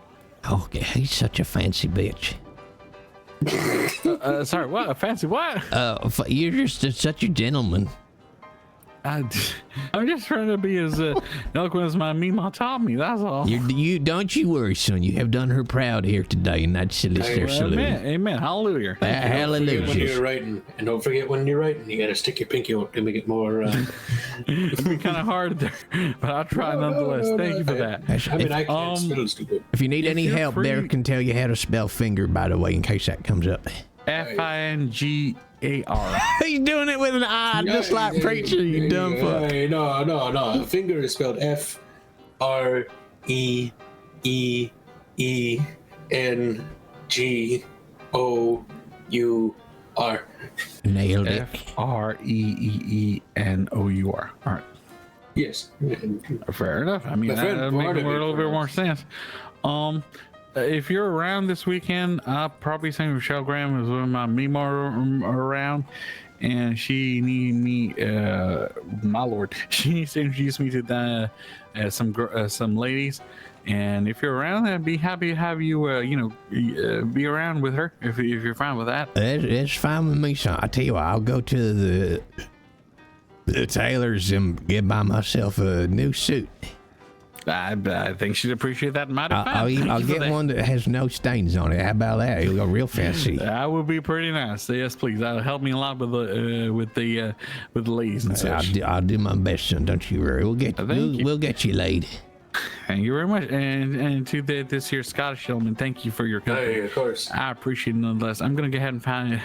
Okay, he's such a fancy bitch. Sorry, what? A fancy what? You're just such a gentleman. I'm just trying to be as eloquent as my Mima taught me. That's all. You don't you worry, son. You have done her proud here today, and that's their salute. Amen. Hallelujah. Hallelujah. When you're writing, and don't forget when you're writing, you gotta stick your pinky out to make it more. It'd be kind of hard there, but I'll try nonetheless. Thank you for that. I mean, I can't spell stupid. If you need any help, Derek can tell you how to spell finger, by the way, in case that comes up. FINGAR. He's doing it with an I, just like Preacher, you dumb fuck. Hey, no. Finger is spelled FREEENGOUR. Nailed it. FREEENOUR. All right. Yes. Fair enough. I mean, that makes a little bit more sense. If you're around this weekend, I'll probably send Michelle Graham as one of my Mima around, and she need me, my lord, she needs to introduce me to some ladies. And if you're around, I'd be happy to have you, be around with her if you're fine with that. It's fine with me, son. I tell you what, I'll go to the tailor's and get by myself a new suit. I think she'd appreciate that mighty fine. I'll get one that has no stains on it. How about that? It'll go real fancy. That would be pretty nice. Yes, please. That'll help me a lot with the ladies and such. I'll do my best, son. Don't you worry. We'll get you laid. Thank you very much. And to this here Scottish gentleman, thank you for your company. Hey, of course. I appreciate it nonetheless. I'm gonna go ahead and find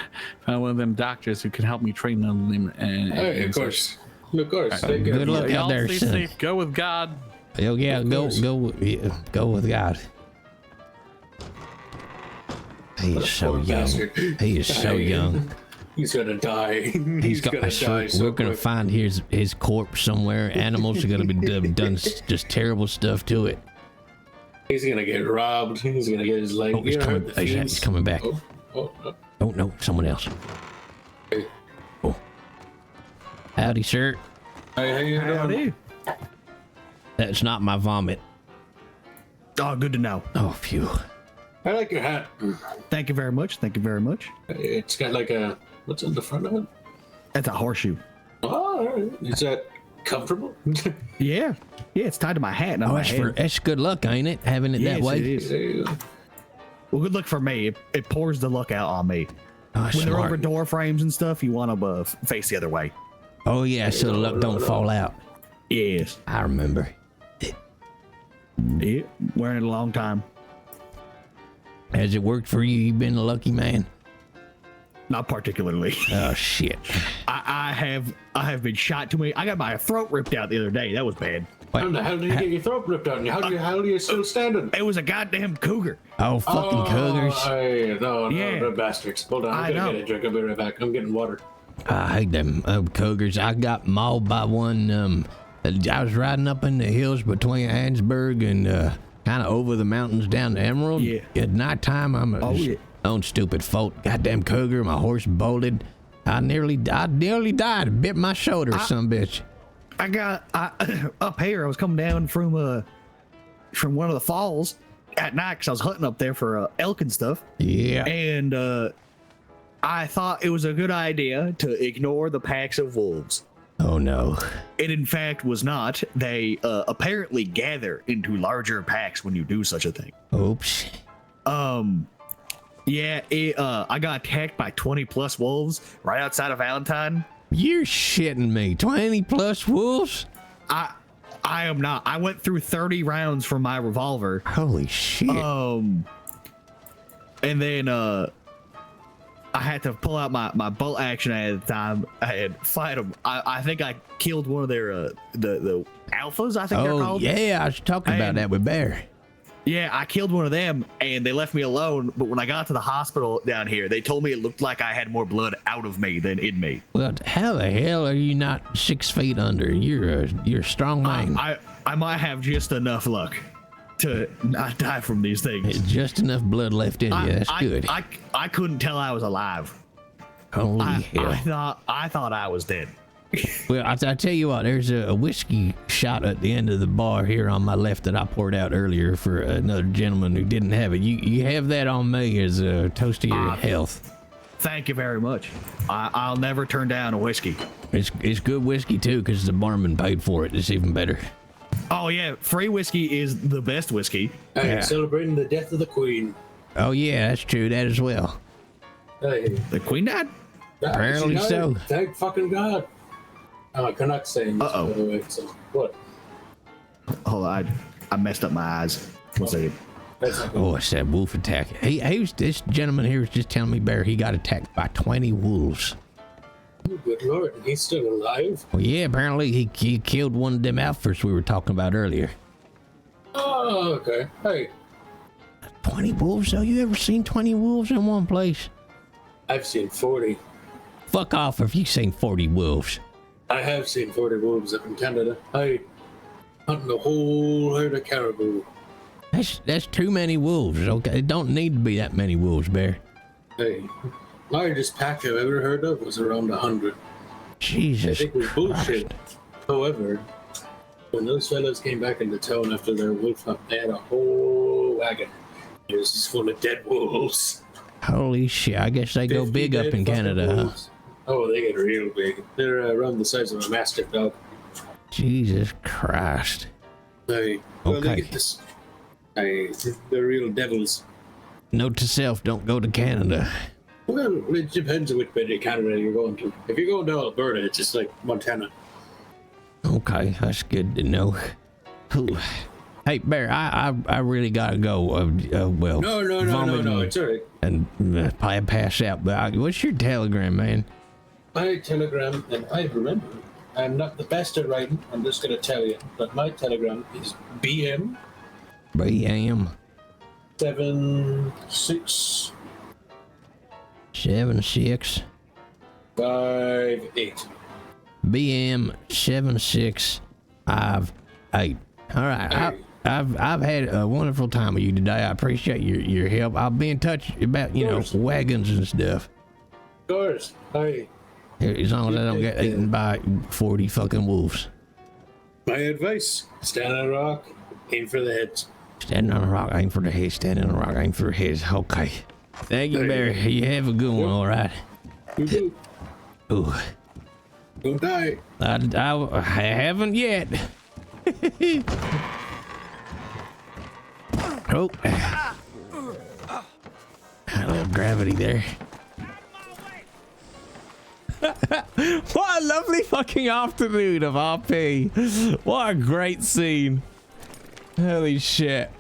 one of them doctors who can help me train them. Hey, of course. Of course. Good luck out there, stay son. safe. Go with God. Oh yeah, go with God. He is so young. Bastard. He is so young. He's gonna die. He's gonna die. We're gonna find his corpse somewhere. Animals are gonna be done just terrible stuff to it. He's gonna get robbed. He's gonna get his leg. Oh, he's coming back. Oh no, someone else. Hey. Oh, howdy, sir. Hey, how you doing? That's not my vomit. Oh, good to know. Oh, phew. I like your hat. Thank you very much. Thank you very much. It's got like a, what's on the front of it? That's a horseshoe. Oh, all right. Is that comfortable? Yeah. Yeah, it's tied to my hat. Not my head. That's good luck, ain't it? Having it Yes, that way. it is. There you go. Well, good luck for me. It pours the luck out on me. Oh, When they're smart. over door frames and stuff, you want to face the other way. Oh yeah, so the luck don't fall out. Yes. I remember. Yeah. Wearing it a long time. Has it worked for you? You been a lucky man? Not particularly. Oh shit. I have been shot too many. I got my throat ripped out the other day. That was bad. How the hell did you get your throat ripped out? How are you still standing? It was a goddamn cougar. Oh, fucking cougars. No, Yeah. the bastards. Hold on, I'm gonna get a drink. I'll be right back. I'm getting water. I hate them cougars. I got mauled by one. I was riding up in the hills between Ansburg and kind of over the mountains down to Emerald. Yeah. At nighttime, I'm own stupid fault. Goddamn cougar. My horse bolted. I nearly died. It bit my shoulder, some bitch. I got up here. I was coming down from one of the falls at night because I was hunting up there for elk and stuff. Yeah. And I thought it was a good idea to ignore the packs of wolves. Oh no. It in fact was not. They apparently gather into larger packs when you do such a thing. Oops. Yeah, I got attacked by 20 plus wolves right outside of Valentine. You're shitting me. 20 plus wolves? I am not. I went through 30 rounds from my revolver. Holy shit. And then I had to pull out my bolt action at the time and fight them. I think I killed one of their the alphas, I think they're called. Yeah, I was talking about that with Bear. Yeah, I killed one of them and they left me alone. But when I got to the hospital down here, they told me it looked like I had more blood out of me than in me. Well, how the hell are you not 6 feet under? You're a strong man. I might have just enough luck to not die from these things. Just enough blood left in you. That's good. I couldn't tell I was alive. Holy hell. I thought I was dead. Well, I tell you what, there's a whiskey shot at the end of the bar here on my left that I poured out earlier for another gentleman who didn't have it. You have that on me as a toast to your health. Thank you very much. I'll never turn down a whiskey. It's good whiskey too, because the barman paid for it. It's even better. Oh yeah, free whiskey is the best whiskey. Hey, celebrating the death of the queen. Oh yeah, that's true. That as well. Hey, The queen died? Apparently she died. so. Thank fucking God. Canuck saying this, by the way. So what? Hold on, I messed up my eyes. One second. Oh, it's that wolf attack. This gentleman here was just telling me, Bear, he got attacked by 20 wolves. Oh, good Lord, he's still alive? Well, yeah, apparently he killed one of them alphas we were talking about earlier. Oh, okay. Hey, 20 wolves? Though? You ever seen 20 wolves in one place? I've seen 40. Fuck off if you've seen 40 wolves. I have seen 40 wolves up in Canada. I hunting a whole herd of caribou. That's too many wolves. Okay, it don't need to be that many wolves, Bear. Hey, largest pack I've ever heard of was around 100. Jesus I think it was bullshit. However, when those fellows came back into town after their wolf hunt, they had a whole wagon. It was just full of dead wolves. Holy shit, I guess they go 50 big up dead in fucking Canada, huh? wolves. Oh, they get real big. They're around the size of a mastiff dog. Jesus Christ. They get this. They're real devils. Note to self, don't go to Canada. Well, it depends on which bit of Canada you're going to. If you're going to Alberta, it's just like Montana. Okay, that's good to know. Ooh. Hey, Bear, I really gotta go. Well, No, it's all right. And probably pass out. But what's your telegram, man? My telegram, and I remember, I'm not the best at writing, I'm just going to tell you, but my telegram is BM BM 7658. 7658. BM 7658. All right, I've had a wonderful time with you today. I appreciate your help. I'll be in touch about wagons and stuff. Of course. Hey. As long as I don't get eaten by 40 fucking wolves. My advice: stand on a rock, aim for the heads. Stand on a rock, aim for the head. Stand on a rock, aim for the heads. Okay. Thank you, Barry. You have a good one, all right? You do. Ooh. Don't die. I haven't yet. Oh. A little gravity there. What a lovely fucking afternoon of RP. What a great scene. Holy shit.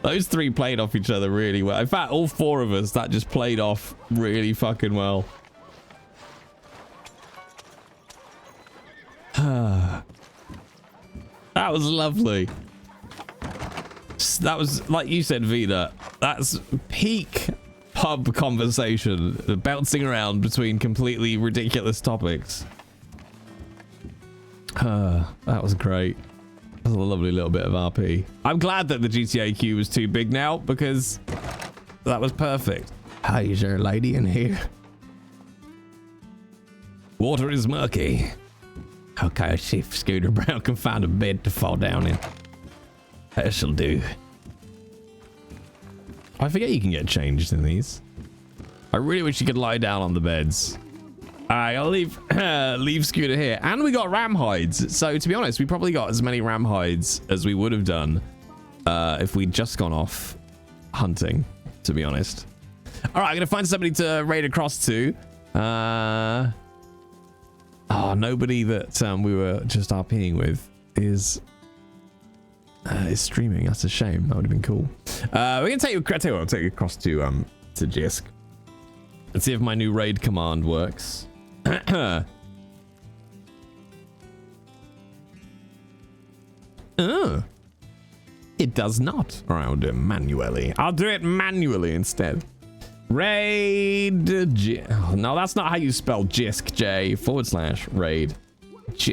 Those three played off each other really well. In fact, all four of us, that just played off really fucking well. That was lovely. That was, like you said, Vida, that's peak pub conversation, bouncing around between completely ridiculous topics. That was great. That was a lovely little bit of RP. I'm glad that the GTA queue was too big now, because that was perfect. Hey, is there a lady in here? Water is murky. Okay, let's see if Scooter Brown can find a bed to fall down in. This'll do. I forget you can get changed in these. I really wish you could lie down on the beds. Alright, I'll leave leave Scooter here. And we got ram hides. So to be honest, we probably got as many ram hides as we would have done if we'd just gone off hunting, to be honest. Alright, I'm gonna find somebody to raid across to. Oh, nobody that we were just RPing with is streaming. That's a shame. That would have been cool. We're gonna take you. I'll take you across to Jisk. Let's see if my new raid command works. It does not. All right, I'll do it manually. I'll do it manually instead. Raid. Oh, no, that's not how you spell Jisk. J/raid.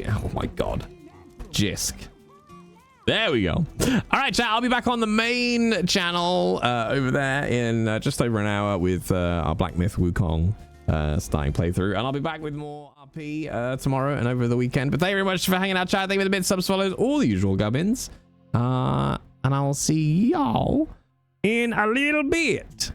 Oh my god. Jisk. There we go. All right, chat. I'll be back on the main channel over there in just over an hour with our Black Myth Wukong starting playthrough. And I'll be back with more RP tomorrow and over the weekend. But thank you very much for hanging out, chat. Thank you for the bits, subs, follows, all the usual gubbins. And I'll see y'all in a little bit.